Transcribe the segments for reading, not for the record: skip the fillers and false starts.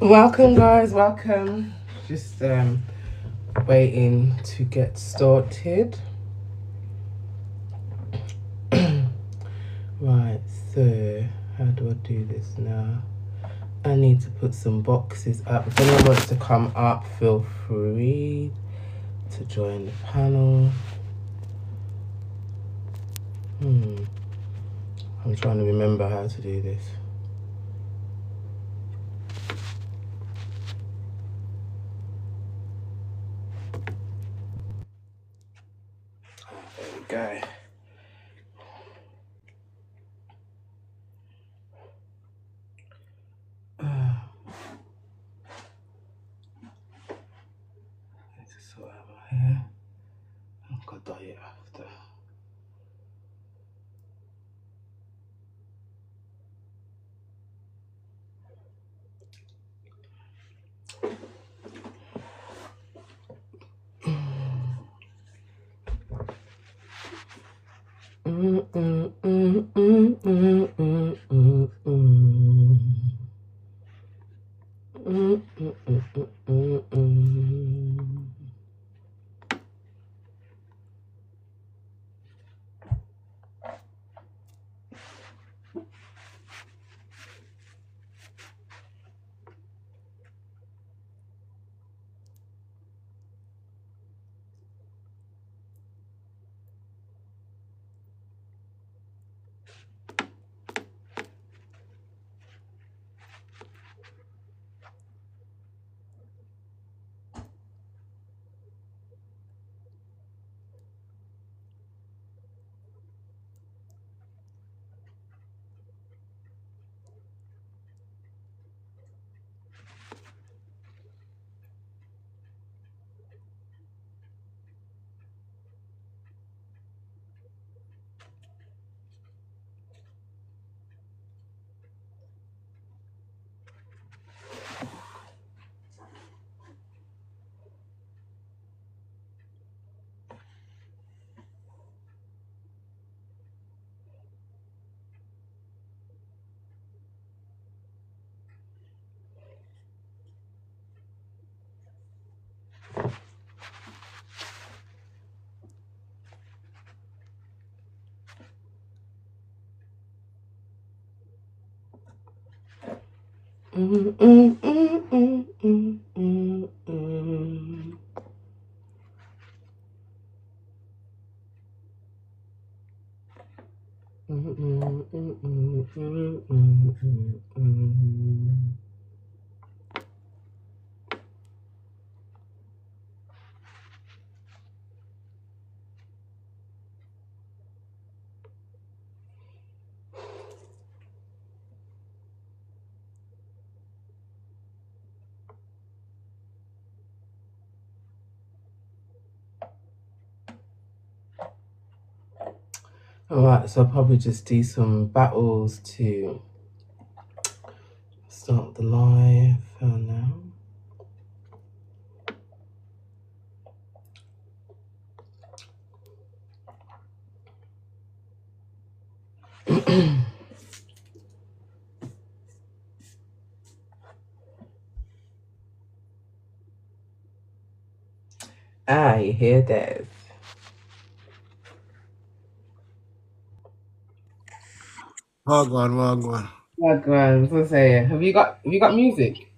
Welcome, guys. Welcome. Just waiting to get started. Right, so how do I do this now? I need to put some boxes up. If anyone wants to come up, feel free to join the panel. I'm trying to remember how to do this. There we go. Need to sort out my hair. I've got to dye it after. Alright, so I'll probably just do some battles to start the live for now. I hear that. Wagwan, wagwan. Like, so say, have you got music?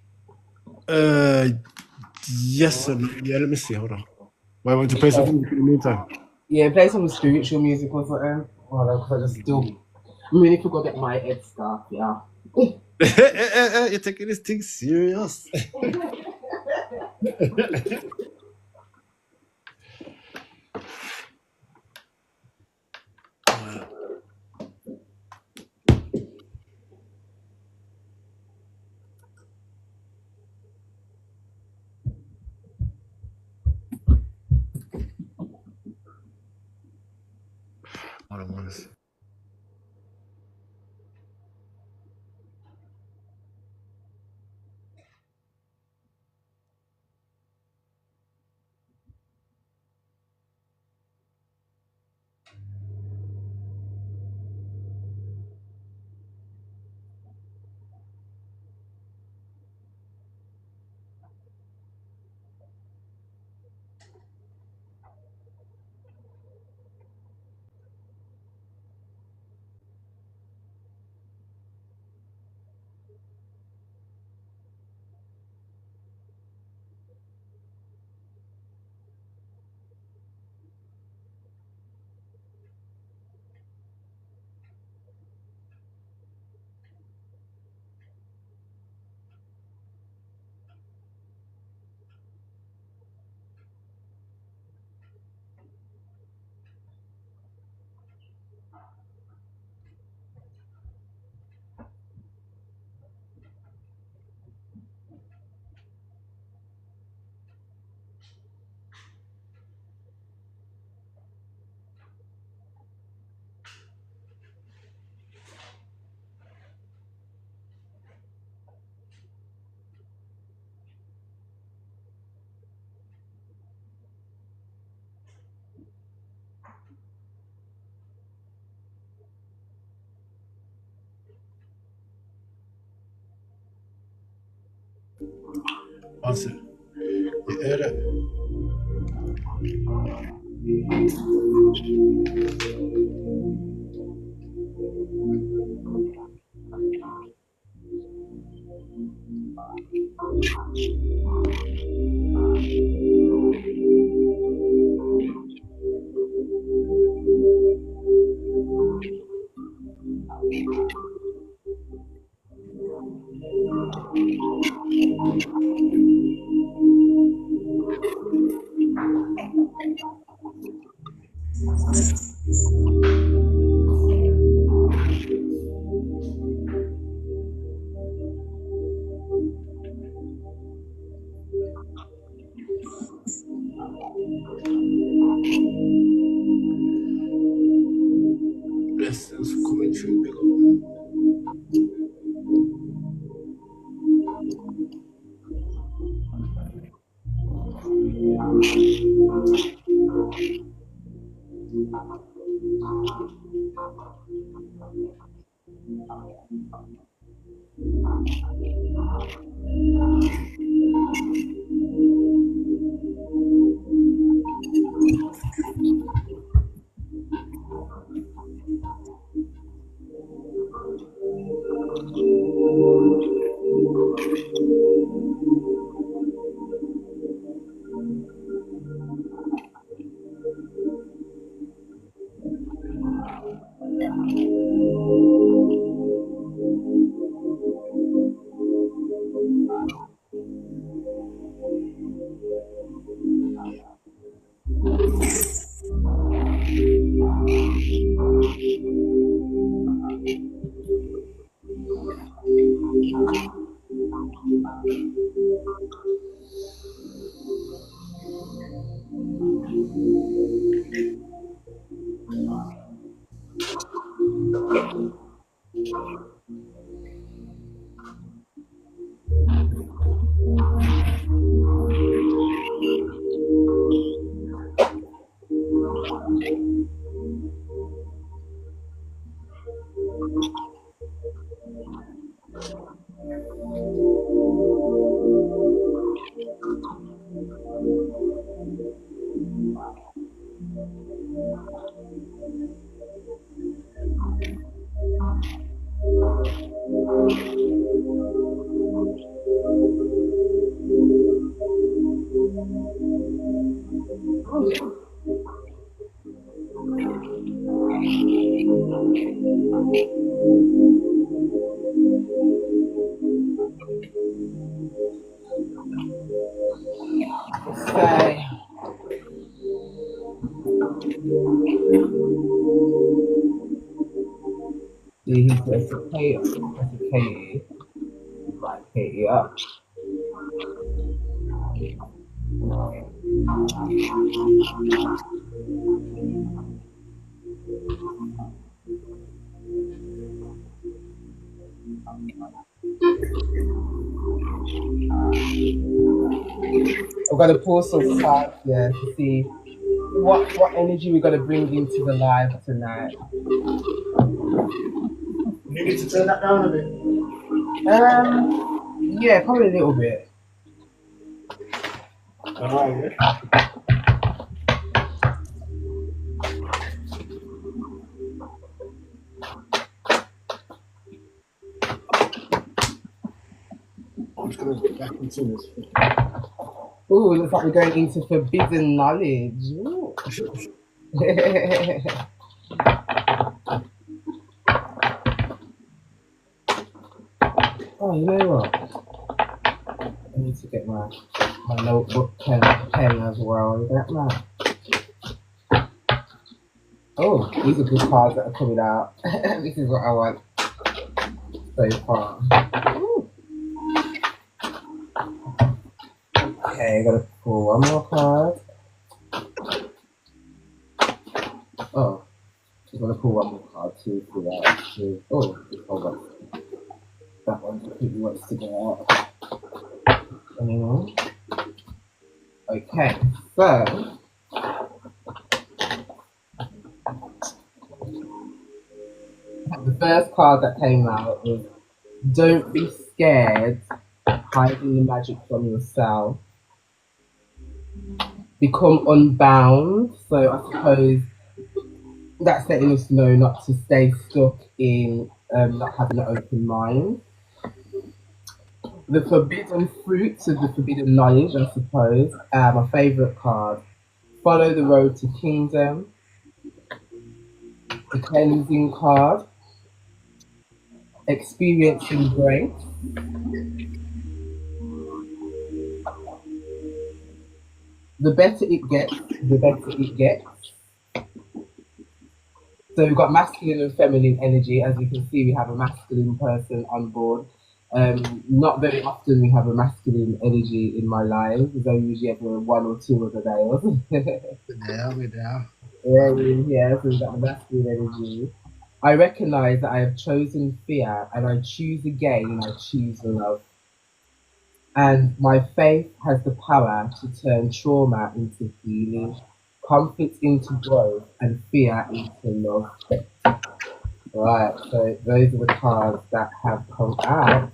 Uh, yes and no. Yeah, let me see. Hold on. Why want to play some music in the meantime? Yeah, play some spiritual music or something. Well, because I just still. I mean, if you go get my head stuff, yeah. You're taking this thing serious. Hold on, one second. One second. You hear that? Blessings coming through. Big up. Say, see, he's Katie. Right, Katie up. I've got to pull some cards here to see what energy we're going to bring into the live tonight. You need to turn that down a bit. Yeah, probably a little bit. Alright, yeah. I'm just gonna get back into this. Ooh, looks like we're going into forbidden knowledge. Ooh. Oh, you know what? I need to get my notebook pen as well. Is that right? Oh, these are good cards that are coming out. This is what I want so far. Ooh. Okay, gotta pull one more card. Oh, I'm gonna pull one more card too for that. Oh, hold on. That one completely wants to go out. Anyone? Okay, so the first card that came out was "Don't be scared, hiding the magic from yourself. Become unbound." So I suppose that's letting us know not to stay stuck in not having an open mind. The forbidden fruits of the forbidden knowledge, I suppose. My favourite card. Follow the road to kingdom. The cleansing card. Experiencing grace. The better it gets, the better it gets. So we've got masculine and feminine energy. As you can see, we have a masculine person on board. Not very often we have a masculine energy in my life. There's usually ever one or two of the males. We're there. Yeah, so we've got the masculine energy. I recognize that I have chosen fear and I choose again and I choose love. And my faith has the power to turn trauma into healing, conflict into growth, and fear into love. Right, so those are the cards that have come out.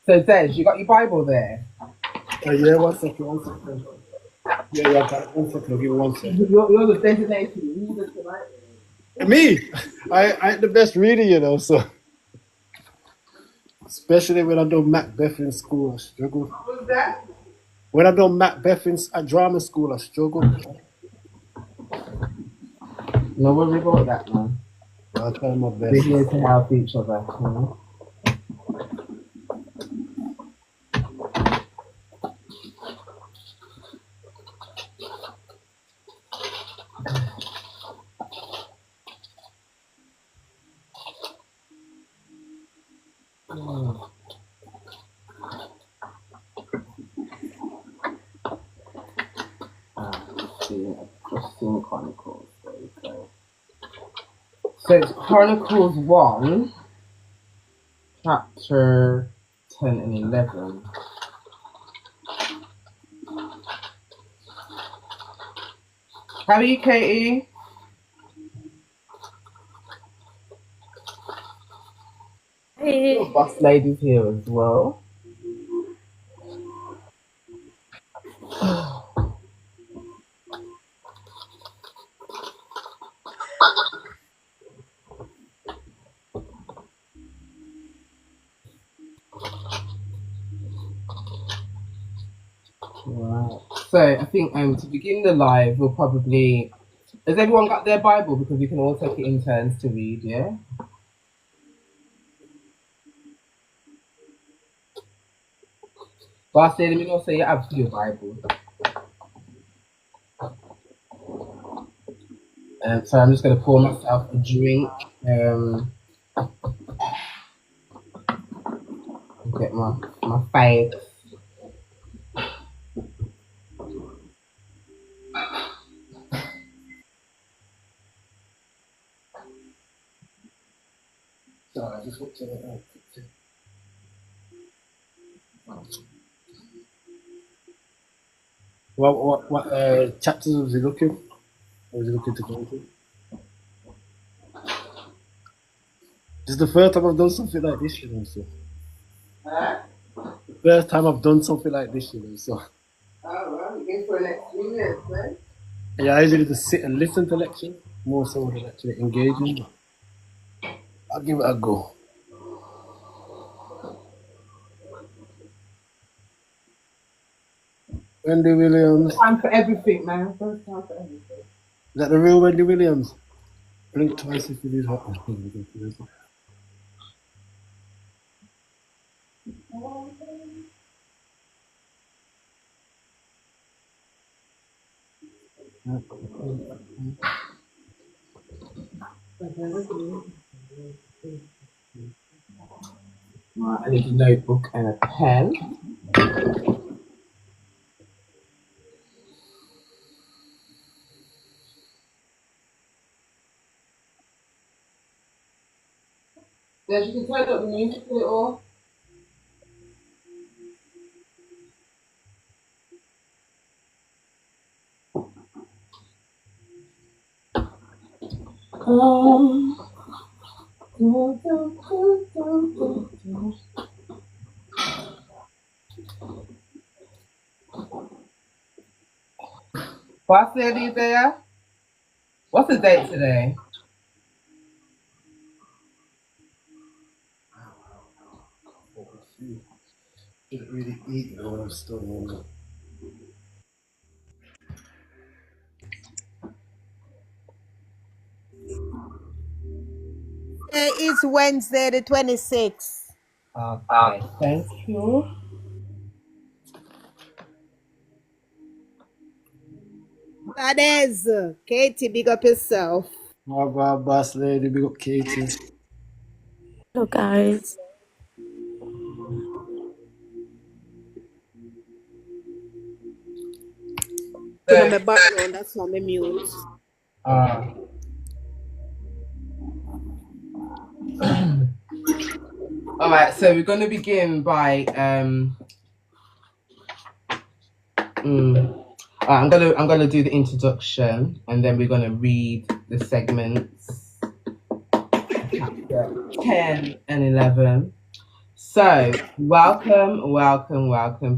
So, Des, you got your Bible there? Yeah, 1 second. Yeah, I got it. 1 second, I'll give you 1 second. You're the designated reader tonight. Me? I ain't the best reader, you know, so. Especially when I do Macbeth in school, I struggle. What was that? When I do Macbeth at drama school, I struggle. No worry about that, man. I'll try my best. We're here to help each other. You know? Chronicles. There we go. So it's Chronicles 1, chapter 10 and 11. How are you, Katie? Hey. Your boss lady's here as well. Right. So I think to begin the live, we'll probably. Has everyone got their Bible? Because we can all take it in turns to read. Yeah. But I say, let me not say you have your Bible. So I'm just gonna pour myself a drink. Get my face. Sorry, I just want to. What chapters was he looking? Or was he looking to go into? This is the first time I've done something like this, you know. So Huh? the first time I've done something like this, you know. So Oh, well, you in for an experience, right? yeah, I usually just sit and listen to lectures more so than actually engaging. But I'll give it a go. Wendy Williams. Time for everything, man. First time for everything. Is that the real Wendy Williams? Blink twice if you need help. Right, I need a notebook and a pen. Then you can turn up the music a little. Boss lady there? What's the date today? Didn't really eat, you know, when I'm still hungry. It's Wednesday the 26th. Okay, thank you. That is Katie, big up yourself. My God, boss lady, big up Katie. Hello, guys. To know my background, that's not my mute. Uh, all right, so we're going to begin by I'm gonna do the introduction, and then we're gonna read the segments, chapter 10 and 11. So, welcome.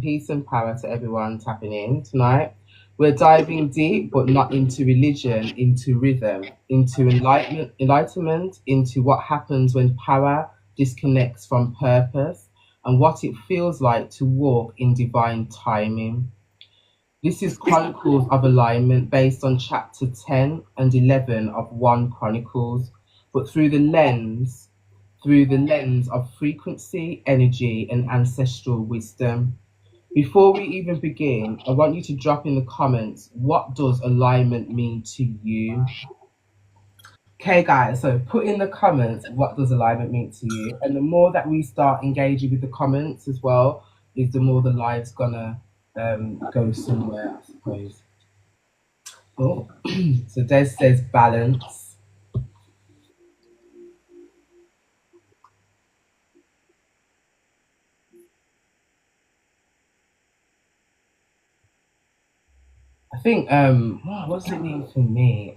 Peace and power to everyone tapping in tonight. We're diving deep, but not into religion, into rhythm, into enlightenment, into what happens when power disconnects from purpose, and what it feels like to walk in divine timing. This is Chronicles of Alignment based on chapter 10 and 11 of 1 Chronicles, but through the lens of frequency, energy, and ancestral wisdom. Before we even begin, I want you to drop in the comments, what does alignment mean to you? Okay, guys, so put in the comments, what does alignment mean to you? And the more that we start engaging with the comments as well, is the more the live's gonna go somewhere, I suppose. Oh, so Des says balance. I think what does it mean for me?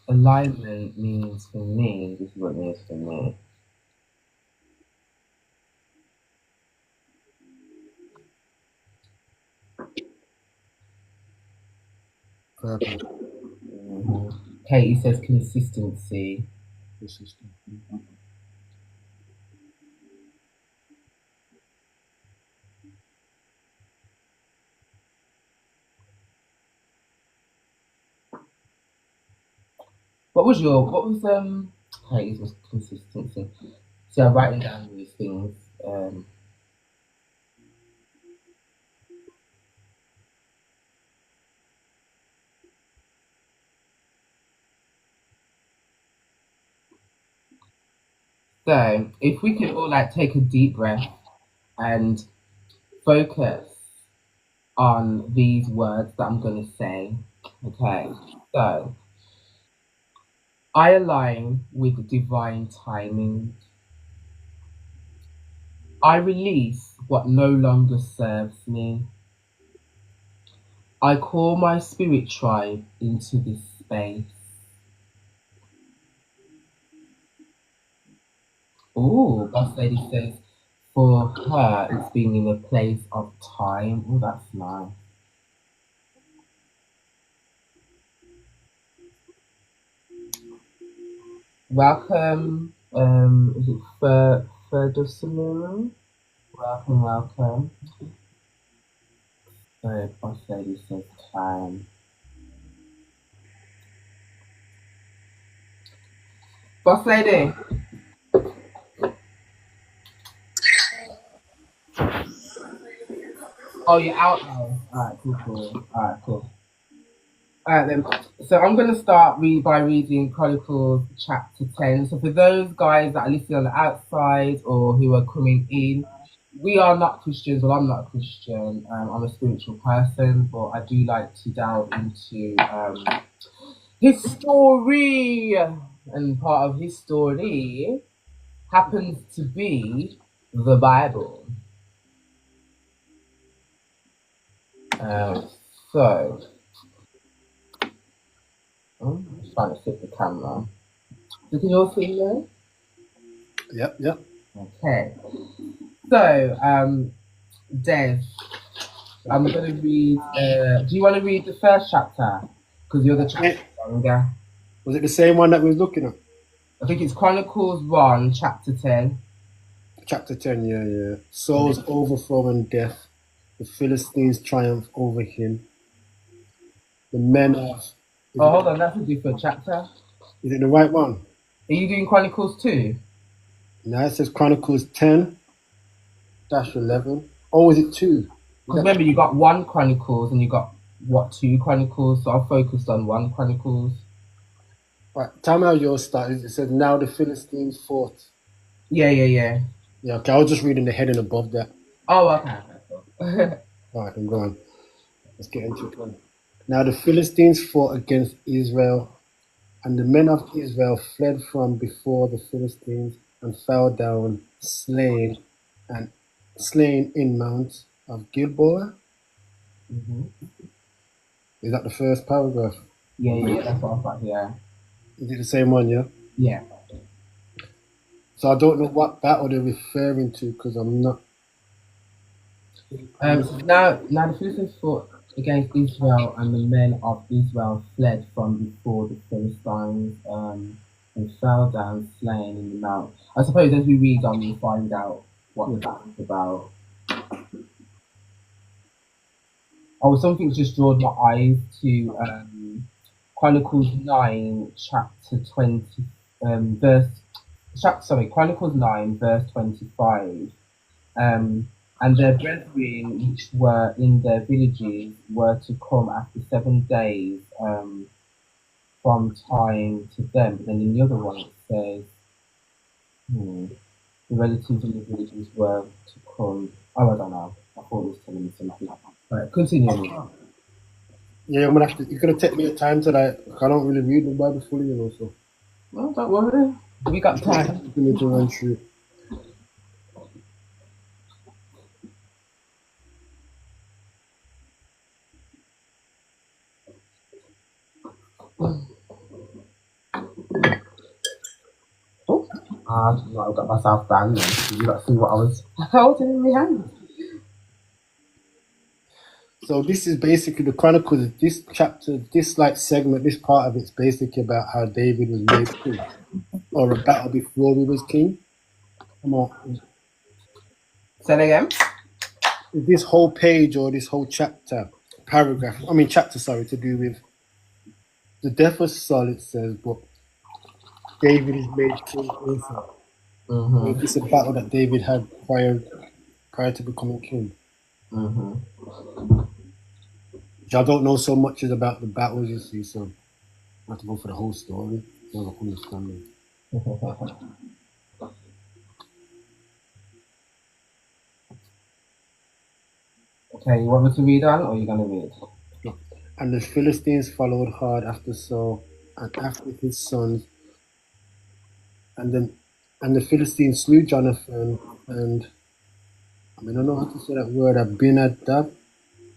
Alignment means for me, this is what it means for me. Katie says consistency. what was okay, it was consistency. So I'm writing down these things. So if we could all like take a deep breath and focus on these words that I'm gonna say. Okay. So I align with divine timing. I release what no longer serves me. I call my spirit tribe into this space. Oh, Boss Lady says for her it's being in a place of time. Oh, that's nice. Welcome, is it Ferdusamuru? Welcome, welcome. So, Boss Lady says time. Boss Lady. Oh, you're out now. Alright, cool. Alright, cool. Alright then. So I'm gonna start by reading Chronicles chapter 10. So for those guys that are listening on the outside or who are coming in, we are not Christians. Well, I'm not a Christian. I'm a spiritual person, but I do like to delve into his story, and part of his story happens to be the Bible. So, I'm just trying to flip the camera. So can you all see me? Yep. Okay. So, Des, I'm going to read. Do you want to read the first chapter? Because you're the chapter longer. Was it the same one that we was looking at? I think it's Chronicles 1, chapter 10. Chapter 10, yeah. Saul's overthrow and death. The Philistines triumph over him. The men of... Oh, hold on, that's a different chapter. Is it the right one? Are you doing Chronicles 2? No, it says Chronicles 10-11. Oh, is it 2? Because remember, you got 1 Chronicles and you got, 2 Chronicles? So I focused on 1 Chronicles. Right, tell me how yours started. It said, now the Philistines fought. Yeah. Yeah, okay, I was just reading the heading above that. Oh, okay. Alright, then go on. Let's get into it. Now the Philistines fought against Israel, and the men of Israel fled from before the Philistines and fell down slain in Mount of Gilboa. Mm-hmm. Is that the first paragraph? Yeah, that's what I thought, yeah. Is it the same one, yeah? Yeah. So I don't know what battle they're referring to because I'm not... Now the Philistines fought against Israel, and the men of Israel fled from before the Philistines and fell down slain in the mount. I suppose as we read on, we'll find out what that is about. Oh, something just drew my eyes to Chronicles 9, chapter 20, Chronicles 9, verse 25. And their brethren which were in their villages were to come after 7 days from time to them. But then in the other one it says the relatives in the villages were to come. Oh, I don't know. I thought it was telling me something. Right, continue. Yeah, you're gonna take me a time to like. I don't really read the Bible fully, you know. So. Well, don't worry. We got time. You need to run through. I got myself banned then. You got to see what I was holding in my hand. So this is basically the Chronicles. This chapter, this like segment, this part of it's basically about how David was made king, or a battle before he was king. Come on. Say it again. This whole page or this whole chapter, chapter, to do with the death of Saul, it says, but David is made king also. Mhm. It's a battle that David had prior to becoming king. Mhm. Which I don't know so much is about the battles, you see, so I have to go for the whole story to understand it. Okay, you want me to read on, or are you gonna read? And the Philistines followed hard after Saul and after his sons, and then and the Philistines slew Jonathan and I don't know how to say that word, Abinadab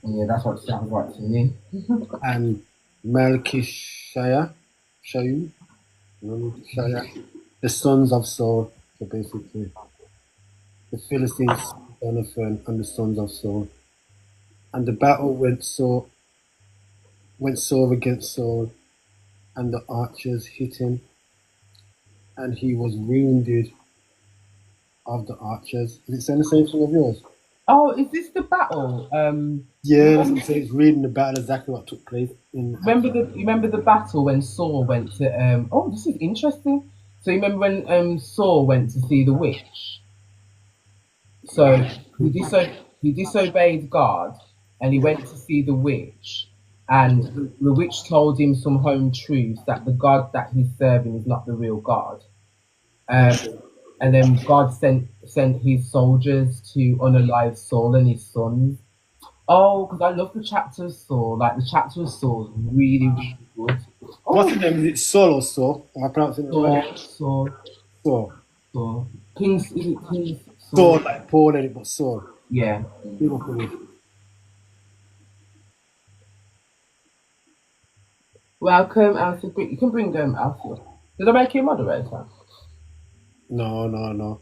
Yeah, that's what sounds right to me. and Malchishaya, Shayu, Shaya, the sons of Saul. So basically, the Philistines, Jonathan, and the sons of Saul. And the battle went Saul against Saul, and the archers hit him, and he was wounded of the archers. Is it saying the same thing of yours? Oh, is this the battle? Yeah, that's what I'm saying. It's reading the battle exactly what took place in Remember actual. the you remember the battle when Saul went to oh, this is interesting. So you remember when Saul went to see the witch? So he disobeyed God, and he went to see the witch, and the witch told him some home truths that the God that he's serving is not the real God. Um, and then God sent his soldiers to unalive Saul and his sons. Oh, because I love the chapter of Saul. Like the chapter of Saul is really, really good. What's Oh, his name? Is it Saul or Saul? Am I pronouncing it right? Saul, Saul. Saul. King's, is it King's Saul, Saul? like Paul in it, but Saul. Yeah. Beautiful. Welcome, Alfie. You can bring Alfie. Did I make you a moderator? No, no, no.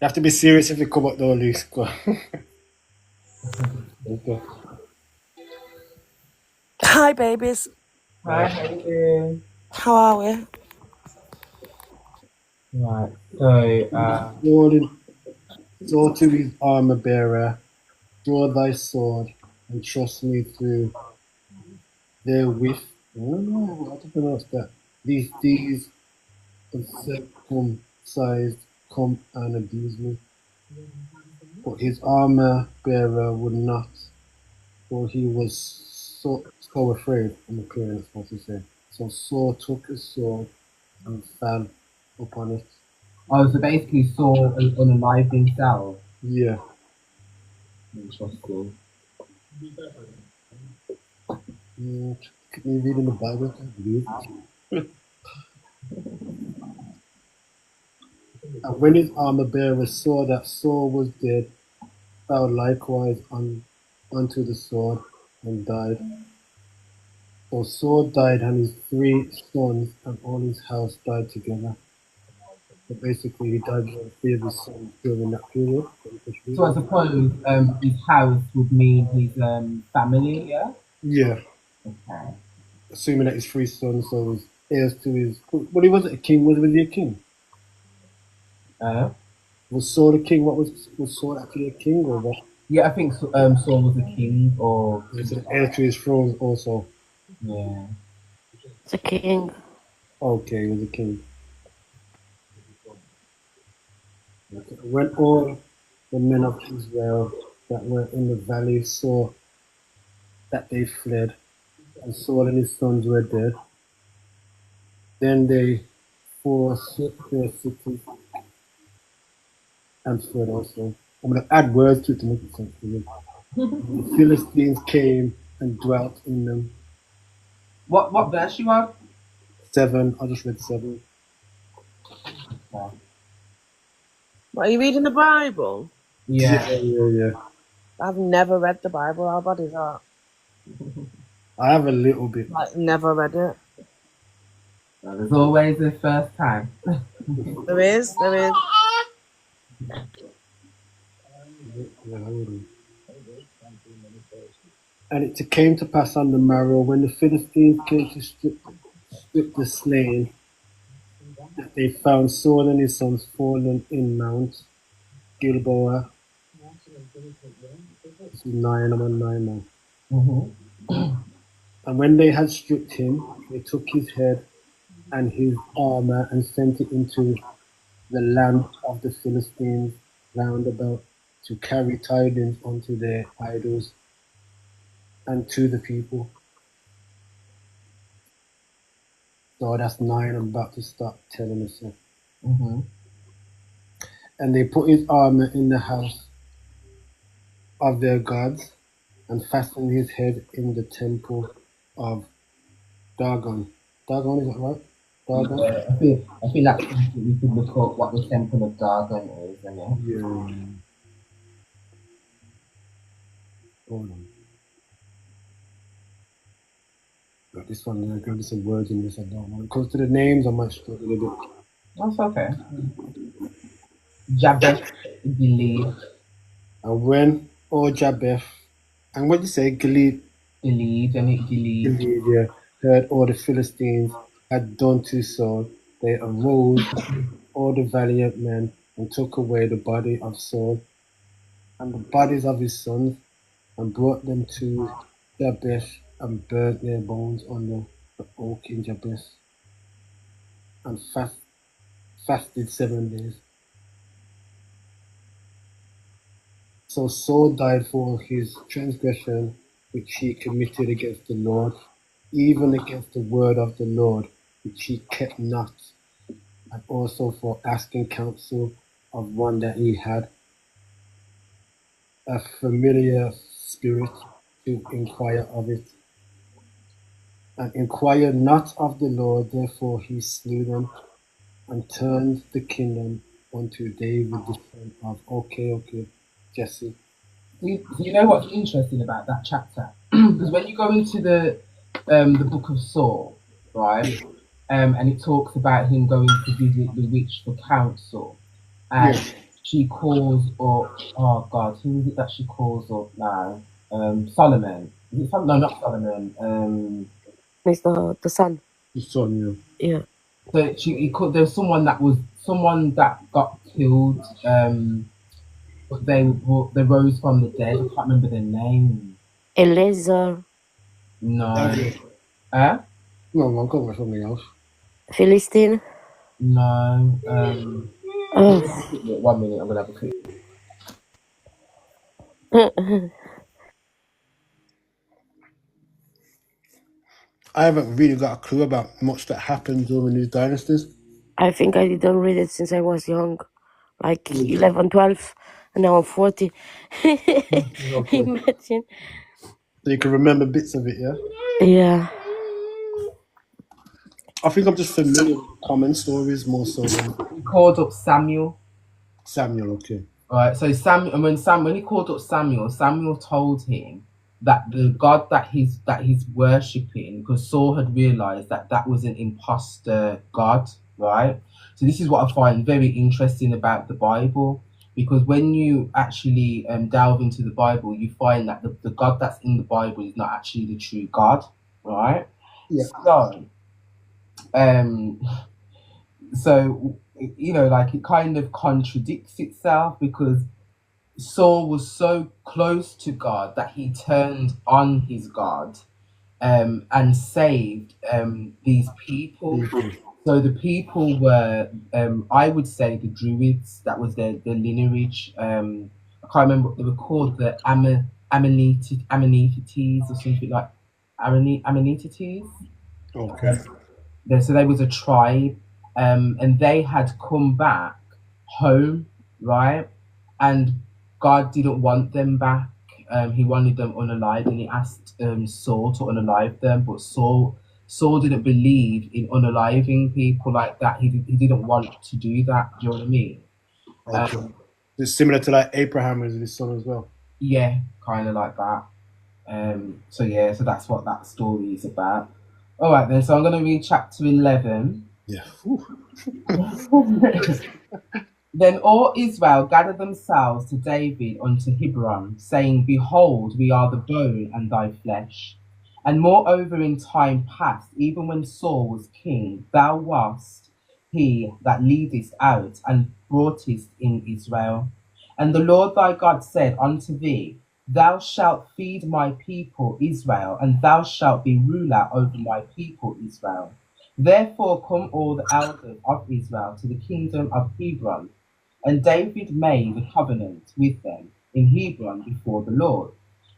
You have to be serious if you come up though, Luke. Go. Okay. Hi, babies. Hi, how you doing? How are we? Right. So, Sword to his armor bearer, draw thy sword and trust me through therewith. I don't know how to pronounce that. These uncircumcised come and abuse me. But his armor bearer would not, for he was so afraid. I'm clear that's what he said. So Saul took his sword and fell upon it. oh, so basically Saul unalived himself. Yeah. Interesting. Keep me reading the Bible, I believe. And when his armor bearer saw that Saul was dead, fell likewise unto the sword and died. So Saul died, and his 3 sons and all his house died together. So basically, he died with 3 of his sons during that period. So I suppose his house would mean his family, yeah? Yeah, Okay. assuming that his 3 sons, so his heirs to his. Well, he wasn't a king. Was he a king? Uh, Was Saul a king? Was Saul actually a king or what? yeah, I think Saul was a king, or Was it heir to his throne also? yeah. The king. Okay, he was a king. Okay. When all the men of Israel that were in the valley saw that they fled, and Saul and his sons were dead, then they forsook their cities and fled also. I'm going to add words to it to make it sense to you. The Philistines came and dwelt in them. What verse you on? 7, I just read 7. Okay. What, are you reading the Bible? Yeah, Yeah. yeah, yeah. I've never read the Bible. How bad is that? I have a little bit. Like, never read it. Well, there's always a first time. There is, there is. Yeah, hold on. And it came to pass on the morrow when the Philistines came to strip the slain, that they found Saul and his sons fallen in Mount Gilboa. This is 9, I'm on 9 now. Hmm. And when they had stripped him, they took his head and his armor and sent it into the land of the Philistines round about to carry tidings unto their idols and to the people. So that's 9. I'm about to start telling us. Mm-hmm. And they put his armor in the house of their gods and fastened his head in the temple of Dagon. Dagon, is that right? Dagon? Yeah, I think that's something we could look up what the Temple of Dagon is, isn't it? Yeah. Hold on. Got this one, there's going to be some words in this I don't know. When it comes to the names, I might struggle a bit. That's okay. Jabesh Gilead, And when, O Japheth, and what did you say, Gilead, Gilead, and it Gilead. Gilead, yeah, heard all the Philistines had done to Saul, they arose, all the valiant men, and took away the body of Saul and the bodies of his sons, and brought them to Jabesh, and burnt their bones under the oak in Jabesh, and fasted 7 days. So Saul died for his transgression which he committed against the Lord, even against the word of the Lord, which he kept not, and also for asking counsel of one that he had a familiar spirit to inquire of it, and inquired not of the Lord. Therefore he slew them and turned the kingdom unto David the son of Jesse. You know what's interesting about that chapter? Because when you go into the book of Saul, right, and it talks about him going to visit the witch for counsel, and Yeah, she calls up, oh God, who is it that she calls up now? Solomon. Is it Solomon? No, not Solomon. It's the son. the son, yeah. Yeah. So there's someone that got killed. But they rose from the dead. I can't remember their name. Eleazar, No. Okay. Eh? No, I'll go with something else. Philistine. No. Oh. 1 minute. I'm gonna have a quick. I haven't really got a clue about much that happened during these dynasties. I think I didn't read it since I was young, like Mm. 11, 12, and now I'm 40. Okay. Imagine. So you can remember bits of it, yeah? Yeah. I think I'm just familiar with common stories more so than He called up Samuel. Samuel, okay. Right. So when he called up Samuel, Samuel told him that the God that he's worshiping, because Saul had realized that that was an imposter God, right? So this is what I find very interesting about the Bible, because when you actually delve into the Bible, you find that the God that's in the Bible is not actually the true God, right? Yeah. So, um, like it kind of contradicts itself, because Saul was so close to God that he turned on his God, and saved these people. Mhm. So the people were, I would say, the Druids. That was their lineage. I can't remember what they were called, the Ammonitites or something like Ammonitites. Okay. So there was a tribe, and they had come back home, right? And God didn't want them back. He wanted them unalived, and he asked Saul to unalive them. But Saul didn't believe in unaliving people like that. He didn't want to do that. Do you know what I mean? Okay. It's similar to like Abraham and his son as well. Yeah, kind of like that. So that's what that story is about. All right then. So I'm going to read chapter 11. Yeah. Whew. Then all Israel gathered themselves to David unto Hebron, saying, Behold, we are the bone and thy flesh. And moreover, in time past, even when Saul was king, thou wast he that leadest out and broughtest in Israel. And the Lord thy God said unto thee, Thou shalt feed my people Israel, and thou shalt be ruler over my people Israel. Therefore come all the elders of Israel to the kingdom of Hebron. And David made a covenant with them in Hebron before the Lord.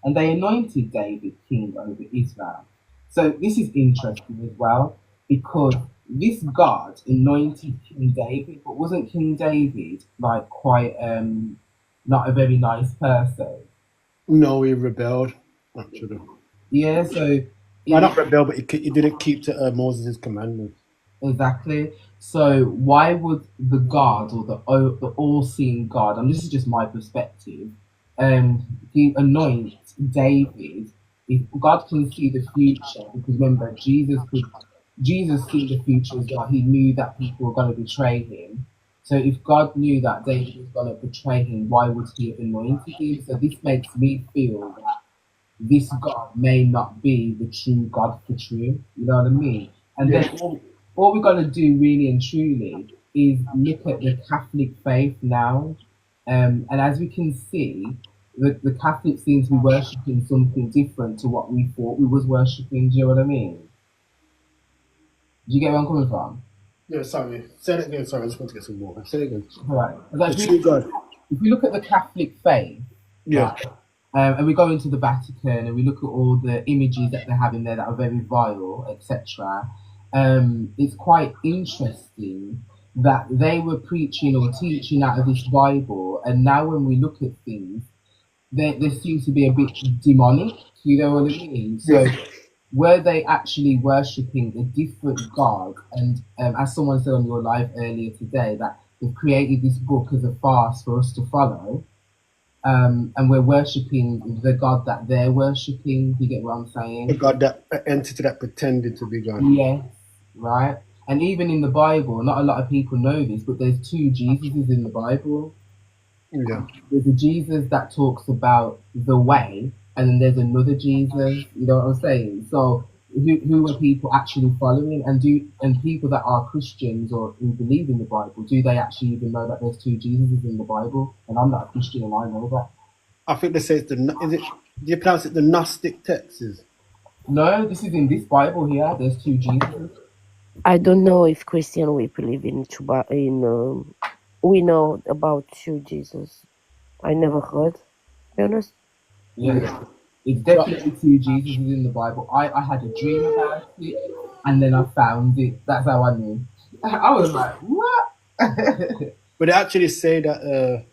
And they anointed David king over Israel. So this is interesting as well, because this God anointed King David, but wasn't King David like quite not a very nice person? No, he rebelled, actually. Yeah, so Well, it, not rebelled, but he didn't keep to Moses' commandments. exactly. So why would the God or the all-seeing God, and this is just my perspective, he anoints David if God can see the future? Because remember, Jesus see the future as well. He knew that people were going to betray him. So if God knew that David was going to betray him, why would he have anointed him? So this makes me feel that this God may not be the true God for true. You know what I mean? And then Yeah. all we're going to do really and truly is look at the Catholic faith now. And as we can see, the Catholics seem to be worshipping something different to what we thought we was worshipping. Do you know what I mean? Do you get where I'm coming from? Yeah, sorry. Say it again. Sorry, I just want to get some water. Say it again. Right. Like, The true God. if we look at the Catholic faith, Yeah. right, and we go into the Vatican and we look at all the images that they have in there that are very vile, etc. It's quite interesting that they were preaching or teaching out of this Bible, and now when we look at things, they seem to be a bit demonic. You know what I mean? So Yeah. were they actually worshipping a different God? And as someone said on your live earlier today, that they've created this book as a farce for us to follow, and we're worshipping the God that they're worshipping. You get what I'm A saying? God, that entity that pretended to be God. Yes, right. And even in the Bible, not a lot of people know this, but there's two Jesuses in the Bible. Yeah. There's a Jesus that talks about the way, and then there's another Jesus. You know what I'm saying? So who are people actually following? And people that are Christians or who believe in the Bible, do they actually even know that there's two Jesuses in the Bible? And I'm not a Christian, and I know that. I think they say it's is it, do you pronounce it the Gnostic texts? No, this is in this Bible here. There's two Jesuses. I don't know if Christian we believe in we know about two Jesus. I never heard. To be honest. Yeah, it's definitely two Jesuses in the Bible. I had a dream about it, and then I found it. That's how I knew. I was like, what? But they actually say that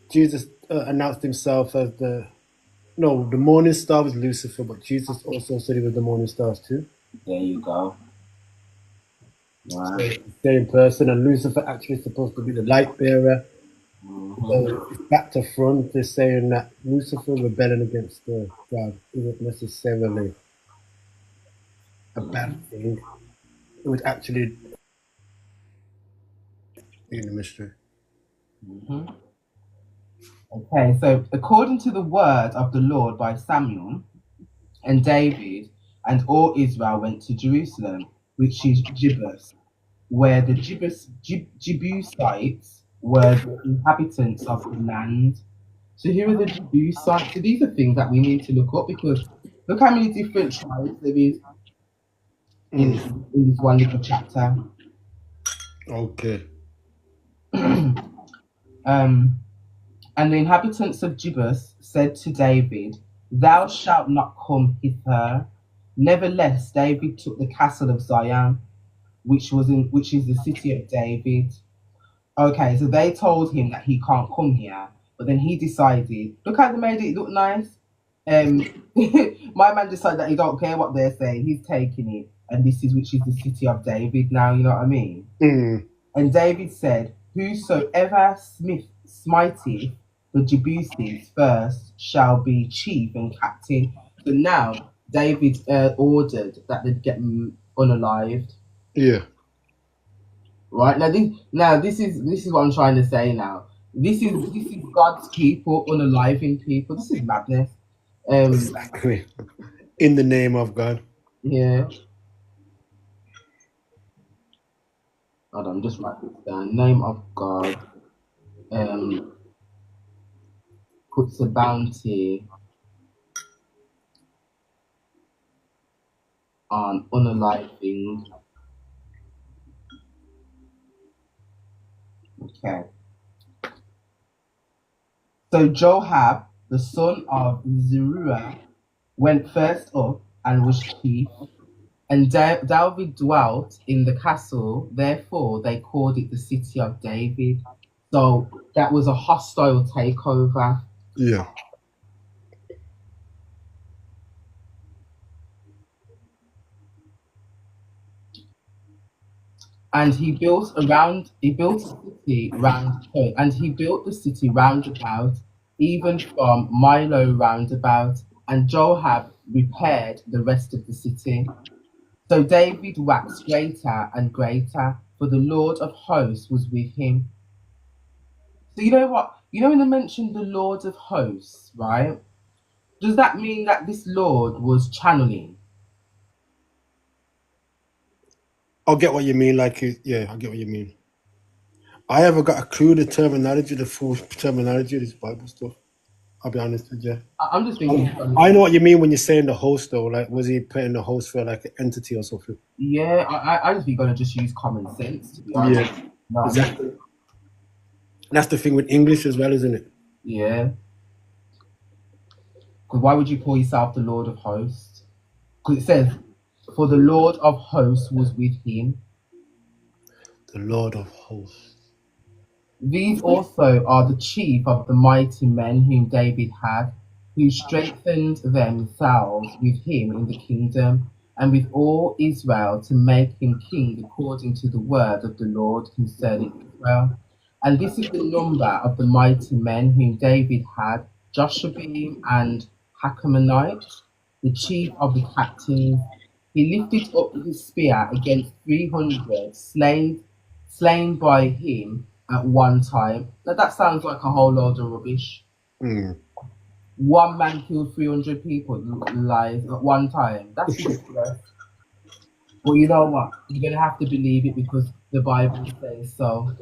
Jesus announced himself as the morning star was Lucifer, but Jesus also said he was the morning stars too. There you go. So Right. it's the same person, and Lucifer actually is supposed to be the light bearer. So it's back to front. They're saying that Lucifer rebelling against God isn't necessarily a bad thing. It was actually in the mystery. Mhm. Okay, so according to the word of the Lord by Samuel and David and all Israel went to Jerusalem, which is Gibbus, where the Jebusites were the inhabitants of the land. So here are the Jebusites. So these are things that we need to look up, because look how many different tribes there is in this one little chapter. Okay. And the inhabitants of Jebus said to David, "Thou shalt not come hither." Nevertheless, David took the castle of Zion, which is the city of David. Okay, so they told him that he can't come here, but then he decided, look how they made it look nice. My man decided that he don't care what they're saying, he's taking it, and which is the city of David now, you know what I mean? And David said, "Whosoever smiteth the Jebusites first shall be chief and captain." So now David ordered that they'd get unalived. Yeah. Right now, this is what I'm trying to say. Now, this is God's people unaliving people. This is madness. Exactly. In the name of God. Yeah. Hold on, just write this down. Name of God. Puts a bounty on unaliving Okay. So Joab, the son of Zeruiah, went first up and was chief, and David dwelt in the castle. Therefore, they called it the city of David. So that was a hostile takeover. Yeah. And he built the city round about, even from Milo round about, and Joab repaired the rest of the city. So David waxed greater and greater, for the Lord of hosts was with him. So you know what? You know when they mentioned the Lord of hosts, right? Does that mean that this Lord was channeling? I'll get what you mean. Yeah, I get what you mean. I haven't got a clue the terminology, the full terminology of this Bible stuff. I'll be honest with you. I'm just thinking. I know what you mean when you're saying the host, though. Like, was he putting the host for like an entity or something? Yeah, I just be gonna just use common sense, to be honest. Yeah, No, exactly. That's the thing with English as well, isn't it? yeah. Because why would you call yourself the Lord of Hosts? Because it says, "For the Lord of Hosts was with him." The Lord of hosts. These also are the chief of the mighty men whom David had, who strengthened themselves with him in the kingdom, and with all Israel to make him king according to the word of the Lord concerning Israel. And this is the number of the mighty men whom David had: Joshabim and Hakamonite, the chief of the captains. He lifted up his spear against 300 slain by him at one time. Now that sounds like a whole load of rubbish. Mm. One man killed 300 people live at one time. That's ridiculous. Well, you know what? You're gonna have to believe it because the Bible says so.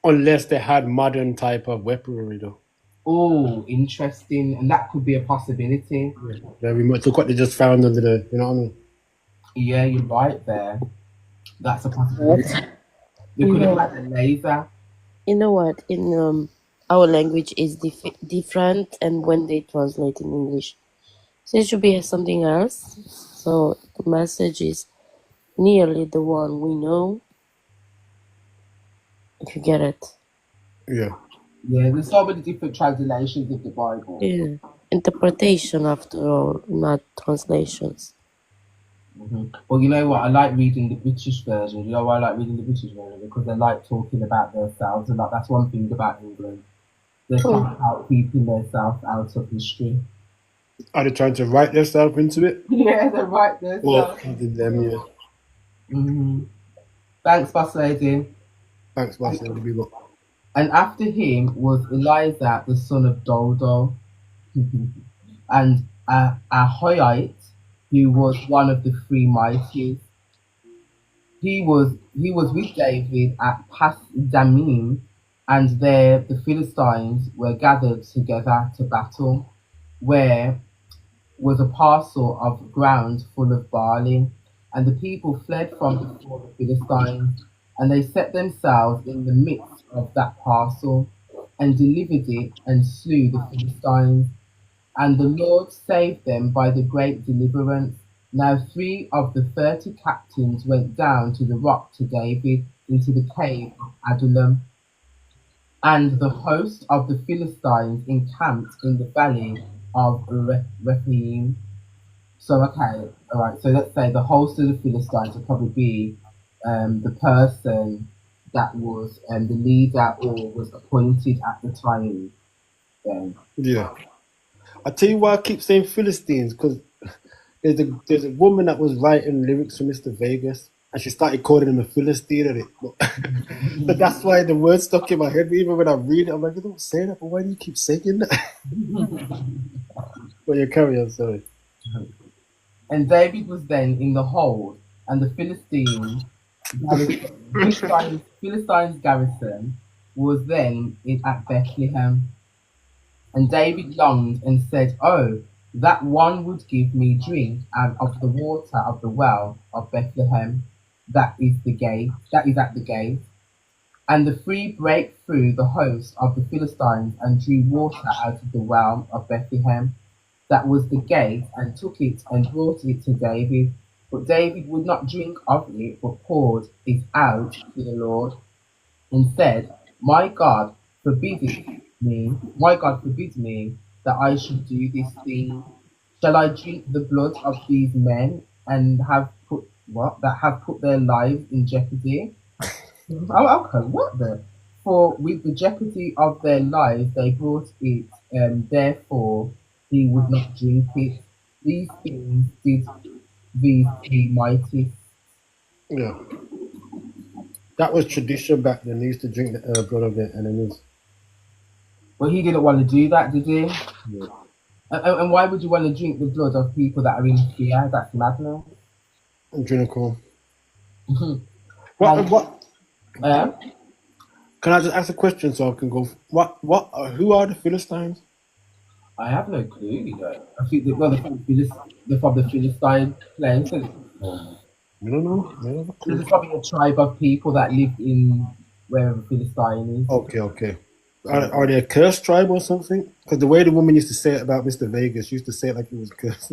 Unless they had modern type of weaponry, though. Oh, interesting, and that could be a possibility. Yeah. Very much. Look what they just found under the. You know what I mean? Yeah, you're right there. That's a possibility. They could have had a laser. You know what? In our language is different, and when they translate in English, so it should be something else. So the message is nearly the one we know. If you get it. Yeah. Yeah, there's so many different translations of the Bible. Yeah. Interpretation after all, not translations. Well, you know what? I like reading the British version. You know why I like reading the British version? Because they like talking about themselves, and that's one thing about England. They're talking about keeping themselves out of history. Are they trying to write themselves into it? Yeah, they're right there. Or them, yeah. Thanks, Boss Lady. Thanks, boss. And after him was Eliza, the son of Dodo, and Ahoyite, who was one of the three mighties. He was with David at Pas Damim, and there the Philistines were gathered together to battle, where was a parcel of ground full of barley, and the people fled from before the Philistines, and they set themselves in the midst of that parcel, and delivered it, and slew the Philistines. And the Lord saved them by the great deliverance. Now 3 of the 30 captains went down to the rock to David into the cave of Adullam, and the host of the Philistines encamped in the valley of Rephaim. So okay, all right. So let's say the host of the Philistines would probably be the person that was the leader or was appointed at the time. Then Yeah. I tell you why I keep saying Philistines, because there's a woman that was writing lyrics for Mr. Vegas, and she started calling him a Philistine, and but that's why the word stuck in my head. Even when I read it, I'm like, I don't say that, but why do you keep saying that? Well, you carry on, sorry. And David was then in the hold, and the Philistines garrison was then at Bethlehem. And David longed and said, "Oh, that one would give me drink out of the water of the well of Bethlehem, that is at the gate." And the three brake through the host of the Philistines and drew water out of the well of Bethlehem, that was the gate, and took it and brought it to David. But David would not drink of it, but poured it out to the Lord, and said, My God forbid me that I should do this thing. Shall I drink the blood of these men and have put their lives in jeopardy? Okay, what the? For with the jeopardy of their lives they brought it, therefore he would not drink it. These things did these three mighty. Yeah. That was tradition back then. They used to drink the blood of their enemies. Well, he didn't want to do that, did he? Yeah. And why would you want to drink the blood of people that are in fear? That's madness. Adrenochrome. And What? uh, Can I just ask a question so I can go? Who are the Philistines? I have no clue, you know. I think they're from the Philistine place. I don't know. I don't have a clue. There's probably a tribe of people that live in wherever Philistine is. Okay. Are they a cursed tribe or something? Because the way the woman used to say it about Mr. Vegas, she used to say it like it was cursed.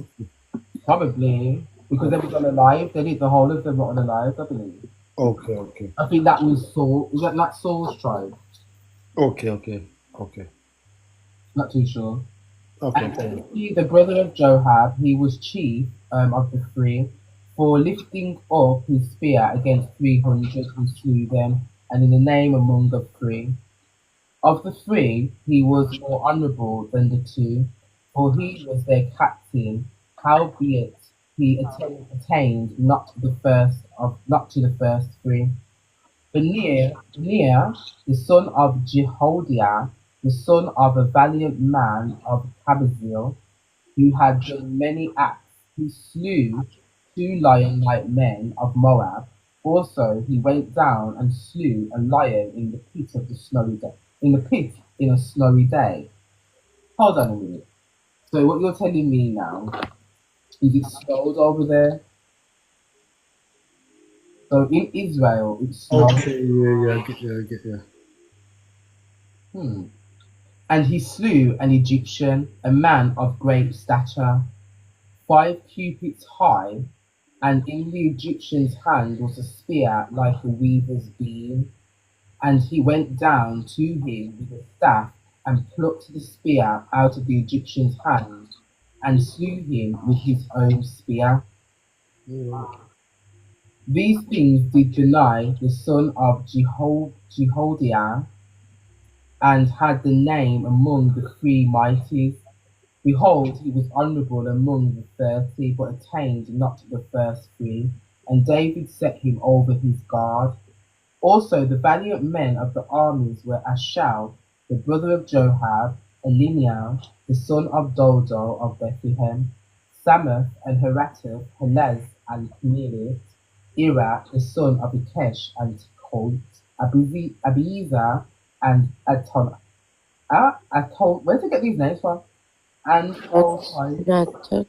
Probably. Because they were unalive. They did the whole of them were unalive, I believe. Okay. I think that was Saul. Was that not Saul's tribe? Okay. Not too sure. Okay. And he, the brother of Joab, he was chief of the three, for lifting up his spear against 300 who slew them, and in the name among the three. Of the three, he was more honourable than the two, for he was their captain. Howbeit he attained not to the first three. Benaiah, the son of Jehoiada, the son of a valiant man of Kabzeel, who had done many acts, who slew 2 lion-like men of Moab. Also he went down and slew a lion in the pit of the snowy day. In a snowy day. Hold on a minute. So what you're telling me now is it snowed over there? So in Israel it snowed. Okay, yeah, I get you. And he slew an Egyptian, a man of great stature, 5 cubits high, and in the Egyptian's hand was a spear like a weaver's beam. And he went down to him with a staff, and plucked the spear out of the Egyptian's hand, and slew him with his own spear. These things did Benaiah the son of Jehoiada, and had the name among the three mighties. Behold, he was honourable among the 30, but attained not to the first three. And David set him over his guard. Also the valiant men of the armies were Ashal, the brother of Joab, Eliniel, the son of Dodo of Bethlehem, Samath and Haratath, Helez and Penilit, Ira, the son of Ikesh and Tekoit, Abiezer and Aton. Where did I get these names from? And Anatot.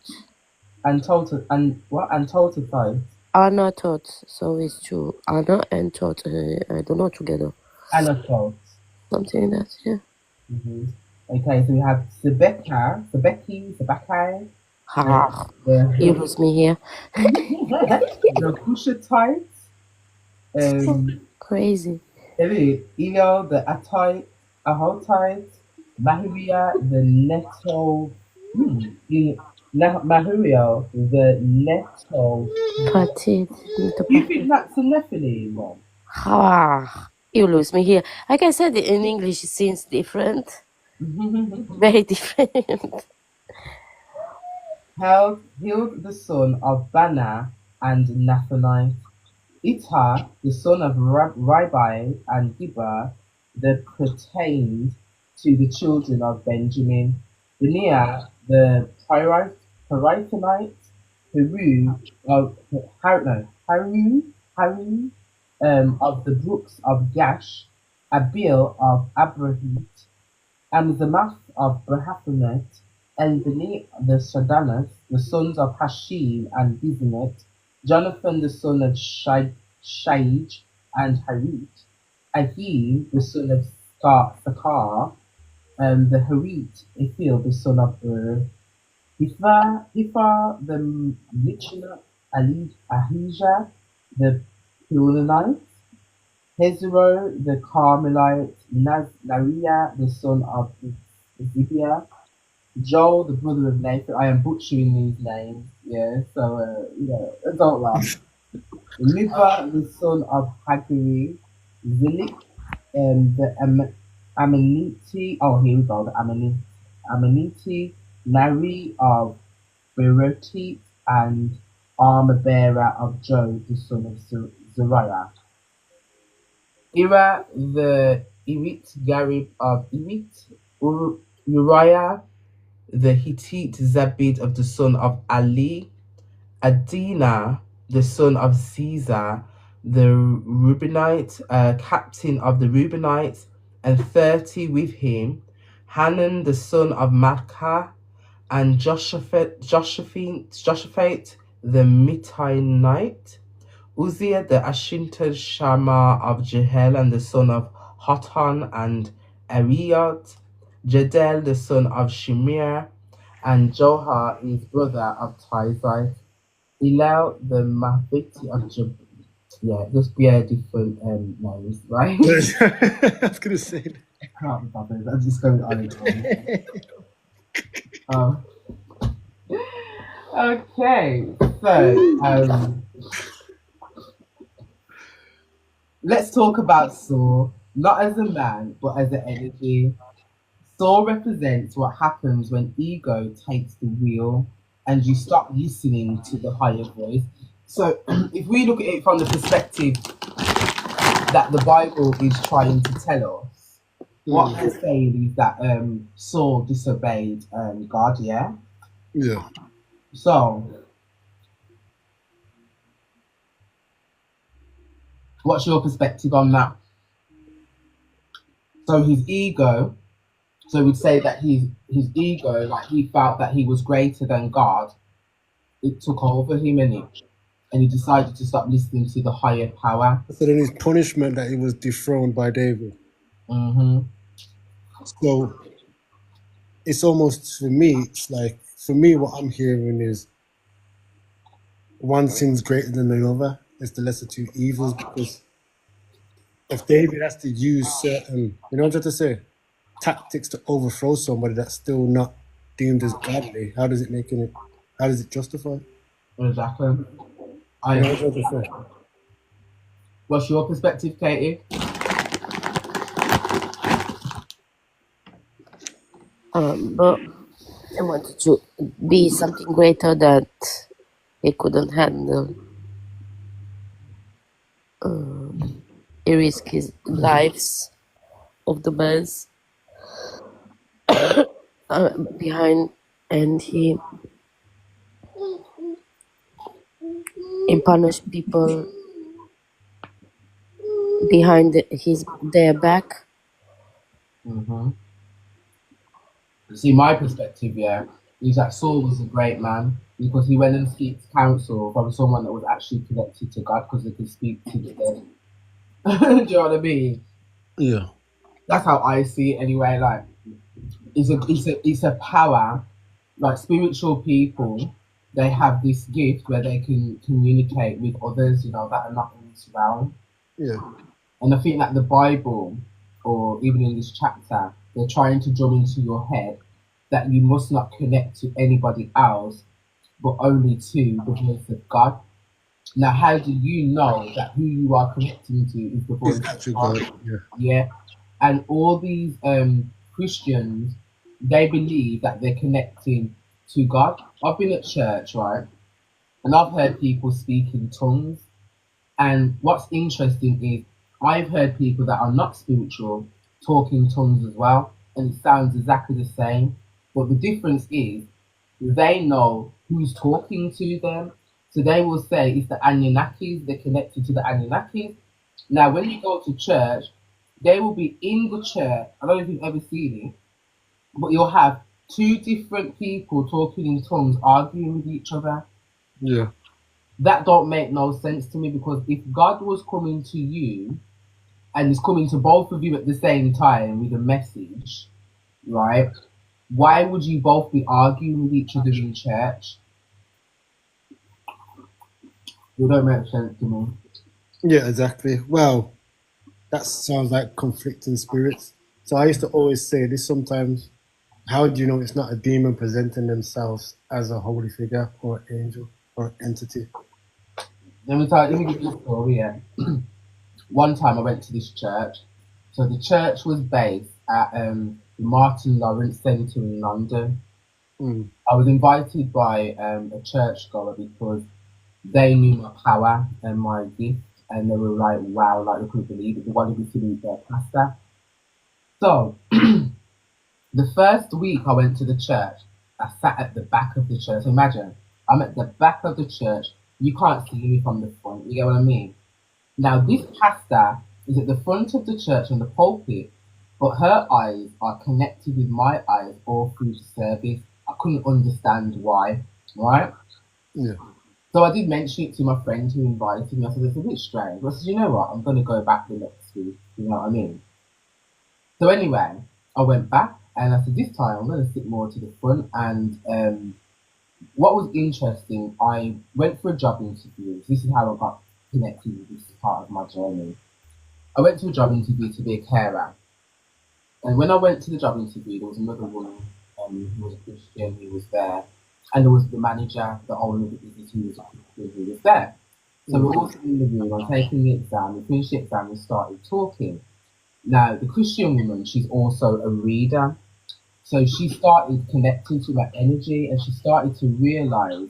Toltethite. Anatot. So it's true. Anna and Tot. I don't know together. Anatol. Something like that, yeah. Okay, so we have Sebekai, Ha. the You lose me here. the Cushites, Crazy. Elio, the Ahotite, Mahuria, the Mahuria, the Neto. Patit. You think that's a Nephilim one? Ha. You lose me here. Like I said, in English it seems different. Very different. Healed the son of Bana and Nathanite. Ittai, the son of Ribai and Giba, that pertained to the children of Benjamin. Benaiah, the Pirathonite, Haru, of the brooks of Gash, Abil of Abrahit, Amzamath of Brahaphanet, Elbani the Shadanas, the sons of Hashim and Bizanet, Jonathan the son of Shaij and Harit, Ahi, the son of Sakar, the Harit, Ithil, the son of Hipha, the Mitchell, Ahijah, the Pilonite, Hezro, the Carmelite, Nariah, the son of Zibiah, Joel, the brother of Nathan. I am butchering these names, yeah, so, don't laugh. Liva, the son of Hagari, Zilik, the Ammonite, oh, here we go, the Ammonite, Nari of Beroti, and armor bearer of Joe, the son of Zariah. Ira, the Irit Garib of Irit, Uriah, the Hittite Zabid of the son of Ali, Adina, the son of Caesar, the Reubenite, captain of the Reubenites, and 30 with him, Hanan, the son of Makkah, and Joshaphat, the Mittainite, Uzziah, the Ashinta Shama of Jehel, and the son of Hotan, and Ariot, Jedel, the son of Shimir, and Johar, his brother of Tizite, Hillel, the Mahviti of yeah, just different names, right? I was gonna say that. I can't be bothered. I'm just going on and on. Okay, so let's talk about Saul, not as a man, but as an energy. Saul represents what happens when ego takes the wheel and you stop listening to the higher voice. So, if we look at it from the perspective that the Bible is trying to tell us, what we're saying is that Saul disobeyed God, yeah? Yeah. So, what's your perspective on that? So his ego, so we'd say that his ego, like he felt that he was greater than God, it took over him and he decided to stop listening to the higher power. So then his punishment that he was dethroned by David. Mm-hmm. So it's almost, for me, it's like, for me, what I'm hearing is one sin's greater than another. It's the lesser two evils, because if David has to use certain, you know what I'm trying to say, tactics to overthrow somebody that's still not deemed as godly, how does it justify? Exactly. You know what I'm trying to say? What's your perspective, Katie? But I wanted to be something greater that he couldn't handle. He risked his lives of the birds behind, and he punished people behind their back. Mm-hmm. See, my perspective, yeah, is that Saul was a great man because he went and seeked counsel from someone that was actually connected to God because they could speak to the dead. Do you know what I mean? Yeah. That's how I see it anyway. Like, it's a power. Like spiritual people, they have this gift where they can communicate with others, that are not in this realm. Yeah. And I think that the Bible, or even in this chapter, they're trying to drum into your head that you must not connect to anybody else, but only to the voice of God. Now, how do you know that who you are connecting to is the voice It's of actually God? God. Yeah. Yeah. And all these Christians, they believe that they're connecting to God. I've been at church, right? And I've heard people speak in tongues. And what's interesting is I've heard people that are not spiritual talk in tongues as well. And it sounds exactly the same. But the difference is they know who's talking to them. So they will say it's the Anunnakis, they're connected to the Anunnakis. Now, when you go to church, they will be in the church. I don't know if you've ever seen it, but you'll have two different people talking in tongues, arguing with each other. Yeah. That don't make no sense to me because if God was coming to you and it's coming to both of you at the same time with a message, right? Why would you both be arguing with each other in church? It don't make sense to me. Yeah, exactly. Well, that sounds like conflicting spirits. So I used to always say this sometimes. How do you know it's not a demon presenting themselves as a holy figure or an angel or an entity? Let me give you a story. Yeah. One time I went to this church. So the church was based at the Martin Lawrence Centre in London. Mm. I was invited by a churchgoer because they knew my power and my gift, and they were like, wow, like they couldn't believe it. They wanted me to meet their pastor. So the first week I went to the church, I sat at the back of the church. Imagine, I'm at the back of the church. You can't see me from the front. You get what I mean? Now, this pastor is at the front of the church on the pulpit, but her eyes are connected with my eyes all through the service. I couldn't understand why, right? Yeah. So I did mention it to my friend who invited me. I said, it's a bit strange. I said, you know what? I'm going to go back the next week. You know what I mean? So anyway, I went back and I said, this time I'm going to sit more to the front. And what was interesting, I went for a job interview. This is how I got connected with this part of my journey. I went to a job interview to be a carer. And when I went to the job interview, there was another woman who was a Christian who was there. And there was the manager, the owner of the business who was a Christian who was there. So we're all sitting in the room, I'm taking the exam, we finished the exam and started talking. Now, the Christian woman, she's also a reader. So she started connecting to my energy and she started to realize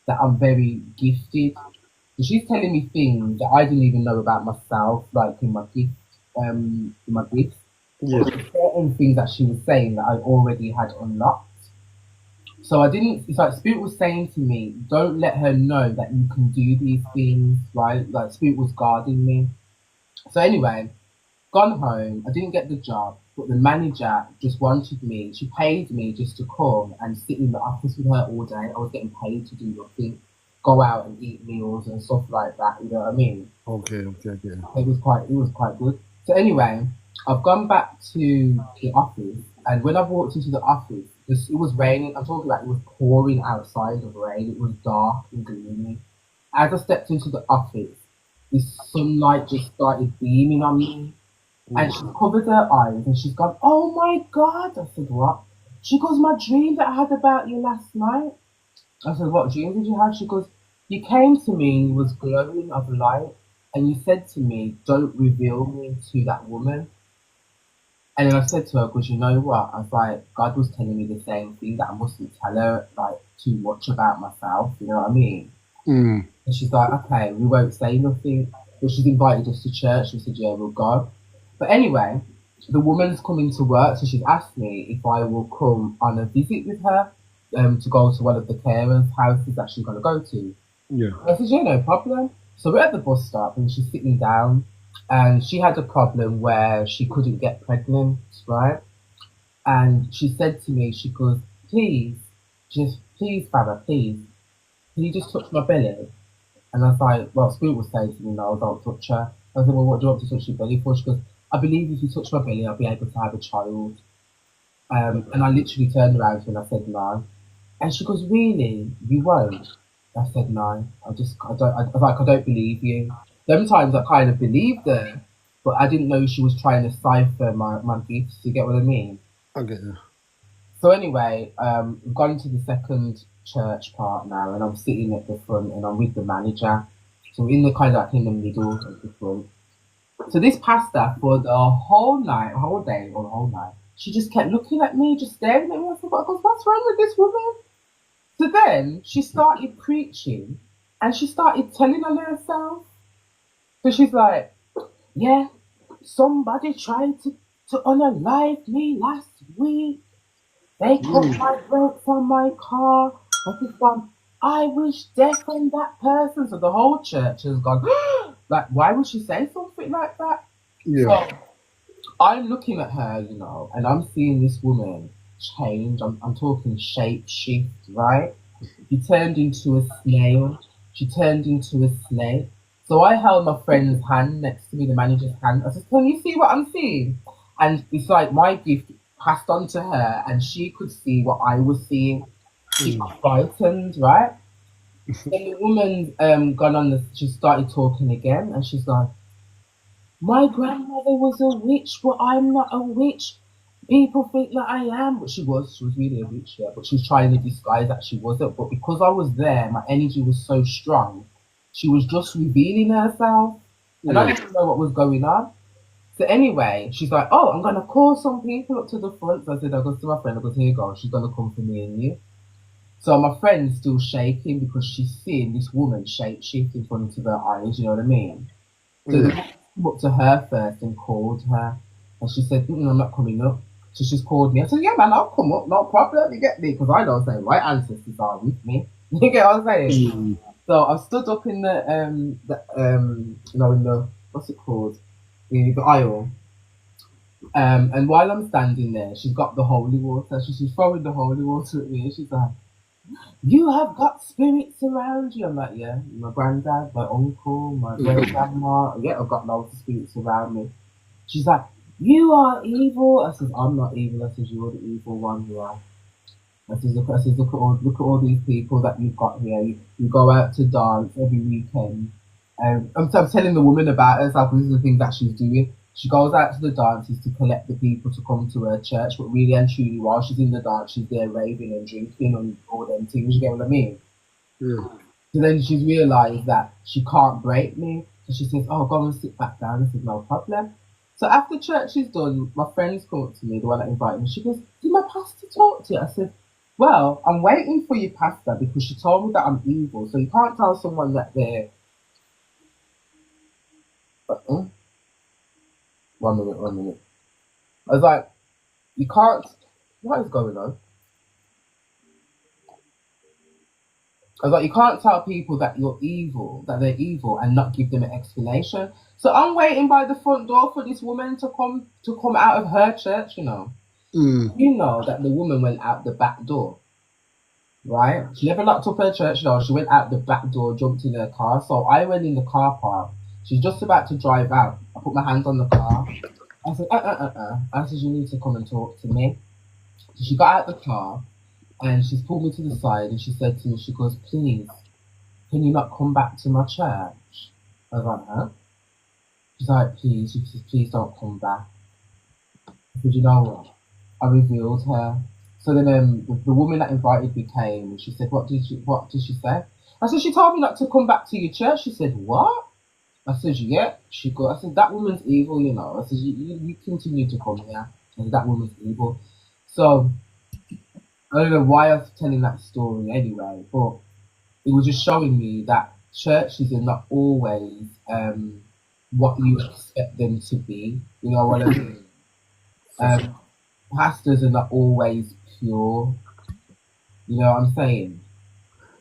that I'm very gifted. So she's telling me things that I didn't even know about myself, like in my gift, in my gifts. Yeah. Certain things that she was saying that I already had unlocked. So I didn't, it's like Spirit was saying to me, don't let her know that you can do these things, right? Like Spirit was guarding me. So anyway, gone home, I didn't get the job, but the manager just wanted me, she paid me just to come and sit in the office with her all day. I was getting paid to do nothing, go out and eat meals and stuff like that, you know what I mean? Okay. It was quite good. So anyway, I've gone back to the office, and when I walked into the office, it was raining. I'm talking about it was pouring outside of rain. It was dark and gloomy. As I stepped into the office, this sunlight just started beaming on me, and she covered her eyes and she's gone, "Oh my God!" I said, "What?" She goes, "My dream that I had about you last night." I said, "What dream did you have?" She goes, "You came to me and you was glowing of light, and you said to me, 'Don't reveal me to that woman.'" And then I said to her, because you know what? I was like, God was telling me the same thing that I mustn't tell her like too much about myself, you know what I mean? Mm. And she's like, okay, we won't say nothing. But she's invited us to church. She said, yeah, we'll go. But anyway, the woman's coming to work, so she's asked me if I will come on a visit with her to go to one of the carers' houses that she's going to go to. Yeah. I said, yeah, no problem. So we're at the bus stop and she's sitting down and she had a problem where she couldn't get pregnant, right? And she said to me, she goes, please, Father, please, can you just touch my belly? And I was like, well, Spirit was saying to me, no, don't touch her. I said, well, what do you want to touch your belly for? She goes, I believe if you touch my belly, I'll be able to have a child. And I literally turned around to her and I said, no. And she goes, really? You won't? I said, no. I was like, I don't believe you. Sometimes I kind of believed her, but I didn't know she was trying to cipher my gifts. You get what I mean? I get you. So anyway, we've gone to the second church part now, and I'm sitting at the front, and I'm with the manager. So we're in the kind of like in the middle of the front. So this pastor for the whole night, she just kept looking at me, just staring at me. I said, what's wrong with this woman? So then she started preaching, and she started telling on herself. So she's like, yeah, somebody tried to unalive me last week. They cut my brakes on my car. I just gone, I wish death on that person. So the whole church has gone, like, why would she say something like that? Yeah. So I'm looking at her, you know, and I'm seeing this woman change. I'm talking shape shift, right? She turned into a snail. She turned into a snake. So I held my friend's hand next to me, the manager's hand. I said, "Can you see what I'm seeing?" And it's like my gift passed on to her, and she could see what I was seeing. She Mm. got frightened, right? Then the woman got on the. She started talking again, and she's like, "My grandmother was a witch, but I'm not a witch. People think that I am," but she was. She was really a witch, yeah. But she was trying to disguise that she wasn't. But because I was there, my energy was so strong. She was just revealing herself, and I Yeah. didn't know what was going on. So anyway, she's like, "Oh, I'm gonna call some people up to the front." So I said, "I go to my friend. I go, here you go. She's gonna come for me and you." So my friend's still shaking because she's seeing this woman shape shift in front of her eyes. You know what I mean? So the Yeah. woman came up to her first and called her, and she said, "I'm not coming up." So she's called me. I said, "Yeah, man, I'll come up, no problem. You get me?" Because I know saying my ancestors are with me. You get what I'm saying? Mm. So I stood up in in the what's it called, the aisle. And while I'm standing there, she's got the holy water. She's throwing the holy water at me. She's like, "You have got spirits around you." I'm like, "Yeah, my granddad, my uncle, my great grandma. Yeah, I've got loads of spirits around me." She's like, "You are evil." I says, "I'm not evil." I says, "You're the evil one here." Look at all these people that you've got here. You go out to dance every weekend. I'm telling the woman about herself. These are the things that she's doing. She goes out to the dances to collect the people to come to her church, but really and truly, while she's in the dance, she's there raving and drinking and all them things. You get what I mean? Yeah. So then she's realised that she can't break me. So she says, "Oh, go and sit back down." I said, "No problem." So after church is done, my friends come up to me, the one that invited me. She goes, "Did my pastor talk to you?" I said, "Well, I'm waiting for your pastor because she told me that I'm evil. So you can't tell someone that they're..." Uh-uh. 1 minute, 1 minute. I was like, "You can't..." What is going on? I was like, "You can't tell people that you're evil, that they're evil, and not give them an explanation." So I'm waiting by the front door for this woman to come out of her church. Mm. You know that the woman went out the back door, right? She never locked up her church door. She went out the back door, jumped in her car. So I went in the car park. She's just about to drive out. I put my hands on the car. I said, I said, "You need to come and talk to me." So she got out the car and she's pulled me to the side and she said to me, she goes, "Please, can you not come back to my church?" I was like, "Huh?" She's like, "Please," she says, "please don't come back." I said, "You know what?" I revealed her. So then the woman that invited me came and she said, what did she say?" I said, "She told me not to come back to your church." She said, "What?" I said, "Yeah." I said, "That woman's evil, you know." I said, you continue to come here." I said, "That woman's evil." So I don't know why I was telling that story anyway, but it was just showing me that churches are not always what you expect them to be. You know what I mean? Um, Pastors are not always pure. You know what I'm saying?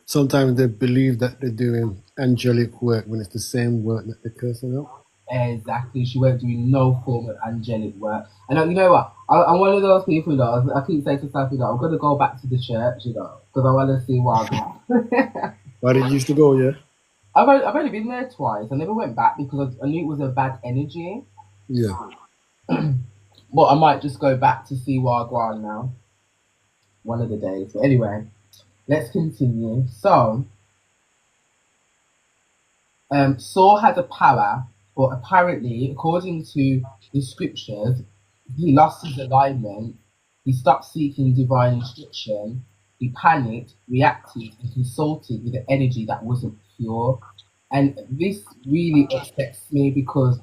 Sometimes they believe that they're doing angelic work when it's the same work that they're cursing out. Exactly. She weren't doing no form of angelic work. And you know what? I'm one of those people, though. I keep saying to myself, I'm going to go back to the church, because I want to see what I got. Why did you used to go, yeah? I've only been there twice. I never went back because I knew it was a bad energy. Yeah. But I might just go back to see what I got now, one of the days. But anyway, let's continue. So, Saul had a power, but apparently, according to the scriptures, he lost his alignment. He stopped seeking divine instruction. He panicked, reacted, and consulted with an energy that wasn't pure. And this really upsets me because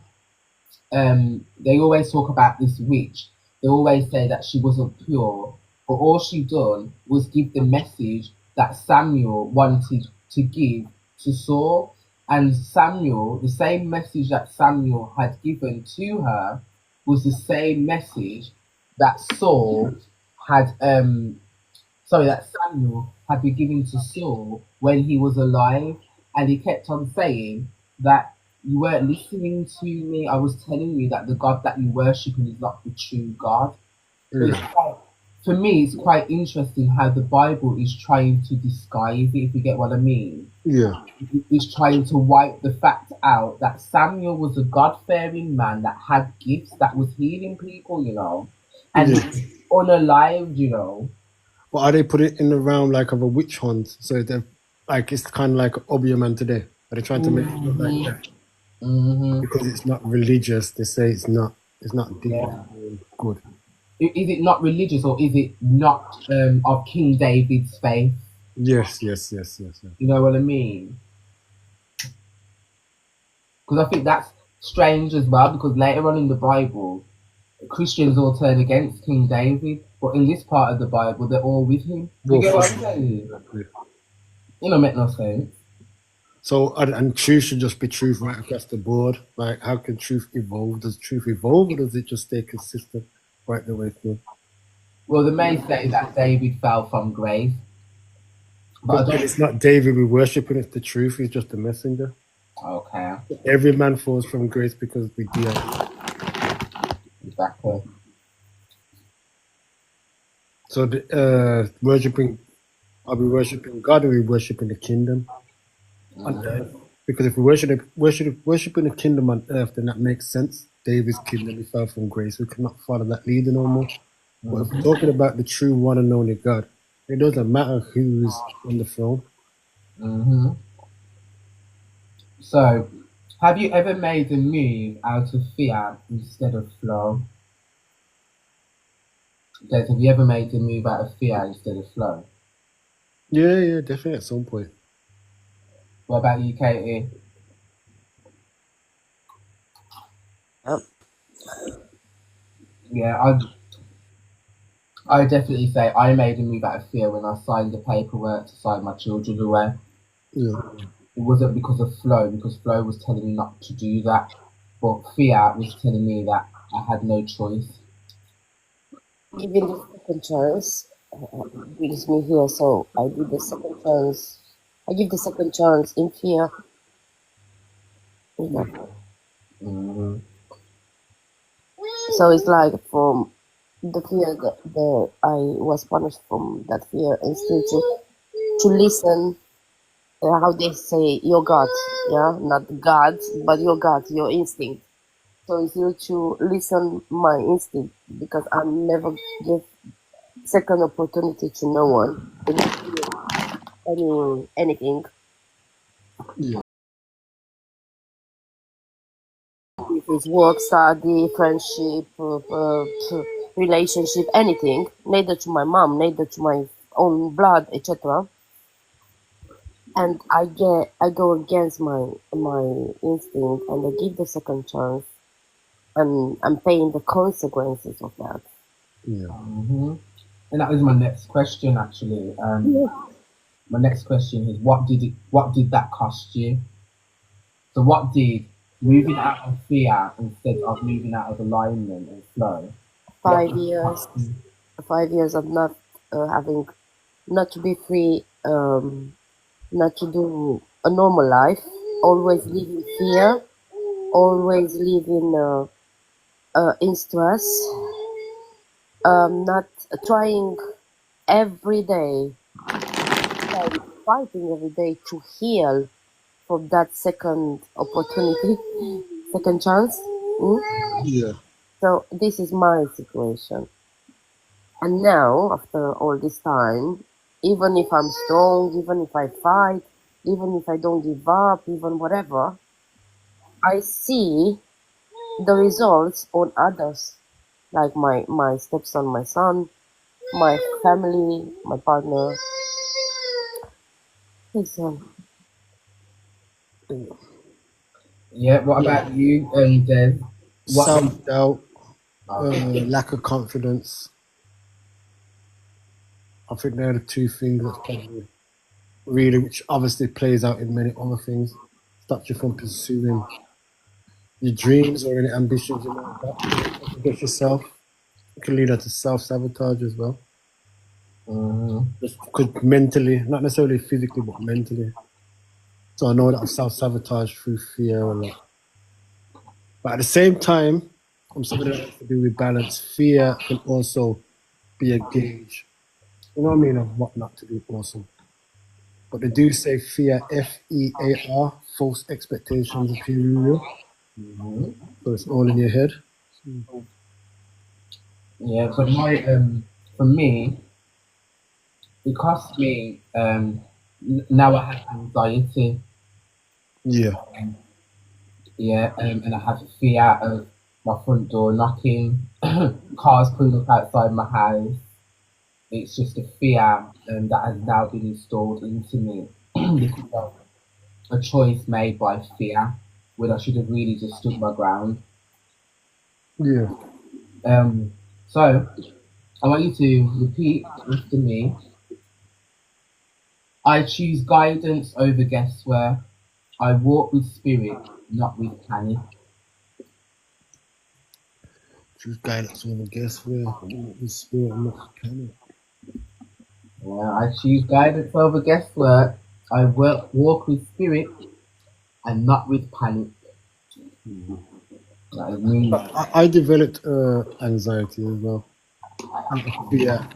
they always talk about this witch. They always say that she wasn't pure, but all she done was give the message that Samuel wanted to give to Saul. And Samuel, the same message that Samuel had given to her, was the same message that that Samuel had been given to Saul when he was alive, and he kept on saying that you weren't listening to me. I was telling you that the God that you worshiping is not the true God. So it's Mm. like, for me, it's quite interesting how the Bible is trying to disguise it, if you get what I mean. Yeah. It's trying to wipe the fact out that Samuel was a God fearing man that had gifts, that was healing people, and Yeah. he was unalived, But are they put it in the realm like of a witch hunt? So they're like it's kind of like Obeah man today. Are they trying to make it look like that? Hmm. Because it's not religious, they say it's not deep Yeah. good. Is it not religious, or is it not of King David's faith? Yes. You know what I mean? Because I think that's strange as well, because later on in the Bible, Christians all turn against King David, but in this part of the Bible, they're all with him. You Well, get what I'm saying? exactly. Make no sense. So and truth should just be truth right across the board. Like how can truth evolve? Does truth evolve, or does it just stay consistent right the way through? Well, they may say that David fell from grace, but I But don't. it's not David we worship, and it's the truth. He's just a messenger. Okay, Every man falls from grace because we do. exactly. So worshiping, are we worshiping God, or are we worshiping the kingdom on earth? Because if we worshiping the kingdom on earth, then that makes sense. David's kingdom, he fell from grace. We cannot follow that leader no more. But if we're talking about the true one and only God, it doesn't matter who's on the throne. Hmm. So, have you ever made a move out of fear instead of flow? Des, have you ever made a move out of fear instead of flow? Yeah, definitely at some point. What about you, Katie? Yep. Yeah, I definitely say I made a move out of fear when I signed the paperwork to sign my children away. Yeah. It wasn't because of flow, because flow was telling me not to do that, but fear was telling me that I had no choice. Even the second chance brings me here, so I did the second chance. I give the second chance in fear. Mm-hmm. So it's like from the fear that I was punished from that fear, and still to listen. How they say your gut, yeah, not God, but your gut, your instinct. So it's you to listen my instinct, because I never give second opportunity to no one, anything. Yeah. If it's work, study, friendship, relationship, anything, neither to my mom, neither to my own blood, etc. And I go against my instinct, and I give the second chance, and I'm paying the consequences of that. Yeah. Mm-hmm. And that was my next question, actually. My next question is, what did that cost you? So, what did moving out of fear instead of moving out of alignment and flow? 5 years, 5 years of not having, not to be free, not to do a normal life, always live in fear, always live in stress, not trying every day, fighting every day to heal from that second opportunity, second chance. Yeah. So this is my situation. And now, after all this time, even if I'm strong, even if I fight, even if I don't give up, even whatever, I see the results on others, like my stepson, my son, my family, my partner, his son. Yeah. What about you, Des? What? Self-doubt, Okay. lack of confidence. I think they're the two things that's probably really, which obviously plays out in many other things, stops you from pursuing your dreams or any ambitions you might have against yourself. It can lead to self-sabotage as well. Mm-hmm. Just because mentally, not necessarily physically, but mentally. So I know that I self-sabotage through fear a lot. But at the same time, I'm somebody that has to do with balance. Fear can also be a gauge. You know what I mean, of what not to do also. But they do say fear, FEAR, false expectations appear real. Mhm. So it's all in your head. Yeah, but for me, it cost me. Now I have anxiety. Yeah. Yeah, and I have fear of my front door knocking, cars pulling up outside my house. It's just a fear that has now been installed into me because of a choice made by fear when I should have really just stood my ground. Yeah. Um, so I want you to repeat after me. I choose guidance over guesswork. I walk with spirit, not with panic. Choose guidance over guesswork. The spirit of not panic. I choose guidance over guesswork. I walk with spirit and not with panic. That is me. I developed anxiety as well. Yeah.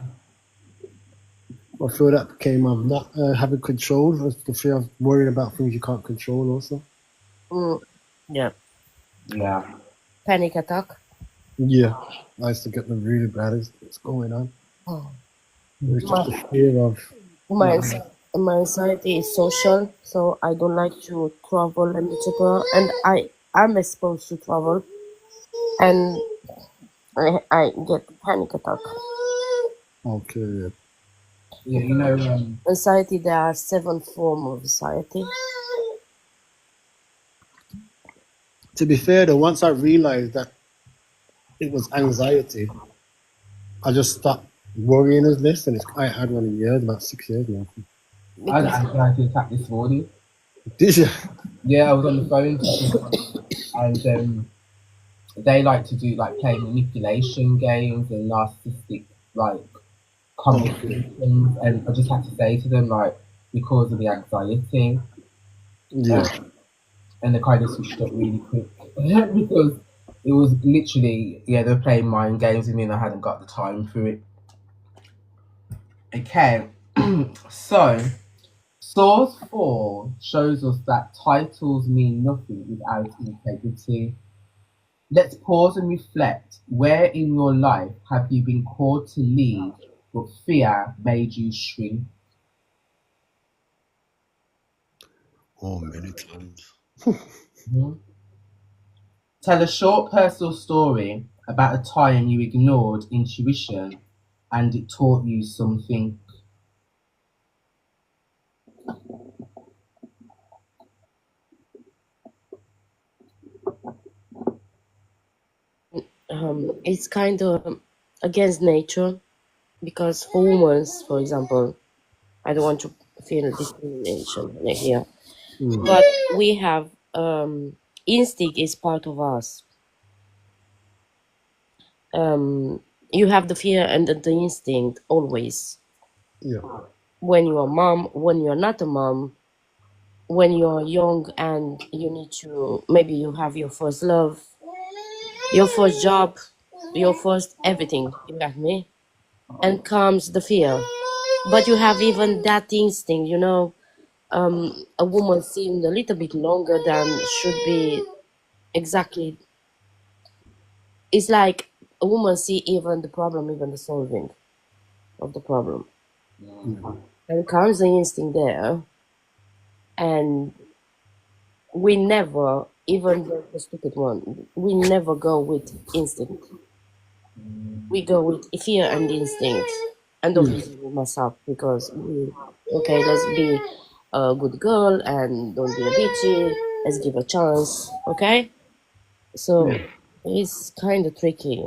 I feel that came of not having control, the fear of worrying about things you can't control also. Mm, yeah. Yeah. Panic attack. Yeah. I used to get them really bad as what's going on. Oh. It's just My, the fear of my, not anxi- my anxiety is social, so I don't like to travel and etc. And I'm exposed to travel, and I get panic attack. okay. Yeah, you know, Anxiety, there are 7 forms of anxiety. To be fair though, once I realized that it was anxiety, I just stopped worrying as this and I had one in years, about 6 years now. I had Because an anxiety attack this morning. Did you? Yeah, I was on the phone to someone and they like to do like play manipulation games and narcissistic like Okay. conversations, and I just had to say to them like because of the anxiety, Yeah. uh, and they kind of switched up really quick because it was literally yeah they were playing mind games with me and I hadn't got the time for it. Okay, so Source 4 shows us that titles mean nothing without integrity. Let's pause and reflect. Where in your life have you been called to lead, but fear made you shrink? Oh, many times. Mhm. Tell a short personal story about a time you ignored intuition and it taught you something. it's kind of against nature, because for women, for example, I don't want to feel discrimination here, Mm. but we have instinct is part of us. You have the fear and the instinct always. Yeah. When you're a mom, when you're not a mom, when you're young and you need to, maybe you have your first love, your first job, your first everything, you got me? And comes the fear. But you have even that instinct, a woman seemed a little bit longer than should be exactly. It's like a woman see even the problem, even the solving of the problem. Yeah. And comes the instinct there, and we never, even the stupid one, we never go with instinct. We go with fear and instinct. And Yeah. obviously we mess up because okay, let's be a good girl and don't be a bitchy. Let's give a chance, okay? So Yeah. it's kind of tricky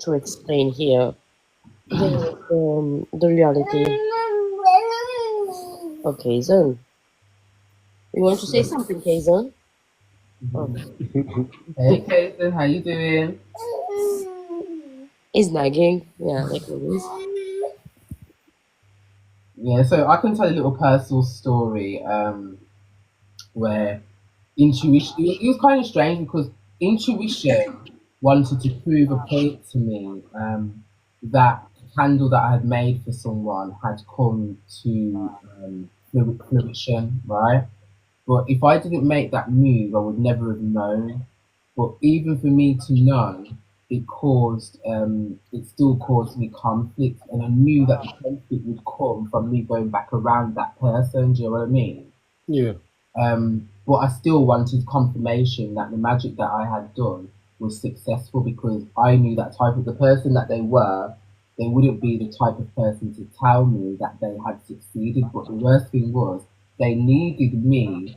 to explain here the reality. Okay, Zen. You want to say something, Kazan? Oh, Hey Kason, how you doing? he's nagging. Yeah, like always. Yeah, so I can tell a little personal story where intuition, it was kind of strange because intuition wanted to prove a point to me. that candle that I had made for someone had come to fruition, right? But if I didn't make that move, I would never have known. But even for me to know, it still caused me conflict, and I knew that the conflict would come from me going back around that person. Do you know what I mean? Yeah. But I still wanted confirmation that the magic that I had done was successful, because I knew that type of the person that they were, they wouldn't be the type of person to tell me that they had succeeded. But the worst thing was they needed me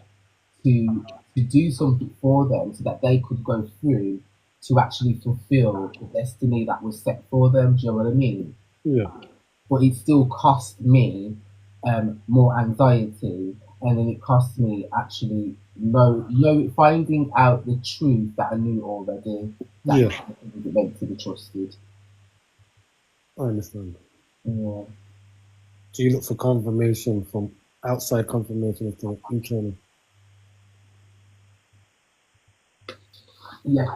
to do something for them so that they could go through to actually fulfill the destiny that was set for them. Do you know what I mean? Yeah. But it still cost me more anxiety, and then it cost me actually finding out the truth that I knew already, that Yeah. it wasn't meant to be trusted. I understand. Yeah. Do you look for confirmation from outside confirmation to internal? Yeah.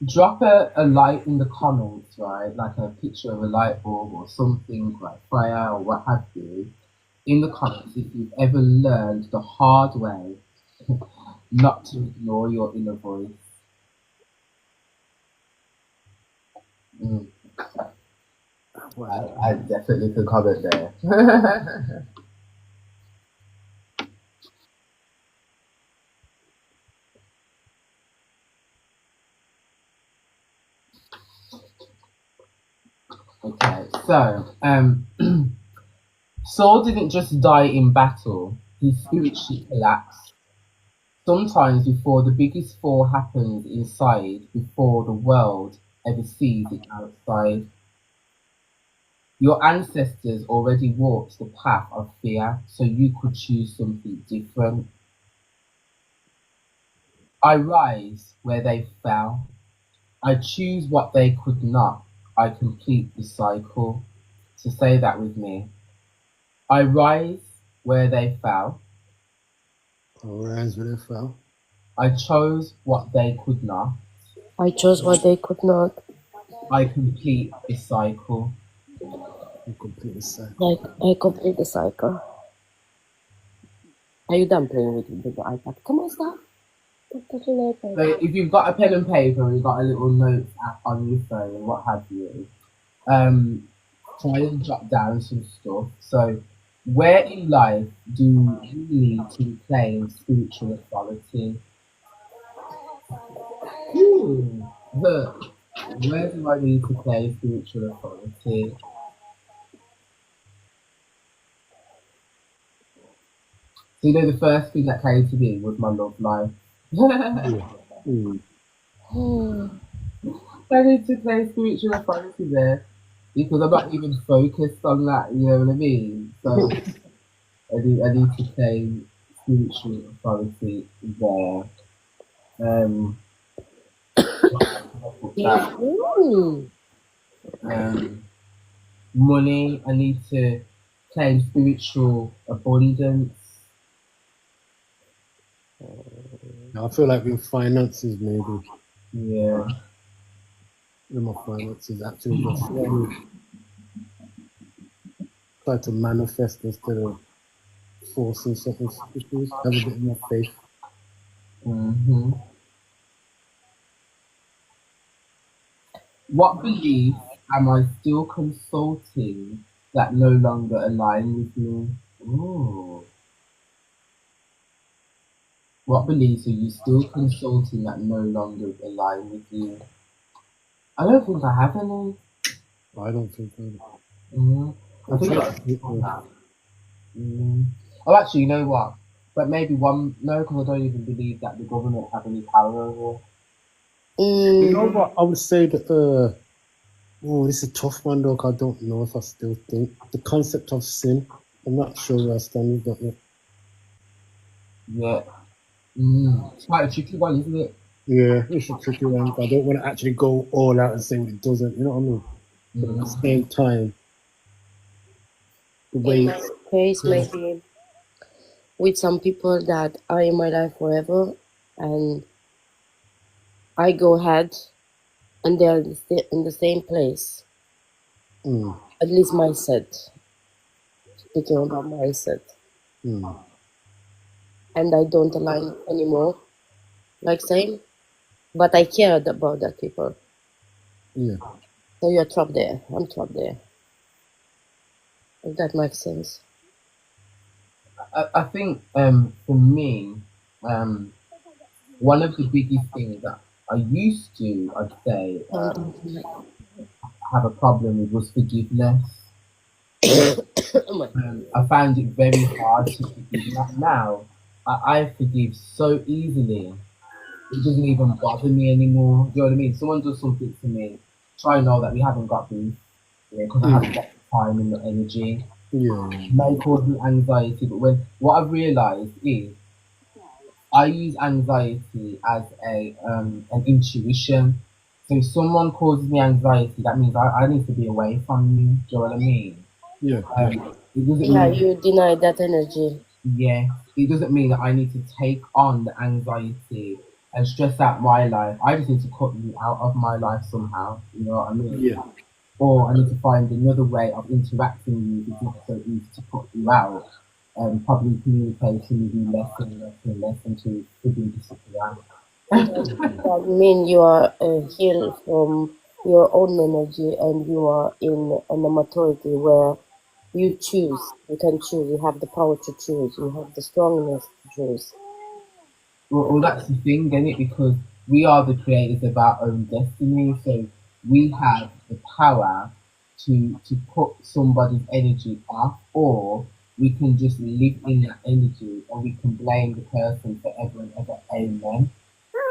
Drop a light in the comments, right? Like a picture of a light bulb or something like fire or what have you, in the comments if you've ever learned the hard way not to ignore your inner voice. Mm, Well, I definitely could comment there. Okay, so Saul didn't just die in battle, he spiritually collapsed. Sometimes before the biggest fall happens inside, before the world ever sees it outside. Your ancestors already walked the path of fear, so you could choose something different. I rise where they fell. I choose what they could not. I complete the cycle. So say that with me. I rise where they fell. arise when they fell. I chose what they could not. I chose what they could not. I complete the cycle. You complete the cycle. Like, I complete the cycle. Are you done playing with the iPad? Come on, stop. Stop touching the So iPad. if you've got a pen and paper, you've got a little notes app on your phone, what have you, um, try and jot down some stuff. So, where in life do you need to reclaim spiritual authority? Look, where do I need to claim spiritual authority? So, the first thing that came to me was my love life. Yeah. Mm. I need to claim spiritual authority there because I'm not even focused on that, you know what I mean? So, I need to claim spiritual authority there. Um, Mm. money. I need to claim spiritual abundance. I feel like with finances, maybe Yeah. with my finances, actually just try to manifest instead of forcing certain issues. Have a bit more faith. hmm What beliefs am I still consulting that no longer align with me? Ooh. What beliefs are you still consulting that no longer align with you? I don't think I have any. I don't think I I'm think trying I to think of, have. Mm. Oh, actually, you know what? But maybe one. No, because I don't even believe that the government have any power over. you know Mm. what? I would say that oh, this is a tough one though, 'cause I don't know if I still think the concept of sin. I'm not sure where I stand with that yet. Yeah. It's quite a tricky one, isn't it? Yeah, it's a tricky one. I don't want to actually go all out and say what it doesn't, you know what I mean? But at the Mm. same time, the In way my case, maybe with some people that are in my life forever, and I go ahead and they are in the same place. Mm. At least my set. Speaking about my set, Mm. and I don't align anymore. Like saying, but I cared about that people. Yeah. So you're trapped there. I'm trapped there. If that makes sense. I think for me, um, one of the biggest things that I used to, I'd say, have a problem with was forgiveness. Oh my. I found it very hard to forgive. Now, I forgive so easily. It doesn't even bother me anymore. Do you know what I mean? Someone does something to me, so I know that we haven't got beef, yeah, because I haven't Mm. got the time and the energy. Yeah. May cause me anxiety, but when what I've realised is I use anxiety as a an intuition. So if someone causes me anxiety, that means I need to be away from you. Do you know what I mean? Yeah. Yeah. It doesn't Yeah, mean you deny that energy. yeah, it doesn't mean that I need to take on the anxiety and stress out my life. I just need to cut you out of my life somehow. You know what I mean? Yeah. Or I need to find another way of interacting with you. If it's not so easy to cut you out. Probably communication will be less and less and less until you disappear. That mean you are healed from your own energy, and you are in a maturity where you choose. You can choose. You have the power to choose. You have the strongness to choose. Well, that's the thing, isn't it? Because we are the creators of our own destiny, so we have the power to put somebody's energy off, or we can just live in that energy, and we can blame the person forever and ever. Amen.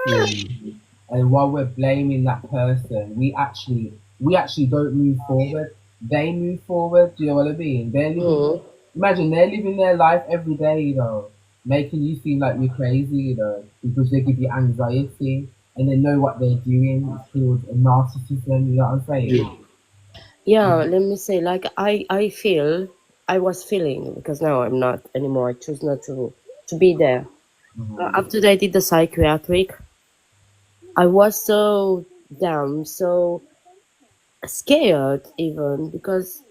Mm. And while we're blaming that person, we actually don't move forward. They move forward. Do you know what I mean? They're living. Mm. Imagine they're living their life every day, making you feel like you're crazy, because they give you anxiety and they know what they're doing. It's called a narcissism. You know what I'm saying? Yeah. Yeah, let me say, like I feel, I was feeling, because now I'm not anymore. I choose not to be there. Mhm. After I did the psychiatric, I was so down, so scared even, because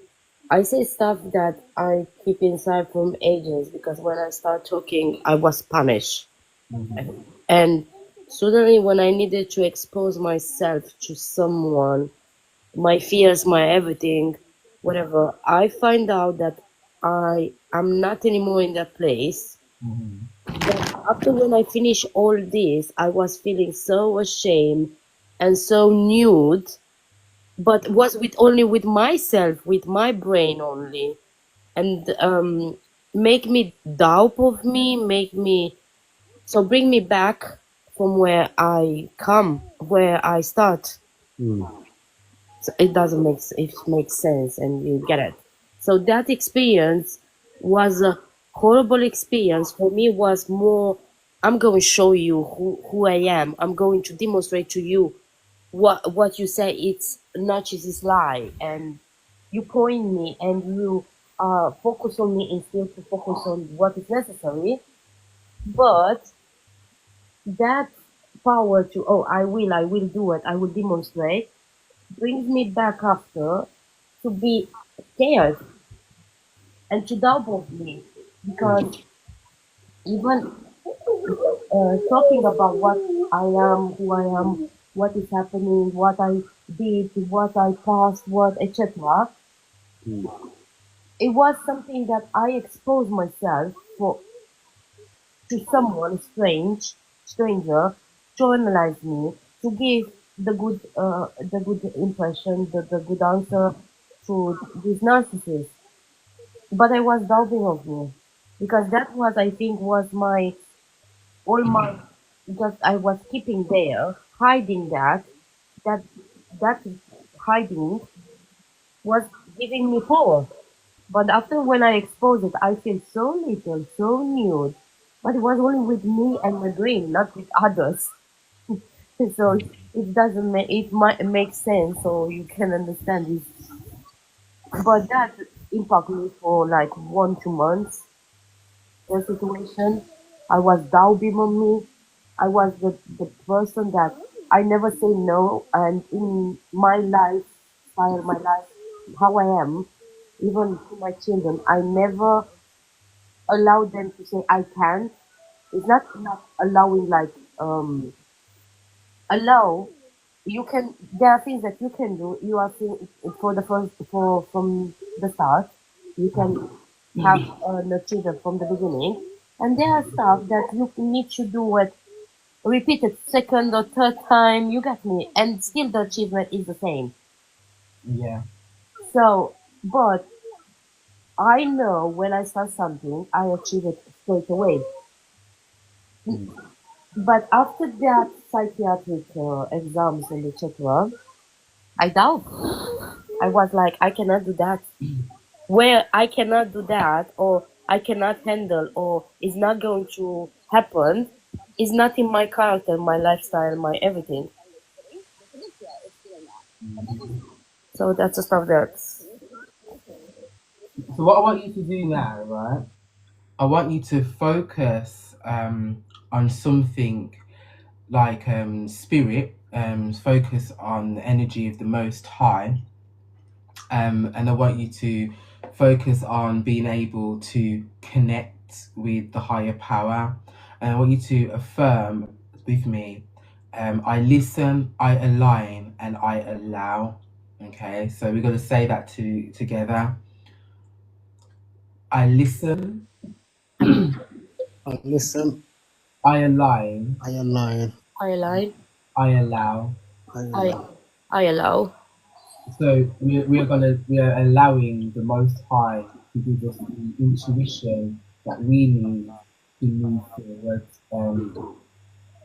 I say stuff that I keep inside from ages, because when I start talking, I was punished. Mhm. And suddenly, when I needed to expose myself to someone, my fears, my everything, whatever, I find out that I am not anymore in that place. Mhm. But after when I finished all this, I was feeling so ashamed and so nude, but was with only with myself, with my brain only, and make me doubt of me, make me so bring me back from where I come, where I start. Mm. So it doesn't make it makes sense, and you get it. So that experience was a horrible experience for me. Was more, I'm going to show you who I am. I'm going to demonstrate to you what you say. It's not just this lie, and you point me and you focus on me instead to focus on what is necessary. But that power to, oh, I will do it, I will demonstrate, brings me back after to be scared and to doubt me, because even talking about what I am, who I am, what is happening, what I did, what I passed, what etc. Mm. It was something that I exposed myself for to someone stranger, to analyze me, to give the good impression, the good answer to this narcissist. But I was doubting of me, because that was, I think, was my all my, because I was keeping there, hiding that that hiding was giving me power. But after when I exposed it, I feel so little, so nude. But it was only with me and my brain, not with others. So it doesn't make it might make sense, so you can understand it. But that impacted me for like 1 2 months. The situation, I was doubting on me. I was the person that I never say no, and in my lifestyle, my life, how I am, even to my children, I never allow them to say I can't. It's not allowing like allow. You can. There are things that you can do. You are for the first for from the start. You can have children from the beginning, and there are stuff that you need to do it repeated second or third time. You get me, and still the achievement is the same. Yeah. So, but I know when I start something, I achieve it straight away. But after that psychiatric exams and etc., I doubt. I was like, I cannot do that. Where I cannot do that, or I cannot handle, or is not going to happen, is not in my character, my lifestyle, my everything. So that's the stuff that. So what I want you to do now, right? I want you to focus on something like spirit, focus on the energy of the Most High, and I want you to focus on being able to connect with the higher power. And I want you to affirm with me, I listen, I align, and I allow. Okay, so we're going to say that together. I listen, I listen, I align, I align, I align. I allow. I I allow. I allow. So we are allowing the Most High to give us the intuition that we need to move forward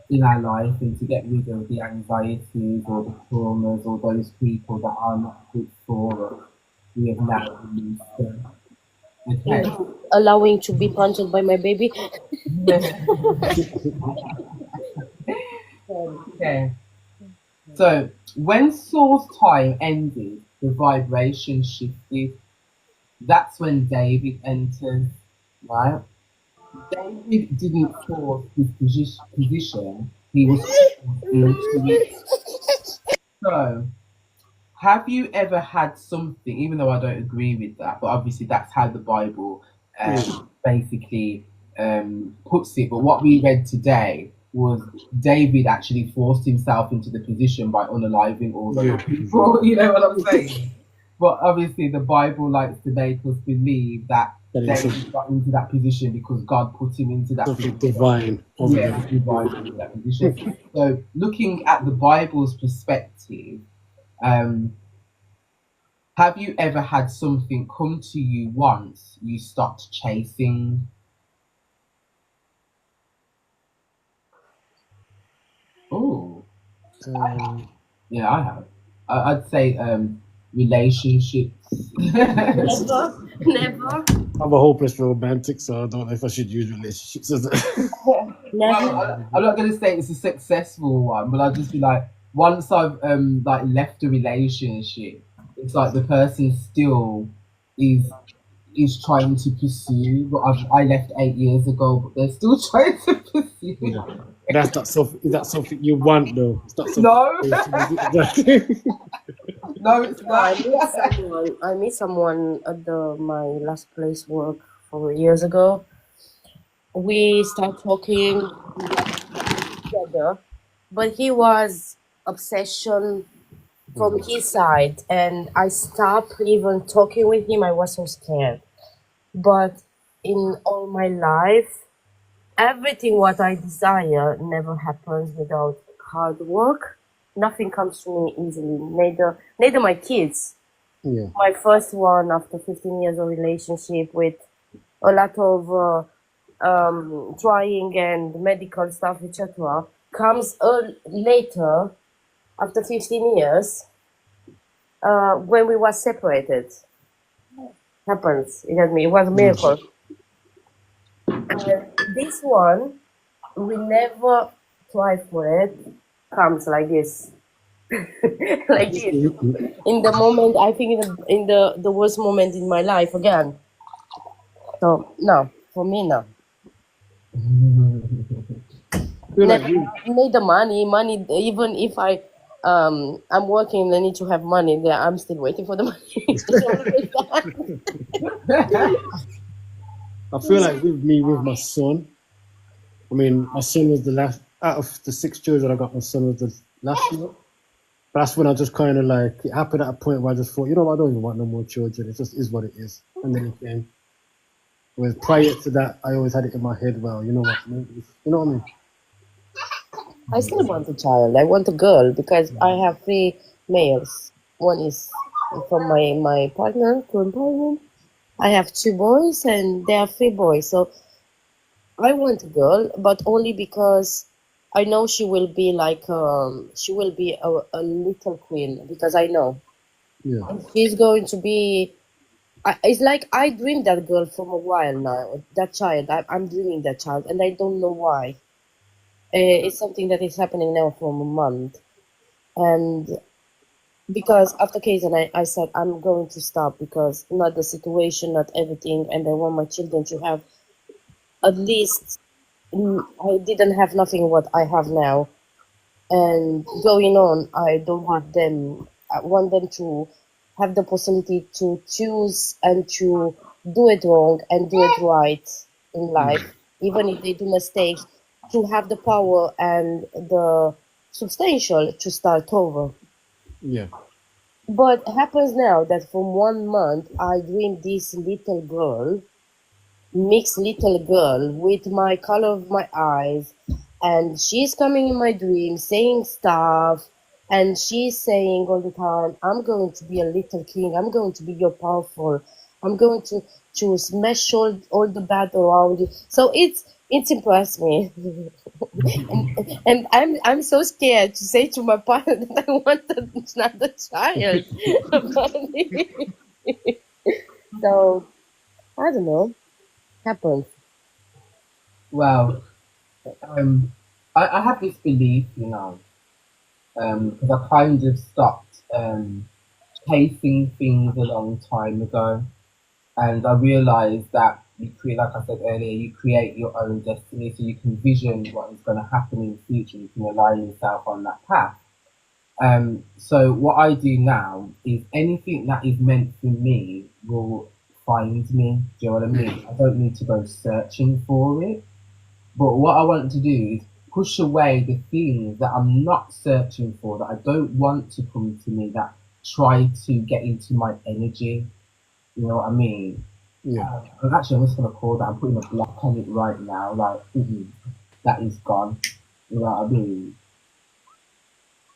in our life and to get rid of the anxieties or the traumas or those people that are not good for us. We have now released them. Okay. Allowing to be punched by my baby. Okay. So when Saul's time ended, the vibration shifted. That's when David enters, right? David didn't force his position, he was forced into it. So, have you ever had something, even though I don't agree with that, but obviously that's how the Bible basically puts it. But what we read today was David actually forced himself into the position by unaliving all those people. You know what I'm saying? But obviously, the Bible likes to make us believe that That is David got into that position because God put him into that something position. divine over Yeah, there. divine into that position. So, looking at the Bible's perspective, um, have you ever had something come to you once you stopped chasing? Oh, Um, yeah, I have. I'd say relationships. Never, never, I'm a hopeless romantic, so I don't know if I should use relationships as a. never. I'm not going to say it's a successful one, but I'll just be like, once I've like left a relationship, it's like the person still is trying to pursue. But I left 8 years ago, but they're still trying to pursue. Yeah. That's not something. Is that something you want though? It's not something. No, no, it's No, I not. meet someone. I meet someone at my last place work 4 years ago. We start talking together, but he was obsession from his side, and I stopped even talking with him. I was so scared. But in all my life, everything what I desire never happens without hard work. Nothing comes to me easily. Neither my kids. Yeah. My first one after 15 years of relationship with a lot of trying and medical stuff, etc., comes later after 15 years when we were separated. Happens. You get me? It was a miracle. And this one, we never try for it. Comes like this, like this. In the moment, I think in the worst moment in my life again. So no, for me no. feel like Never we, need the money. Even if I'm working, I need to have money. Yeah, I'm still waiting for the money. It's always that. I feel like with me, with my son, I mean, my son was the last, out of the 6 children I got, my son was the last one. That's when I just kind of like, it happened at a point where I just thought, you know what, I don't even want no more children. It just is what it is. And then it came. Whereas prior to that, I always had it in my head, well, you know what, you know what I mean? I still want a child. I want a girl because I have 3 males. One is from my partner, current partner. I have 2 boys and there are 3 boys. So I want a girl, but only because I know she will be like she will be a little queen because I know Yeah, she's going to be. It's like I dreamed that girl from a while now. That child, I'm dreaming that child, and I don't know why. It's something that is happening now for a month, and because after case, and I said I'm going to stop because not the situation, not everything, and I want my children to have at least. I didn't have nothing what I have now, and going on, I don't want them. I want them to have the possibility to choose and to do it wrong and do it right in life, even if they do mistakes, to have the power and the substantial to start over. yeah, But happens now that from 1 month I dream this little girl, mixed little girl with my color of my eyes, and she's coming in my dream saying stuff, and she's saying all the time, I'm going to be a little king, I'm going to be your powerful, I'm going to smash all the bad around you. So it's impressed me. And I'm so scared to say to my partner that I want another child. So I don't know, happens. Well, um, I have this belief, you know, because I kind of stopped chasing things a long time ago, and I realized that you create, like I said earlier, you create your own destiny, so you can vision what is going to happen in the future. You can align yourself on that path. So what I do now is anything that is meant for me will find me. Do you know what I mean? I don't need to go searching for it. But what I want to do is push away the things that I'm not searching for, that I don't want to come to me, that try to get into my energy. You know what I mean? yeah. And actually, I'm just gonna call that. I'm putting a block on it right now. Like, that is gone. You know what I mean?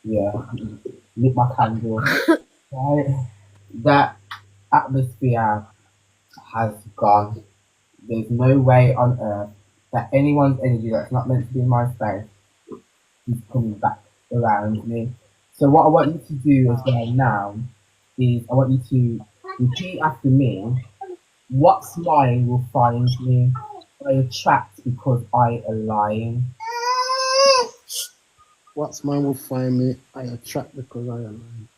Yeah. Lit my candle. Right? That atmosphere has gone. There's no way on earth that anyone's energy that's not meant to be in my space is coming back around me. So what I want you to do as well now is I want you to repeat after me. What's mine will find me. I attract because I align. What's mine will find me. I attract because I am.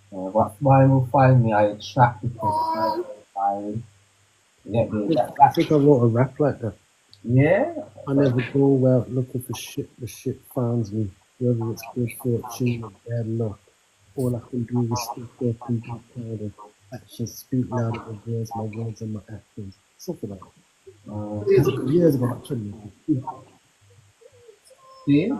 What's mine will find me. I attract because I align. Get me? I think I wrote a rap like that. Yeah. I never go out looking for shit. The shit finds me. Whether it's good fortune or bad luck. All I can do is step up and be proud of. Actions speak louder than words. My words and my actions. Something like that. Years ago, actually. See,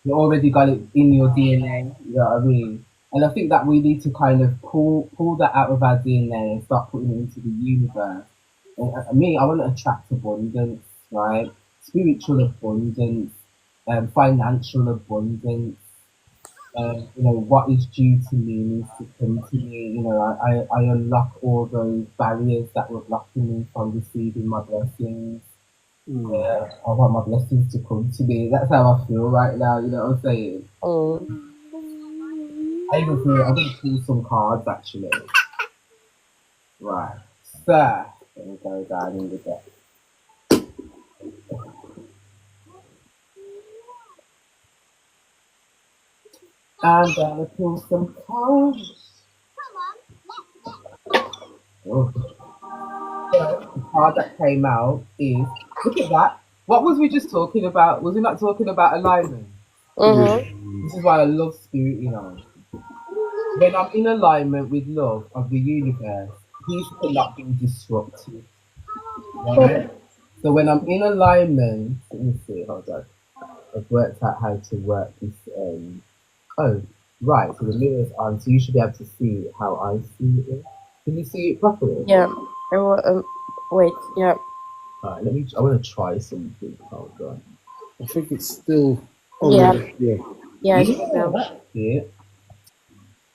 you already got it in your DNA. You know what I mean? And I think that we need to kind of pull that out of our DNA and start putting it into the universe. And me, I want to attract abundance, right? Spiritual abundance, financial abundance. You know, what is due to me needs to come to me. You know, I unlock all those barriers that were blocking me from receiving my blessings. Mm. Yeah, I want my blessings to come to me. That's how I feel right now. You know what I'm saying? Oh. I even feel I'm gonna pull some cards actually. Right, sir. Let me go down in the deck. I'm gonna pull some cards. Oh. So the card that came out is, look at that. What was we just talking about? Was we not talking about alignment? Yeah. This is why I love spirit, you know. When I'm in alignment with love of the universe, peace cannot be disrupted. Right? So when I'm in alignment, let me see, hold on. I've worked out how to work this. Oh, right. So the mirror's on, so you should be able to see how I see it. Can you see it properly? Yeah. Wait. Yeah. Alright, let me. I want to try something. Hold on. I think it's still Yeah. already here. Yeah. I see Yeah, now. that's it.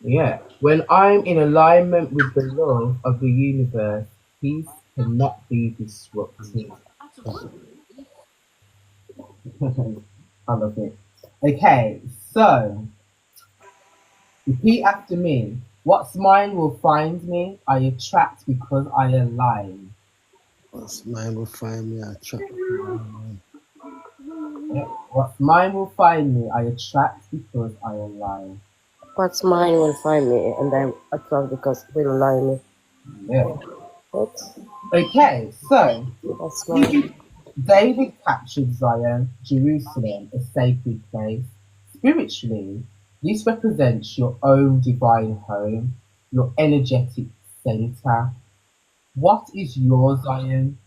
Yeah. When I'm in alignment with the love of the universe, peace cannot be disrupted. I love it. Okay, so repeat after me. What's mine will find me. I attract because I align. Once mine will find me, I trap. Yeah. What's mine will find me. I attract because I align. What's mine will find me, and I attract because it will lie me. Yeah. What? Okay, so That's mine. David captured Zion, Jerusalem, a sacred place. Spiritually, this represents your own divine home, your energetic center. What is your Zion?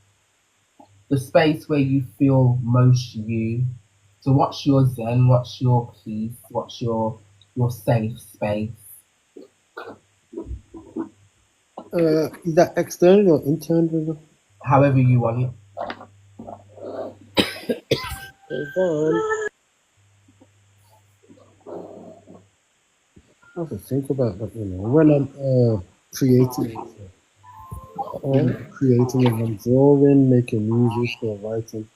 The space where you feel most you. So what's your zen? What's your peace? What's your safe space? Is that external or internal? However you want it. Hold on. I have to think about that, you know. When I'm creating, when I'm creating, when I'm drawing, making music or writing.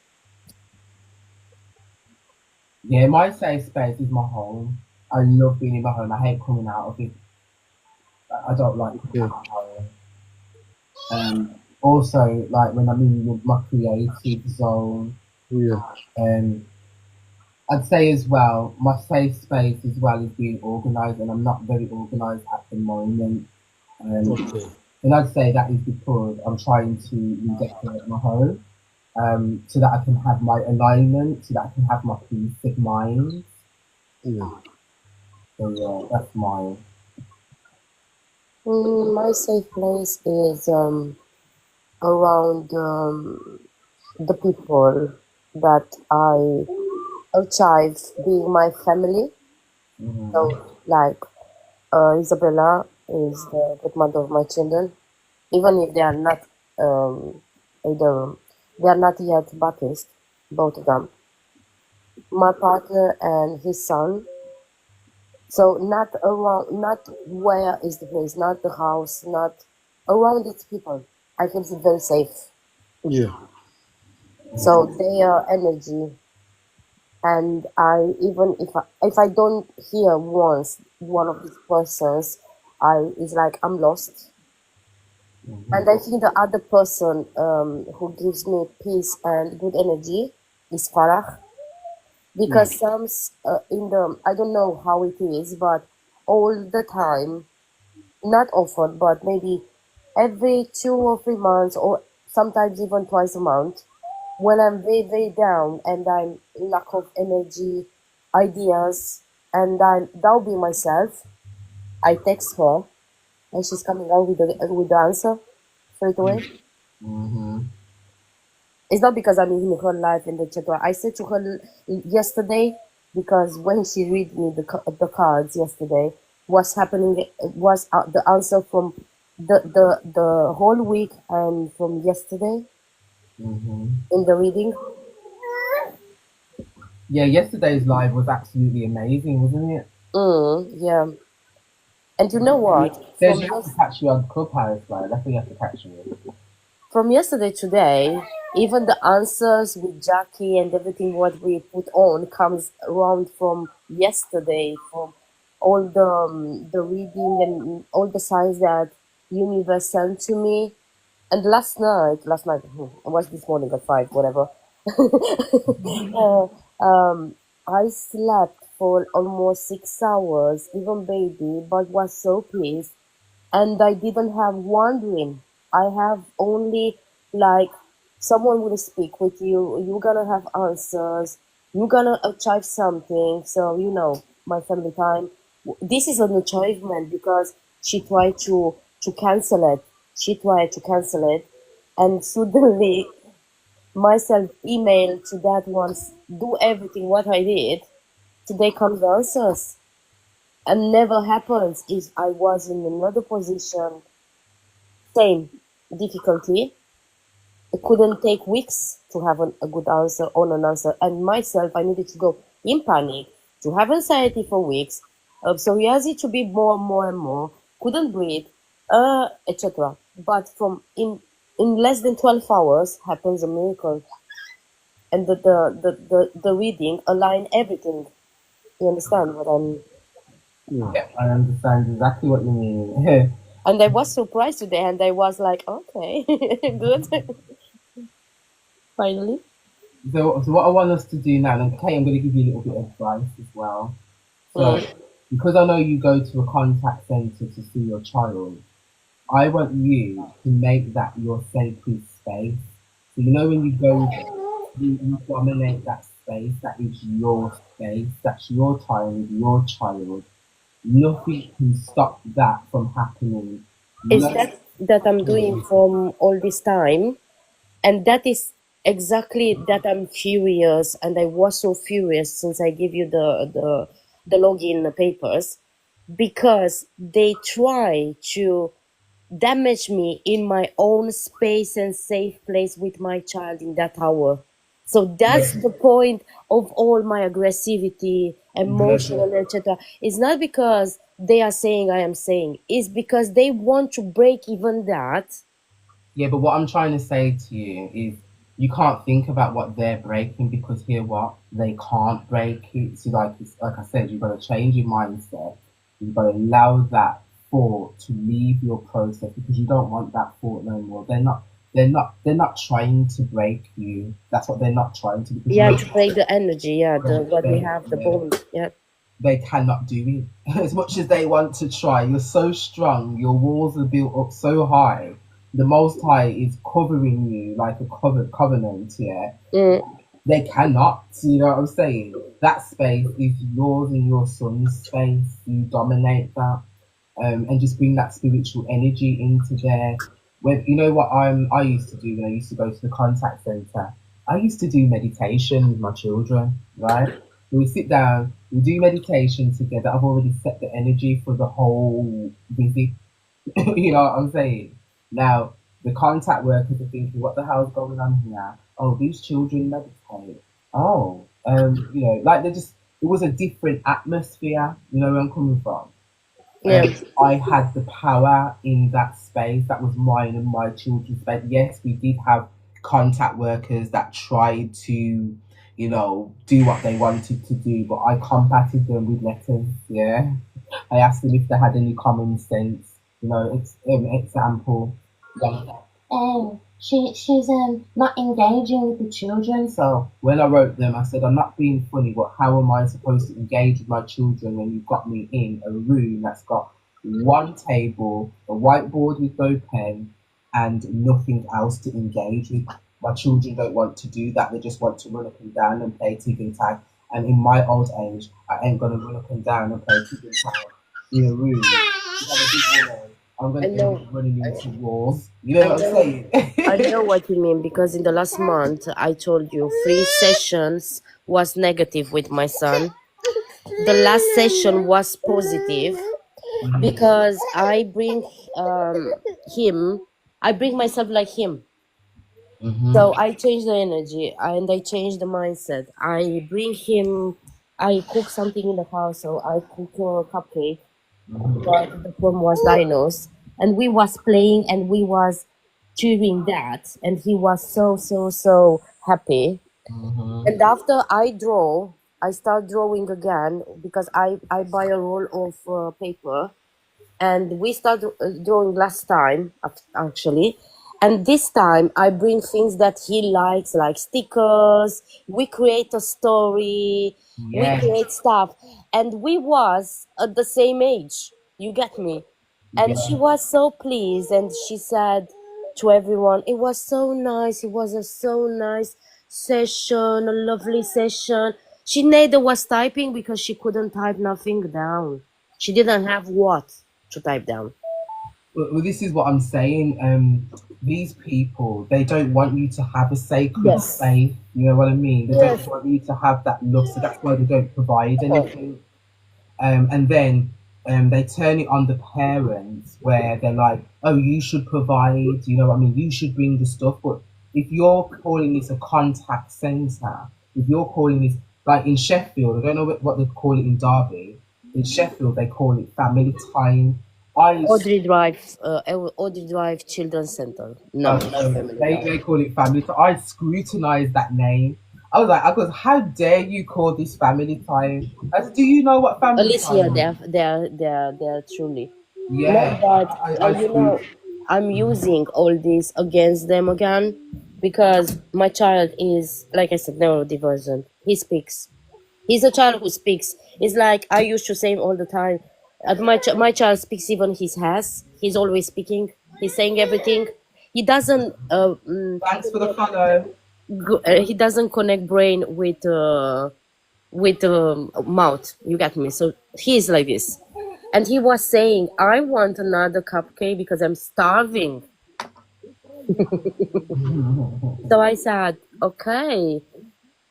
Yeah, my safe space is my home. I love being in my home. I hate coming out of it. I don't like coming Yeah, out of my home. Also, like when I'm in my creative zone, yeah, um, I'd say as well, my safe space as well is being organised, and I'm not very organised at the moment. Um, okay, and I'd say that is because I'm trying to redecorate my home, so that I can have my alignment, so that I can have my peace of mind. yeah, So yeah, that's mine. My safe place is around the people that I achieve being my family. Hmm. So, like, Isabella is the godmother of my children, even if they are not either they are not yet Baptist, both of them. My partner and his son. So not around, not where is the place, not the house, not around its people. I feel very safe. yeah, So their energy, and I even if I don't hear once one of these persons, I it's like I'm lost. And I think the other person who gives me peace and good energy is Farah, yeah, because some in the I don't know how it is, but all the time, not often, but maybe every 2 or 3 months, or sometimes even twice a month, when I'm very, very down and I'm lack of energy, ideas, and I doubt be myself, I text her and she's coming out with the answer straight away. Hmm. It's not because I'm in her life in the chat. I said to her yesterday, because when she read me the cards yesterday, what's happening was the answer from the whole week and from yesterday Hmm. in the reading. Yeah, yesterday's live was absolutely amazing, wasn't it? Yeah. And you know what? There's you have to catch you on Clubhouse, right? That's where you have to catch you. From yesterday today, even the answers with Jackie and everything what we put on comes around from yesterday, from all the reading and all the signs that universe sent to me. And last night, I was this morning at 5, whatever. uh, I slept for almost 6 hours, even baby, but was so pleased, and I didn't have one dream. I have only like someone will speak with you, you're gonna have answers, you're gonna achieve something. So my family time, this is an achievement because she tried to cancel it. She tried to cancel it, and suddenly myself email to that once, do everything what I did. Today comes the answers, and never happens if I was in another position, same difficulty. It couldn't take weeks to have a good answer on an answer. And myself, I needed to go in panic, to have anxiety for weeks, psoriasis to be more and more and more, couldn't breathe, etc. But from in less than 12 hours happens a miracle. And the reading align everything. You understand what I'm... Yeah, I understand exactly what you mean. And I was surprised today, and I was like, okay, good. Finally. So what I want us to do now, and Kate, I'm going to give you a little bit of advice as well. So, because I know you go to a contact centre to see your child, I want you to make that your sacred space. So when you go there, you dominate that space. That is your space. That's your time with your child. Nothing can stop that from happening. Is No, that I'm doing from all this time, and that is exactly that I'm furious, and I was so furious since I gave you the login papers, because they try to damage me in my own space and safe place with my child in that hour. So that's the point of all my aggressivity, emotional, etc. It's not because they are saying I am saying, it's because they want to break even that. Yeah, but what I'm trying to say to you is you can't think about what they're breaking because hear what? They can't break it. So like I said, you've got to change your mindset. You've got to allow that thought to leave your process because you don't want that thought no more. They're not trying to break you. That's what they're not trying to because Yeah, to break the energy, yeah, the what we they, have, the yeah, bond, yeah. they cannot do it. As much as they want to try, you're so strong, your walls are built up so high. The Most High is covering you like a covenant, yeah. They cannot, you know what I'm saying? That space is yours and your son's space. You dominate that, and just bring that spiritual energy into there. When you know what I used to do when I used to go to the contact center. I used to do meditation with my children, right? We sit down, we do meditation together. I've already set the energy for the whole visit. You know what I'm saying? Now, the contact workers are thinking, what the hell's going on here? Oh, these children meditate. Oh, like it was a different atmosphere, where I'm coming from. Yeah. I had the power in that space that was mine and my children's space. Yes, we did have contact workers that tried to, do what they wanted to do, but I combated them with letters. Yeah, I asked them if they had any common sense. Example. Like, oh, she's not engaging with the children. So when I wrote them, I said, I'm not being funny, but how am I supposed to engage with my children when you've got me in a room that's got one table, a whiteboard with no pen, and nothing else to engage with? My children don't want to do that. They just want to run up and down and play tig and tag. And in my old age, I ain't gonna run up and down and play tig and tag in a room. You have a big wall. I'm I gonna end know. up running into walls. You know what I'm saying? I know what you mean, because in the last month I told you 3 sessions was negative with my son. The last session was positive because I bring him, I bring myself like him. So I change the energy and I change the mindset. I bring him, I cook something in the house, so I cook a cupcake. But the problem was diagnosed, and we was playing and we was doing that, and he was so happy. And after I start drawing again because I buy a roll of paper, and we started drawing last time actually. And this time I bring things that he likes, like stickers. We create a story. We create stuff, and we was at the same age. You get me? And she was so pleased, and she said, to everyone. It was so nice. It was a so nice session, a lovely session. She neither was typing because she couldn't type nothing down. She didn't have what to type down. Well, this is what I'm saying. These people, they don't want you to have a sacred Yes. faith. You know what I mean? They Yes. don't want you to have that love, so that's why they don't provide Oh. anything. And then they turn it on the parents, where they're like, "Oh, you should provide." You know what I mean? You should bring the stuff. But if you're calling this a contact centre, if you're calling this like in Sheffield, I don't know what they call it in Derby. In Sheffield, they call it family time. Audrey Drive Children's Center. No, not family They time. call it family time. I scrutinized that name. I goes, how dare you call this family time? I said, do you know what family Alicia, time is? they're truly. Yeah, No, but I you know, I'm using all this against them again because my child is, like I said, neurodivergent. He speaks. He's a child who speaks. It's like I used to say all the time. My child speaks even his has. He's always speaking. He's saying everything. He doesn't Thanks for the follow. he doesn't connect brain with mouth. You get me? So he's like this. And he was saying, I want another cupcake because I'm starving. So I said, okay,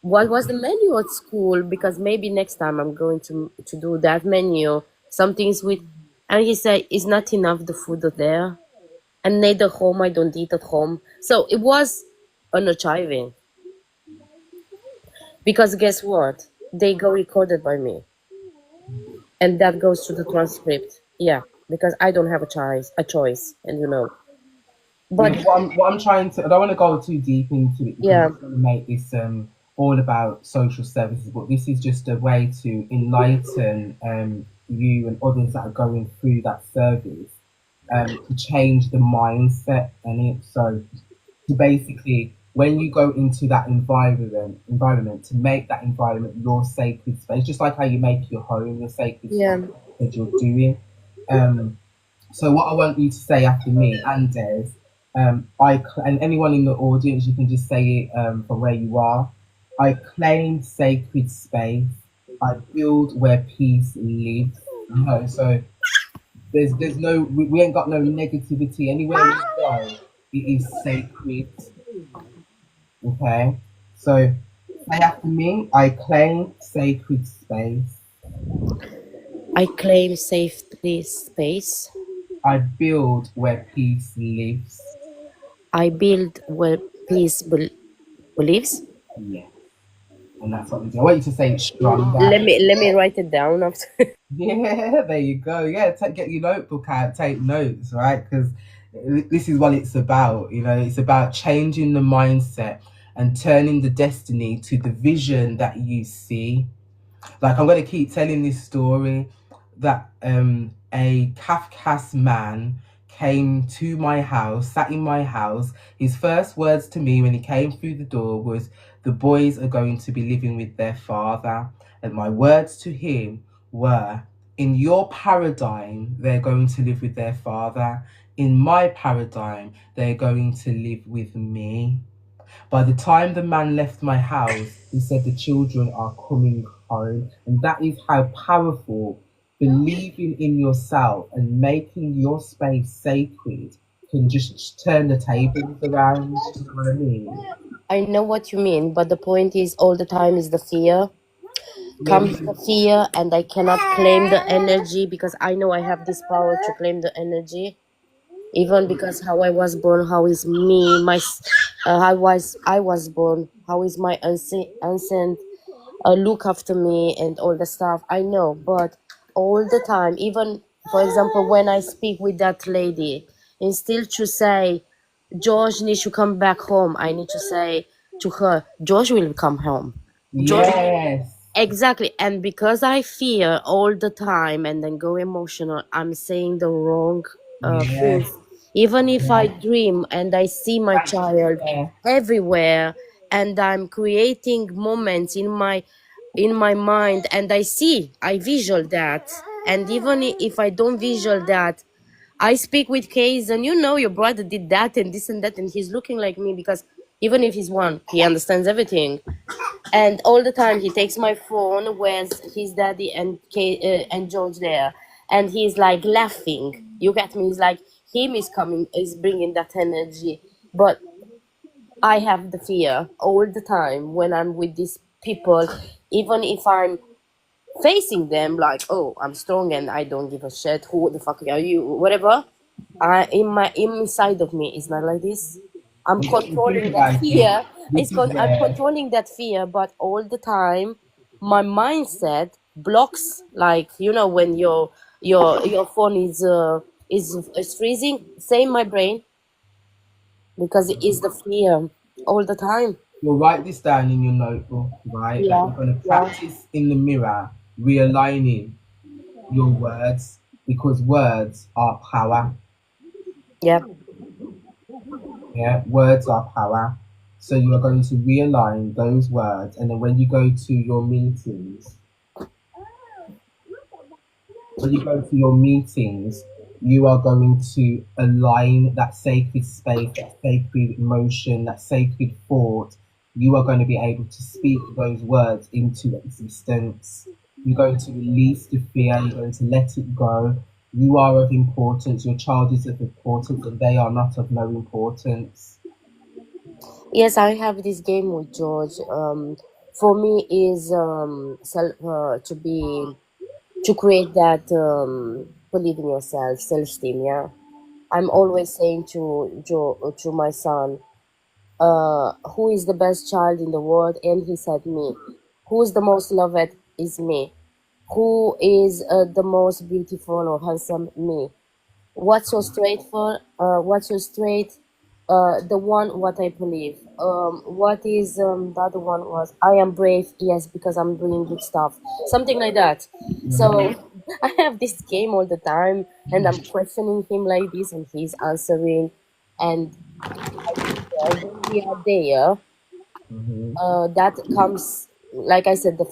what was the menu at school? Because maybe next time I'm going to do that menu, something sweet. And he said, it's not enough the food there. And neither home, I don't eat at home. So it was unachieving. Because guess what? They go recorded by me. And that goes to the transcript. Yeah, because I don't have a choice, and you know. But What I'm trying to, I don't want to go too deep into it because yeah, it's going to make this all about social services, but this is just a way to enlighten you and others that are going through that service to change the mindset and it. So to basically, when you go into that environment to make that environment your sacred space, just like how you make your home your sacred yeah. space that you're doing. So what I want you to say after me and Des, and anyone in the audience, you can just say it from where you are. I claim sacred space. I build where peace lives. You know, so there's no we ain't got no negativity anywhere we go. It is sacred. Okay, so say after me. I claim sacred space. I claim safety space. I build where peace lives. I build where peace lives. Yeah. And that's what we do. I want you to say it stronger. Let me write it down after. Yeah, there you go. Yeah, get your notebook out, take notes, right? Because this is what it's about. You know, it's about changing the mindset and turning the destiny to the vision that you see. Like I'm going to keep telling this story that a Kafkas man came to my house, sat in my house. His first words to me when he came through the door was, "The boys are going to be living with their father." And my words to him were, "In your paradigm, they're going to live with their father. In my paradigm, they're going to live with me." By the time the man left my house, he said the children are coming home. And that is how powerful believing in yourself and making your space sacred can just turn the tables around. You know what I mean? I know what you mean, but the point is, all the time is the fear. Comes the fear, and I cannot claim the energy because I know I have this power to claim the energy. Even because how I was born, how is me, I was born, how is my ancient look after me and all the stuff. I know, but all the time, even for example, when I speak with that lady, instead to say, George needs to come back home, I need to say to her, George will come home. George, Yes. exactly. And because I fear all the time and then go emotional, I'm saying the wrong things. Even if I dream and I see my child everywhere and I'm creating moments in my mind and I visual that. And even if I don't visual that, I speak with Case, and your brother did that and this and that, and he's looking like me because even if he's one, he understands everything. And all the time he takes my phone where's his daddy and George there, and he's like laughing. You get me? He's like him is bringing that energy, but I have the fear all the time when I'm with these people, even if I'm facing them like, oh, I'm strong and I don't give a shit. Who the fuck are you? Whatever. Inside of me is not like this. I'm If you think controlling that about it, fear. this is I'm where controlling that fear, but all the time, my mindset blocks. Like when your phone is freezing. Same my brain because it is the fear all the time. you'll write this down in your notebook, right? That Yeah, you're going to yeah, practice in the mirror, realigning your words because words are power. yeah. Yeah, words are power. So you are going to realign those words, and then when you go to your meetings, you are going to align that sacred space, that sacred emotion, that sacred thought. You are going to be able to speak those words into existence. You're going to release the fear, you're going to let it go. You are of importance, your child is of importance, and they are not of no importance. Yes, I have this game with George. For me is to create that believe in yourself, self-esteem. Yeah, I'm always saying to my son, who is the best child in the world, and he said me. Who is the most loved is me. Who is the most beautiful or handsome? Me. What's so straight for what's so straight the one what I believe, what is the other one was I am brave, yes, because I'm doing good stuff, something like that. So I have this game all the time, and I'm questioning him like this, and he's answering. And I swear, when we are there, Mhm. that comes, like I said, the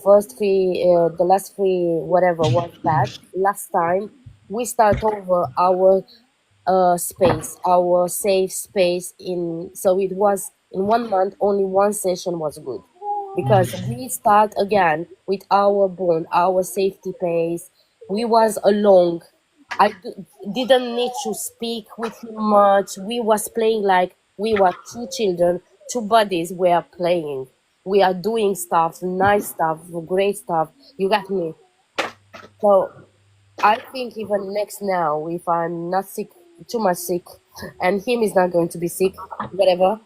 last three whatever was bad last time. We start over our space, our safe space. In So it was in 1 month, only one session was good because we start again with our bond, our safety pace. We was alone. Didn't need to speak with him much. We was playing like we were two children, two buddies. We are playing. We are doing stuff, nice stuff, great stuff. You got me. So I think even next now, if I'm not sick, too much sick, and him is not going to be sick, whatever.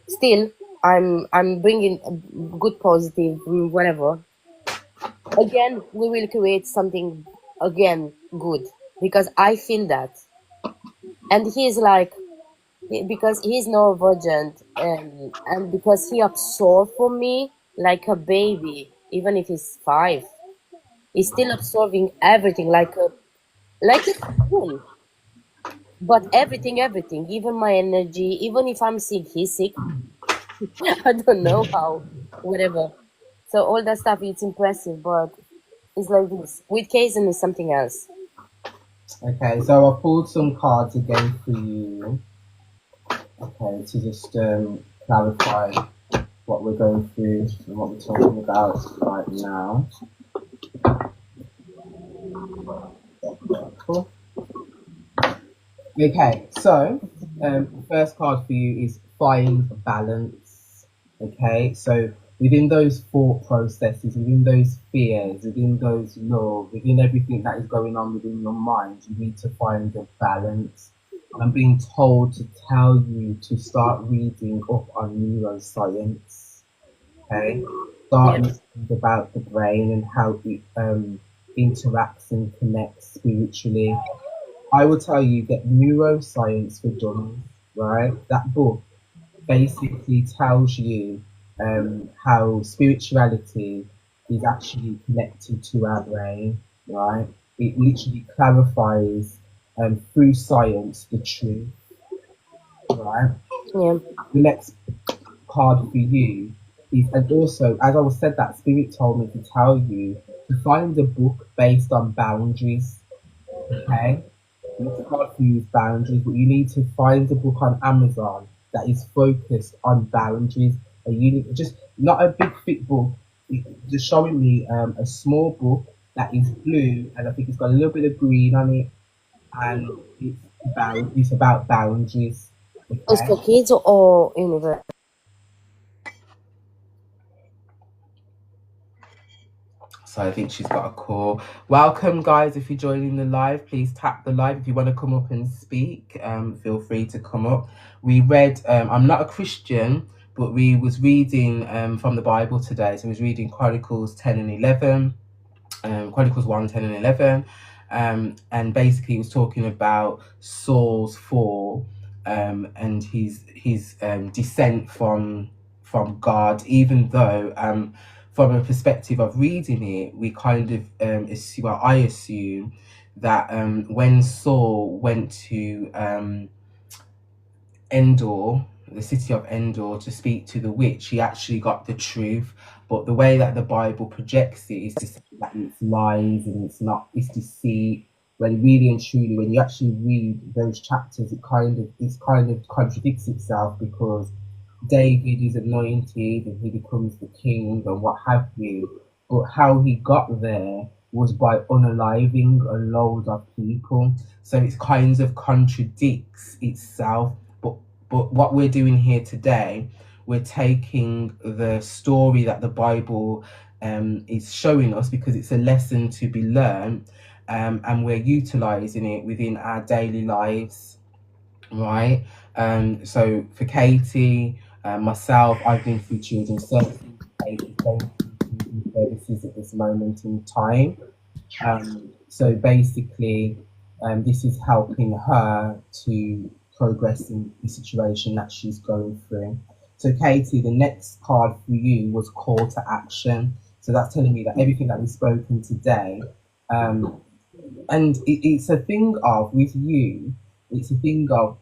Still, I'm bringing a good positive, whatever. Again, we will create something again good because I feel that, and he's like because he's neurodivergent, and because he absorbed for me like a baby, even if he's 5, he's still absorbing everything like a spoon. But everything, even my energy, even if I'm sick, he's sick. I don't know how, whatever. So all that stuff, it's impressive, but it's like this. With Kaizen is something else. Okay, so I pulled some cards again for you. Okay, to just clarify what we're going through and what we're talking about right now. Cool. Okay, so the first card for you is find balance. Okay, so within those thought processes, within those fears, within those love, within everything that is going on within your mind, you need to find the balance. I'm being told to tell you to start reading up on neuroscience. Okay, start Yeah. reading about the brain and how it interacts and connects spiritually. I will tell you that neuroscience for dummies, right? That book basically tells you how spirituality is actually connected to our brain, right? It literally clarifies through science the truth, right? Yeah. The next card for you is, and also, as I was said, that spirit told me to tell you to find a book based on boundaries, okay? It's hard to use boundaries, but you need to find a book on Amazon that is focused on boundaries. You need just not a big thick book, just showing me a small book that is blue and I think it's got a little bit of green on it and it's about boundaries. It's Okay. for kids or universal? So I think she's got a call. Welcome, guys. If you're joining the live, please tap the live. If you want to come up and speak, feel free to come up. We read, I'm not a Christian, but we was reading from the Bible today. So we was reading Chronicles 10 and 11, Chronicles 1, 10 and 11. And basically it was talking about Saul's fall and his descent from God, even though from a perspective of reading it, we kind of assume, well, I assume that when Saul went to Endor, the city of Endor, to speak to the witch, he actually got the truth. But the way that the Bible projects it is to say that it's lies and it's deceit. When really and truly, when you actually read those chapters, it kind of contradicts itself, because David is anointed and he becomes the king and what have you. But how he got there was by unaliving a load of people. So it kind of contradicts itself. But what we're doing here today, we're taking the story that the Bible is showing us, because it's a lesson to be learned, and we're utilizing it within our daily lives, right? So for Katie, myself, I've been through children's services. Katie's going through children's services at this moment in time. So basically, this is helping her to progress in the situation that she's going through. So Katie, the next card for you was call to action. So that's telling me that everything that we've spoken today, and it's a thing of with you, it's a thing of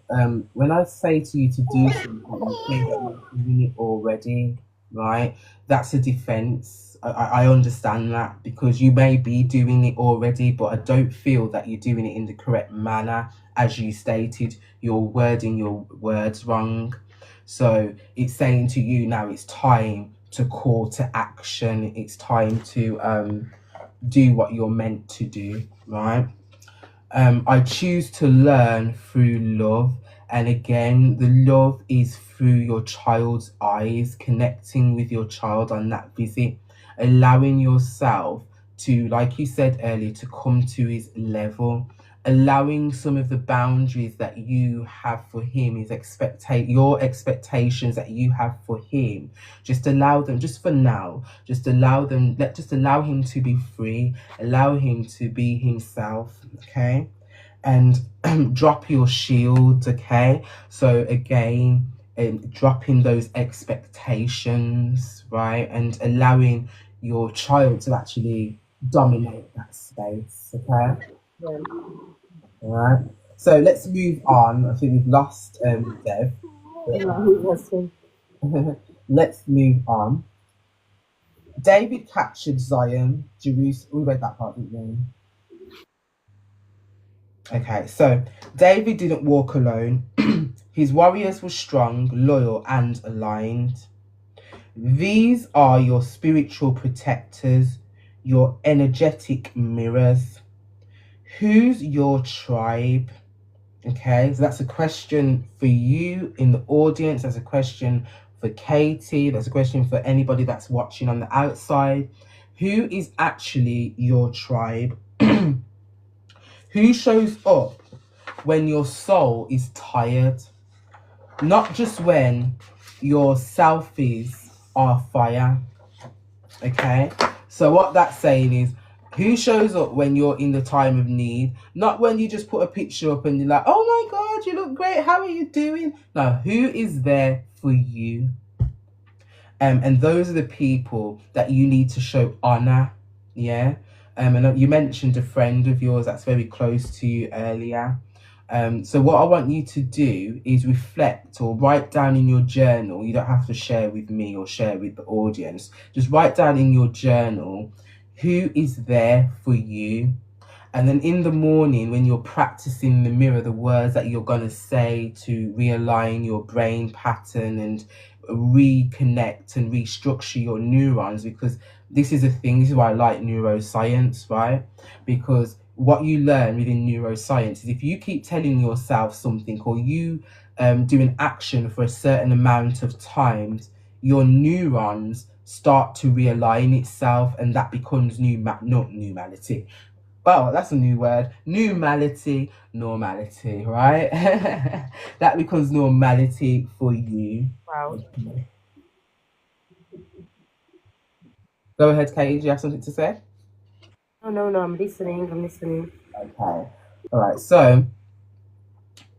when I say to you to do something, you think that you're doing it already, right? That's a defense. I understand that, because you may be doing it already, but I don't feel that you're doing it in the correct manner. As you stated, you're wording your words wrong. So it's saying to you now, it's time to call to action. It's time to do what you're meant to do, right? I choose to learn through love. And again, the love is through your child's eyes, connecting with your child on that visit, allowing yourself to, like you said earlier, to come to his level, allowing some of the boundaries that you have for him, your expectations that you have for him. Just allow them, just for now, just allow him to be free, allow him to be himself, okay? And drop your shield, okay? So again, dropping those expectations, right? And allowing your child to actually dominate that space, okay? Yeah. All right. So let's move on. I think we've lost Dev. Let's move on. David captured Zion, Jerusalem. We read that part, didn't we? Okay, so David didn't walk alone. His warriors were strong, loyal, and aligned. These are your spiritual protectors, your energetic mirrors. Who's your tribe? Okay, so that's a question for you in the audience. That's a question for Katie. That's a question for anybody that's watching on the outside. Who is actually your tribe? Who shows up when your soul is tired? Not just when your selfies are fire. Okay? So what that's saying is, who shows up when you're in the time of need? Not when you just put a picture up and you're like, oh my God, you look great. How are you doing? No, who is there for you? And those are the people that you need to show honor. Yeah. And you mentioned a friend of yours that's very close to you earlier. So what I want you to do is reflect or write down in your journal. You don't have to share with me or share with the audience. Just write down in your journal who is there for you. And then in the morning, when you're practicing in the mirror the words that you're going to say to realign your brain pattern and reconnect and restructure your neurons, because this is a thing, this is why I like neuroscience, right? Because what you learn within neuroscience is if you keep telling yourself something, or you do an action for a certain amount of times, your neurons start to realign itself, and that becomes not normality. Well, that's a new word. Normality, right? That becomes normality for you. Wow. Go ahead, Katie. Do you have something to say? No, I'm listening. Okay. All right. So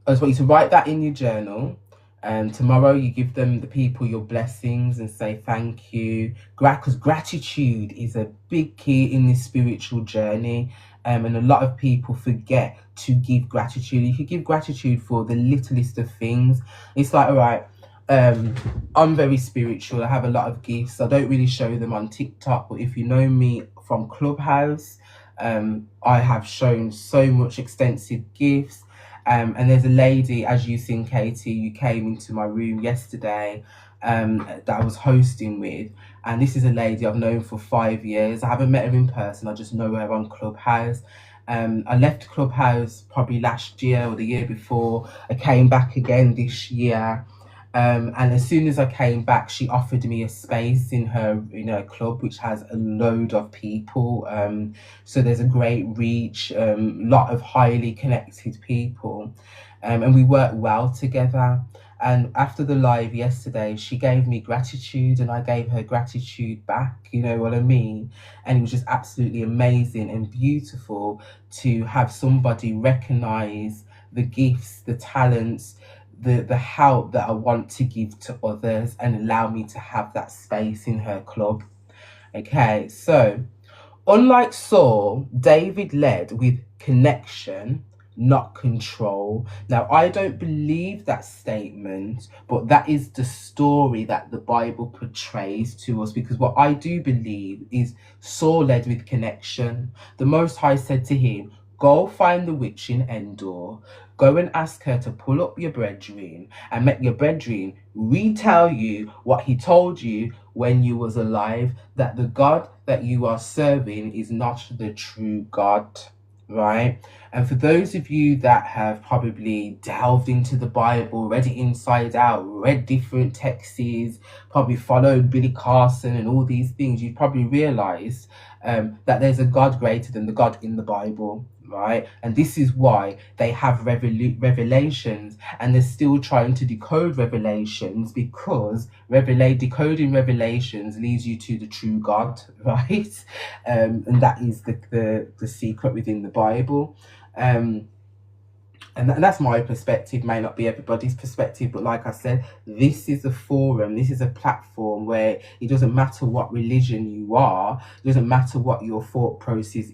I just want you to write that in your journal. Tomorrow you give them, the people, your blessings and say thank you. Because gratitude is a big key in this spiritual journey. And a lot of people forget to give gratitude. You could give gratitude for the littlest of things. It's like, all right, I'm very spiritual. I have a lot of gifts. I don't really show them on TikTok, but if you know me from Clubhouse, I have shown so much extensive gifts. And there's a lady, as you seen, Katie, you came into my room yesterday, that I was hosting with. And this is a lady I've known for 5 years. I haven't met her in person, I just know her on Clubhouse. I left Clubhouse probably last year or the year before. I came back again this year. And as soon as I came back, she offered me a space in her club, which has a load of people. So there's a great reach, lot of highly connected people, and we work well together. And after the live yesterday, she gave me gratitude and I gave her gratitude back, you know what I mean? And it was just absolutely amazing and beautiful to have somebody recognize the gifts, the talents, the help that I want to give to others, and allow me to have that space in her club. Okay, so unlike Saul, David led with connection, not control. Now, I don't believe that statement, but that is the story that the Bible portrays to us, because what I do believe is Saul led with connection. The Most High said to him, "Go find the witch in Endor. Go and ask her to pull up your brethren and make your brethren retell you what he told you when you was alive, that the God that you are serving is not the true God," right? And for those of you that have probably delved into the Bible, read it inside out, read different texts, probably followed Billy Carson and all these things, you've probably realized that there's a God greater than the God in the Bible, right? And this is why they have revelations, and they're still trying to decode revelations, because decoding revelations leads you to the true God, right? And that is the secret within the Bible. And that's my perspective, may not be everybody's perspective, but like I said, this is a forum, this is a platform where it doesn't matter what religion you are, it doesn't matter what your thought process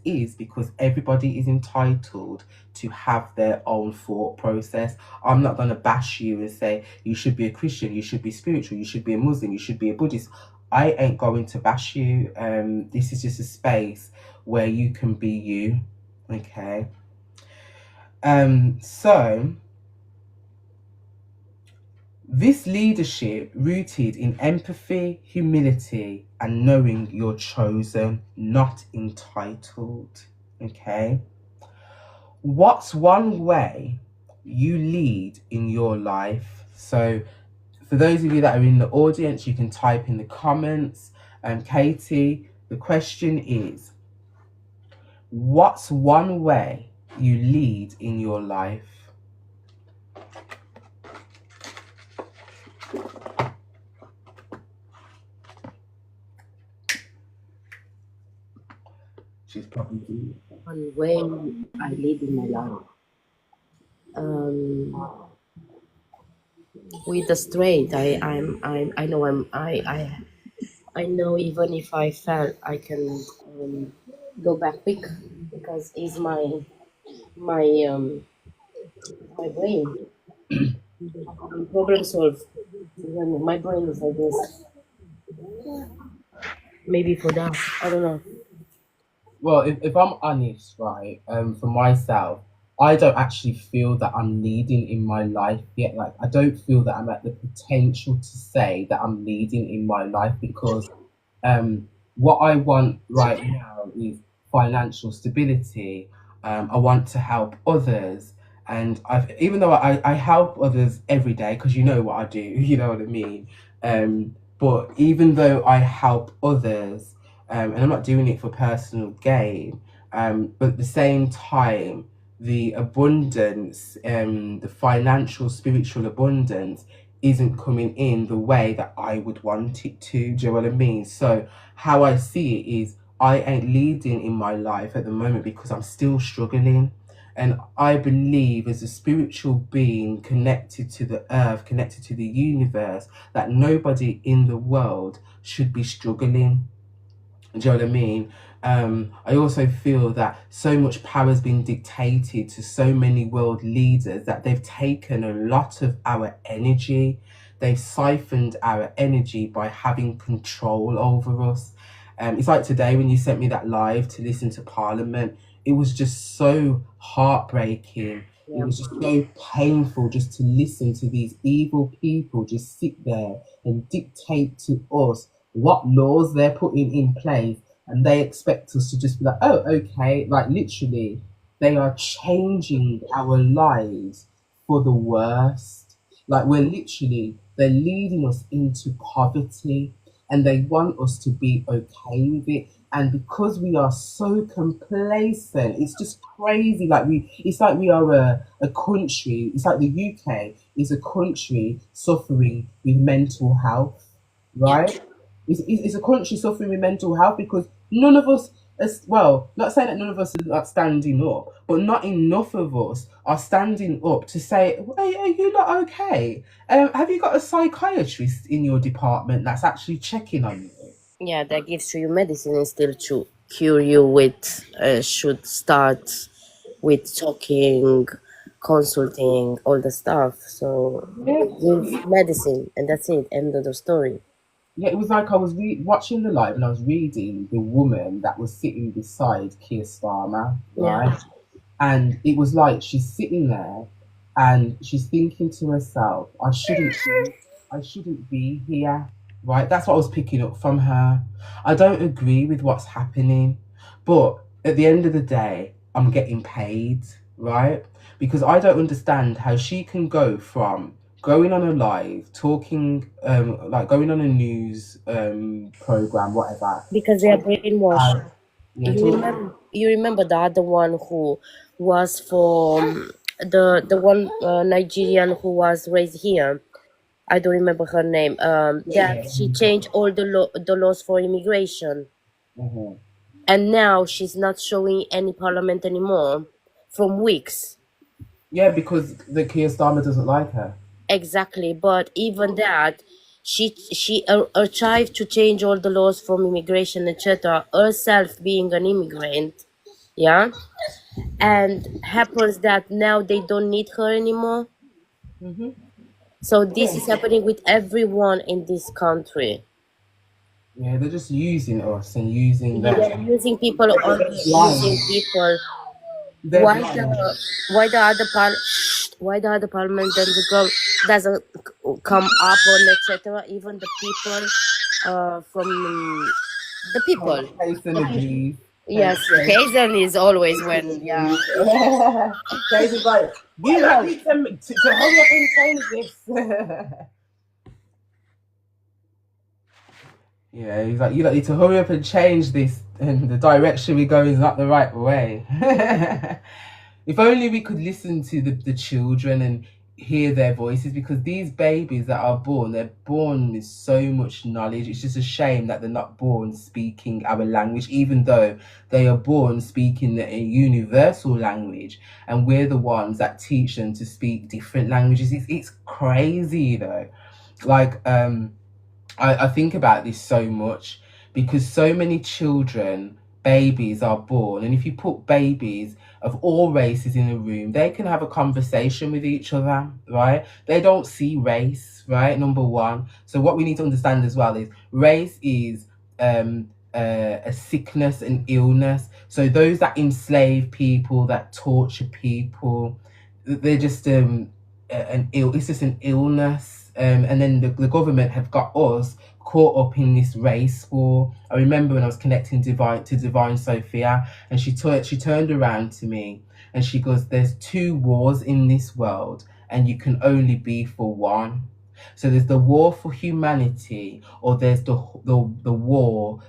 is, because everybody is entitled to have their own thought process. I'm not going to bash you and say you should be a Christian, you should be spiritual, you should be a Muslim, you should be a Buddhist. I ain't going to bash you. This is just a space where you can be you, okay? So this leadership rooted in empathy, humility, and knowing you're chosen, not entitled. Okay. What's one way you lead in your life? So for those of you that are in the audience, you can type in the comments. Katie, the question is, what's one way you lead in your life? She's probably doing it. One way I lead in my life. With the straight, I know even if I fail, I can go back quick, because it's my brain. Problem solve. When my brain is like this. Maybe for that, I don't know. Well, if I'm honest, right, for myself, I don't actually feel that I'm leading in my life yet. Like, I don't feel that I'm at the potential to say that I'm leading in my life because what I want right now is financial stability. I want to help others, and even though I help others every day because you know what I do, you know what I mean. But even though I help others, and I'm not doing it for personal gain, but at the same time, the abundance, the financial, spiritual abundance isn't coming in the way that I would want it to. Do you know what I mean? So how I see it is I ain't leading in my life at the moment because I'm still struggling. And I believe as a spiritual being connected to the earth, connected to the universe, that nobody in the world should be struggling. Do you know what I mean? I also feel that so much power has been dictated to so many world leaders that they've taken a lot of our energy. They've siphoned our energy by having control over us. It's like today when you sent me that live to listen to Parliament. It was just so heartbreaking. It Yeah. was just so painful just to listen to these evil people just sit there and dictate to us what laws they're putting in place, and they expect us to just be like, oh, okay, like literally, they are changing our lives for the worst. Like we're literally, they're leading us into poverty, and they want us to be okay with it. And because we are so complacent, it's just crazy. It's like we are a country. It's like the UK is a country suffering with mental health, Yeah. right? It's a country suffering with mental health because none of us, as well, not saying that none of us are like standing up, but not enough of us are standing up to say, hey, are you not okay? Have you got a psychiatrist in your department that's actually checking on you? Yeah, that gives you medicine and still to cure you with should start with talking, consulting, all the stuff. So Yeah, give medicine and that's it. End of the story. yeah, it was like I was watching the live and I was reading the woman that was sitting beside Keir Starmer, Yeah. right? And it was like she's sitting there and she's thinking to herself, I shouldn't be here. Right? That's what I was picking up from her. I don't agree with what's happening, but at the end of the day, I'm getting paid, right? Because I don't understand how she can go from going on a live, talking, like going on a news program, whatever, Because they are brainwashed. uh, yeah, talking. You remember the other one who was for the one Nigerian who was raised here. I don't remember her name. That Yeah, she changed all the laws for immigration, mhm. and now she's not showing any parliament anymore from weeks. Yeah, because the Keir Starmer doesn't like her. Exactly, but even that, she tried to change all the laws from immigration, etc. Herself being an immigrant, yeah, and happens that now they don't need her anymore. Hmm. So this Yeah, is happening with everyone in this country. yeah, they're just using us and using Yeah, they're them. using people on They're using blind. people. They're Why blind. the why the other why the other parliament and the girl doesn't come up on etc. Even the people from the people. Jason agrees. Yes, Hazel is always when yeah. Jason's like, you lot need to hurry up and change this. Yeah, he's like, you lot need to hurry up and change this, and the direction we're going is not the right way. If only we could listen to the children and hear their voices, because these babies that are born, they're born with so much knowledge. It's just a shame that they're not born speaking our language, even though they are born speaking a universal language, and we're the ones that teach them to speak different languages. It's crazy though. Like, I think about this so much because so many children, babies are born, and if you put babies of all races in a room, they can have a conversation with each other, right? They don't see race, right? Number one. So what we need to understand as well is race is a sickness, an illness. So those that enslave people, that torture people, they're just it's just an illness. And then the government have got us caught up in this race war. I remember when I was connecting Divine Sophia, and she turned around to me and she goes, "There's two wars in this world, and you can only be for one." So there's the war for humanity, or there's the war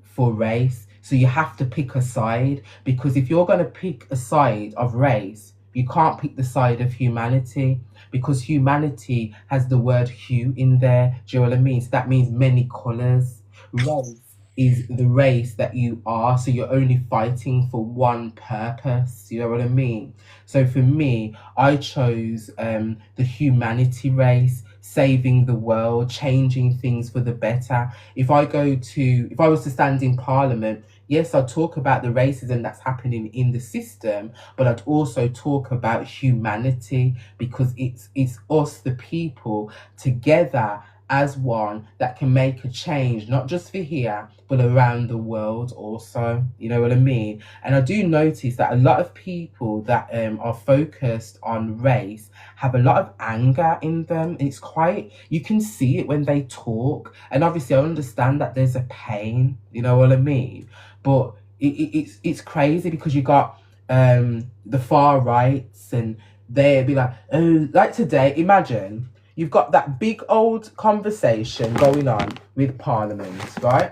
for race. So you have to pick a side, because if you're going to pick a side of race, you can't pick the side of humanity, because humanity has the word hue in there. Do you know what I mean? So that means many colors. Race is the race that you are, so you're only fighting for one purpose. You know what I mean? So for me, I chose the humanity race, saving the world, changing things for the better. If I was to stand in Parliament, yes, I'd talk about the racism that's happening in the system, but I'd also talk about humanity, because it's us, the people, together as one, that can make a change, not just for here, but around the world also. You know what I mean? And I do notice that a lot of people that are focused on race have a lot of anger in them. It's quite, you can see it when they talk. And obviously I understand that there's a pain, you know what I mean? But it's crazy, because you got the far rights, and they'd be like, oh, like today, imagine you've got that big old conversation going on with Parliament, right?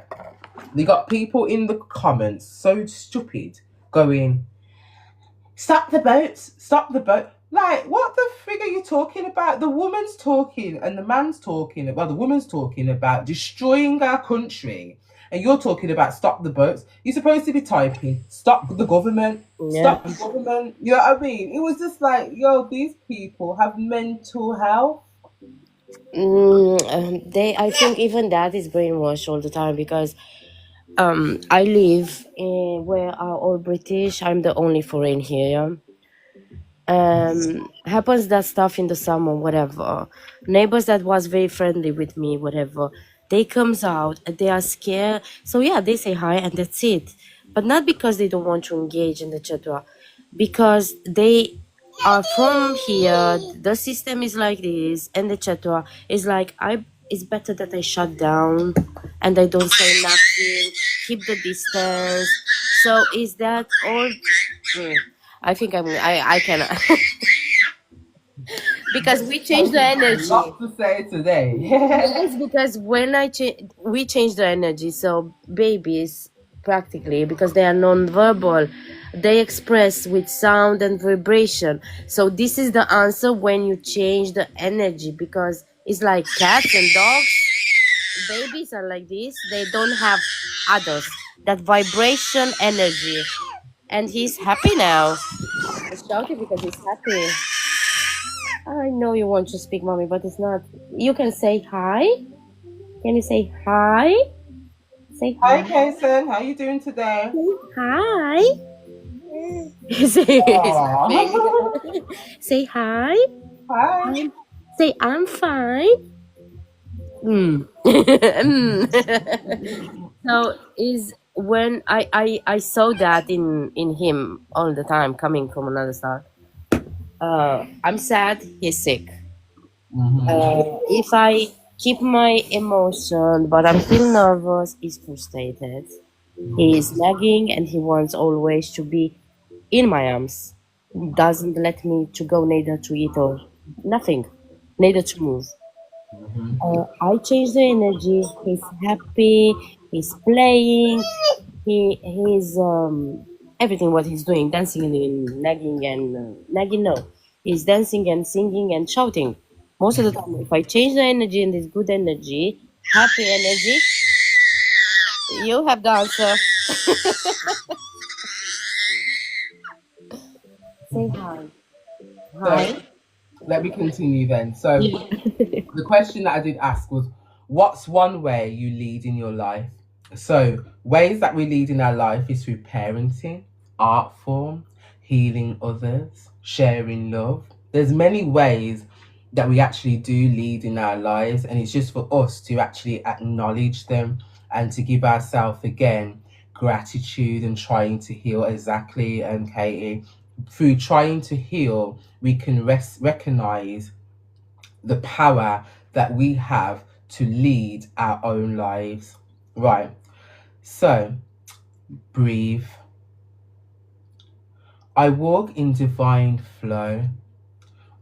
You got people in the comments so stupid going, "Stop the boats, stop the boat." Like, what the frig are you talking about? The woman's talking and the man's talking, well, the woman's talking about destroying our country, and you're talking about stop the boats. You're supposed to be typing, stop the government, Yeah. stop the government. You know what I mean? It was just like, yo, these people have mental health. I think even that is brainwashed all the time, because I live in where are all British. I'm the only foreign here. Yeah? Happens that stuff in the summer, whatever. Neighbors that was very friendly with me, whatever. They comes out and they are scared. So yeah, they say hi and that's it. But not because they don't want to engage in the chat, because they are from here. The system is like this, and the chat is like, it's better that I shut down and I don't say nothing, keep the distance. So is that all? I think I cannot. Because we change the energy. Not to say today. Yes, because when we change the energy, so babies practically, because they are non-verbal, they express with sound and vibration. So this is the answer when you change the energy, because it's like cats and dogs. Babies are like this. They don't have others. That vibration energy. And he's happy now. He's shouting because he's happy. I know you want to speak, mommy, but it's not. You can say hi. Can you say hi? Say Hi, hi. Kason. How you doing today? Hi. say, Aw. say hi. Hi. Say I'm fine. So is when I saw that in him all the time, coming from another star. I'm sad. He's sick. If I keep my emotion, but I'm still nervous, he's frustrated. He is nagging and he wants always to be in my arms. Doesn't let me to go neither to eat or nothing, neither to move. I change the energy. He's happy. He's playing. He's everything what he's doing, dancing and nagging and nagging. No, he's dancing and singing and shouting. Most of the time, if I change the energy and this good energy, happy energy, you have the answer. Say hi. Hi. So let me continue then. So the question that I did ask was, what's one way you lead in your life? So ways that we lead in our life is through parenting, art form, healing others, sharing love. There's many ways that we actually do lead in our lives, and it's just for us to actually acknowledge them and to give ourselves again gratitude and trying to heal. Exactly, and Katie, through trying to heal, we can recognize the power that we have to lead our own lives. Right, so breathe. I walk in divine flow.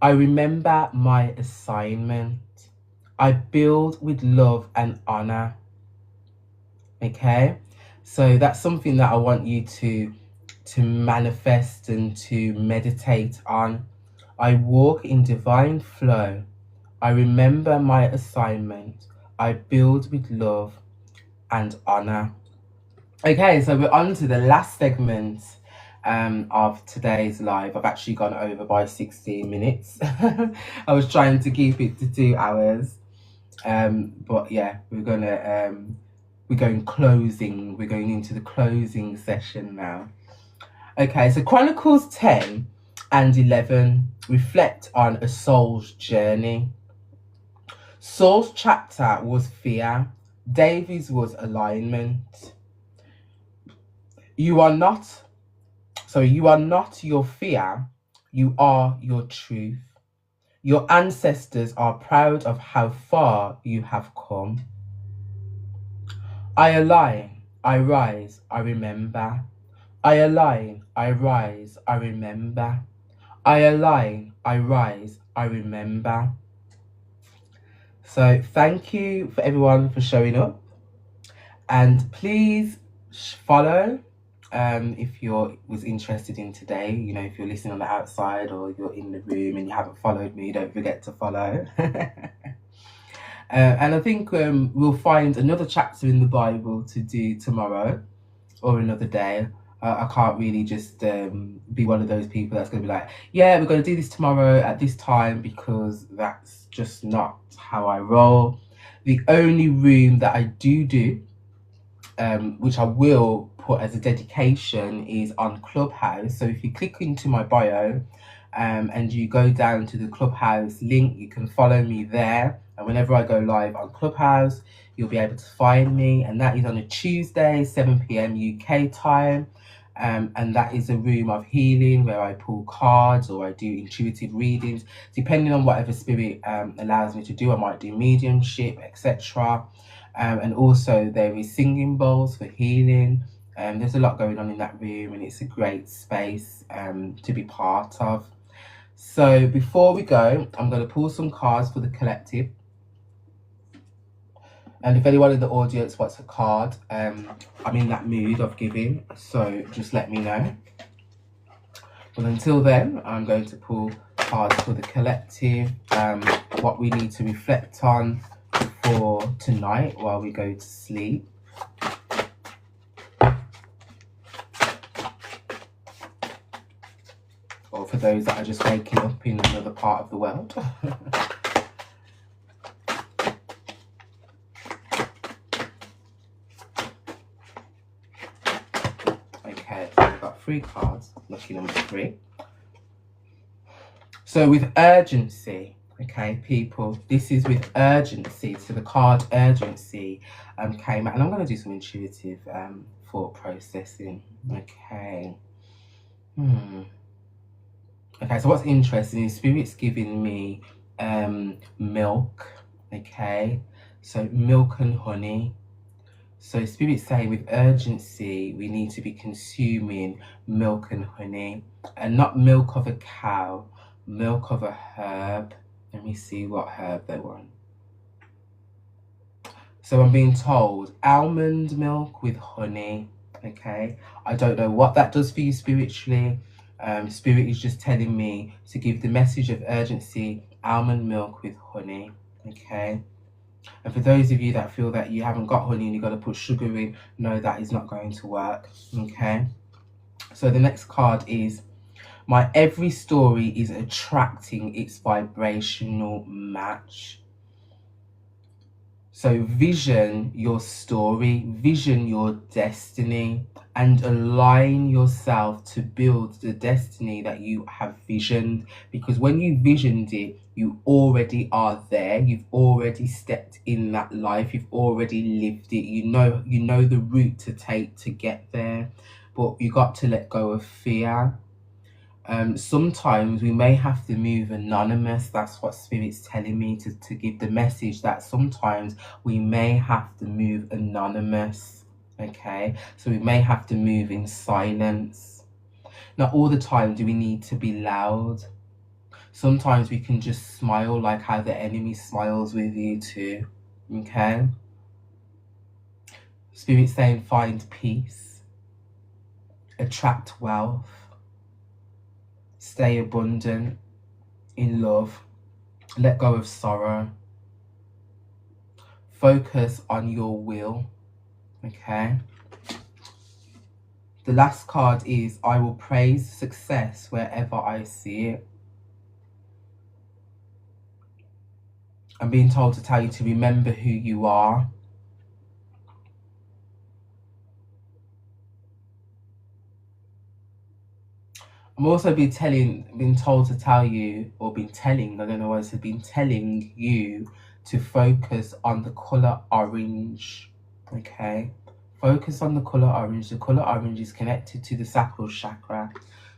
I remember my assignment. I build with love and honor. Okay, so that's something that I want you to manifest and to meditate on. I walk in divine flow. I remember my assignment. I build with love and honor. Okay, so we're on to the last segment of today's live. I've actually gone over by 16 minutes. I was trying to keep it to 2 hours. But yeah, we're going closing. We're going into the closing session now. Okay, so Chronicles 10 and 11 reflect on a soul's journey. Saul's chapter was fear. David's was alignment. You are not your fear, you are your truth. Your ancestors are proud of how far you have come. I align, I rise, I remember. I align, I rise, I remember. I align, I rise, I remember. So thank you for everyone for showing up. And please follow if you was interested in today. You know, if you're listening on the outside or you're in the room and you haven't followed me, don't forget to follow. And I think we'll find another chapter in the Bible to do tomorrow or another day. I can't really just be one of those people that's going to be like, yeah, we're going to do this tomorrow at this time, because that's just not how I roll. The only room that I do, which I will put as a dedication, is on Clubhouse. So if you click into my bio and you go down to the Clubhouse link, you can follow me there. And whenever I go live on Clubhouse, you'll be able to find me. And that is on a Tuesday, 7 p.m. UK time. And that is a room of healing where I pull cards or I do intuitive readings, depending on whatever spirit allows me to do. I might do mediumship, etc. And also there is singing bowls for healing. There's a lot going on in that room, and it's a great space to be part of. So before we go, I'm going to pull some cards for the collective. And if anyone in the audience wants a card, I'm in that mood of giving, so just let me know. But until then, I'm going to pull cards for the collective, what we need to reflect on for tonight while we go to sleep. Or for those that are just waking up in another part of the world. Okay, so we've got 3 cards, lucky number 3. So with urgency, okay, people, this is with urgency. So the card urgency came out, and I'm going to do some intuitive thought processing. Okay. Okay, so what's interesting is Spirit's giving me milk. Okay, so milk and honey. So Spirit's saying with urgency, we need to be consuming milk and honey, and not milk of a cow, milk of a herb. Let me see what herb they want. So I'm being told almond milk with honey. Okay, I don't know what that does for you spiritually. Spirit is just telling me to give the message of urgency, almond milk with honey. Okay, and for those of you that feel that you haven't got honey and you've got to put sugar in, no, that is not going to work. Okay, so the next card is, my every story is attracting its vibrational match. So vision your story, vision your destiny, and align yourself to build the destiny that you have visioned. Because when you visioned it, you already are there. You've already stepped in that life. You've already lived it. You know the route to take to get there. But you got to let go of fear. Sometimes we may have to move anonymous. That's what Spirit's telling me to give the message that sometimes we may have to move anonymous. Okay, so we may have to move in silence. Not all the time do we need to be loud. Sometimes we can just smile like how the enemy smiles with you too. Okay, Spirit's saying find peace, attract wealth, stay abundant in love. Let go of sorrow. Focus on your will. Okay. The last card is I will praise success wherever I see it. I'm being told to tell you to remember who you are. I'm also been told to tell you, or been telling, I don't know what I've been telling you to focus on the color orange. Okay. Focus on the color orange. The color orange is connected to the sacral chakra.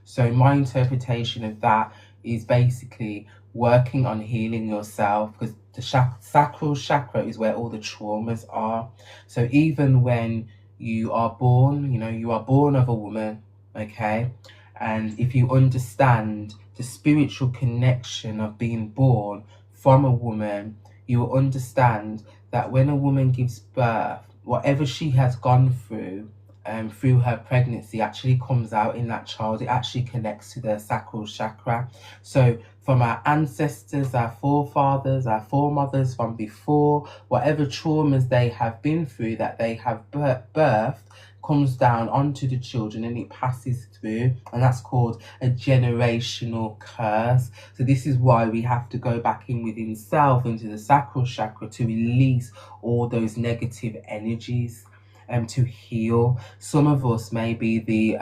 So my interpretation of that is basically working on healing yourself, because the sacral chakra is where all the traumas are. So even when you are born, you are born of a woman, okay? And if you understand the spiritual connection of being born from a woman, you will understand that when a woman gives birth, whatever she has gone through her pregnancy actually comes out in that child. It actually connects to their sacral chakra. So from our ancestors, our forefathers, our foremothers from before, whatever traumas they have been through that they have birthed comes down onto the children and it passes through, and that's called a generational curse. So this is why we have to go back in within self into the sacral chakra to release all those negative energies and to heal. Some of us may be the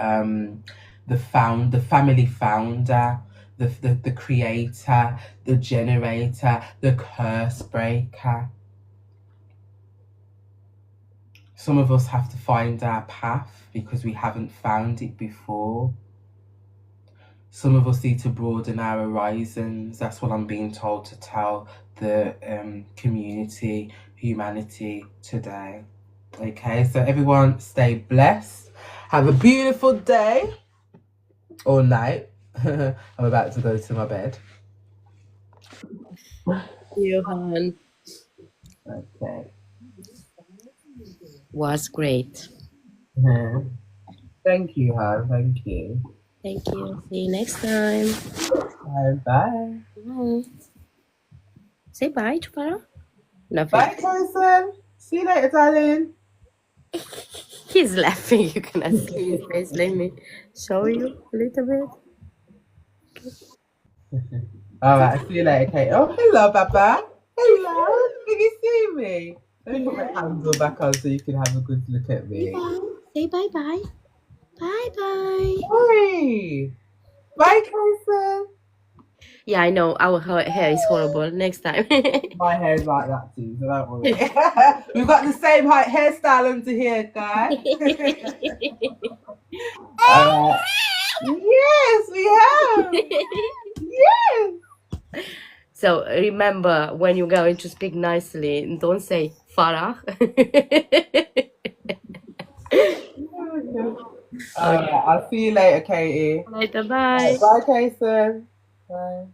family founder, the creator, the generator, the curse breaker. Some of us have to find our path because we haven't found it before. Some of us need to broaden our horizons. That's what I'm being told to tell the community, humanity today. Okay, so everyone stay blessed. Have a beautiful day or night. I'm about to go to my bed. Johan Okay. was great. Thank you, hon. Thank you. Thank you. See you next time. Bye. Bye. Say bye to Farah. Nothing. Bye, Tyson. See you later, darling. He's laughing. You cannot see his face. Let me show you a little bit. All right, see you later, Kate. Oh, hello, Baba. Hello. Can you see me? Let me put my candle back on so you can have a good look at me. Say bye-bye. Bye-bye. Bye. Bye, Tyson. Yeah, I know. Our hair is horrible. Next time. My hair's like that too, so don't worry. We've got the same hairstyle under here, guys. Yes, we have. Yes. So remember, when you're going to speak nicely, don't say Farah. I'll see you later, Katie. Later, bye. Bye, Kason. Bye.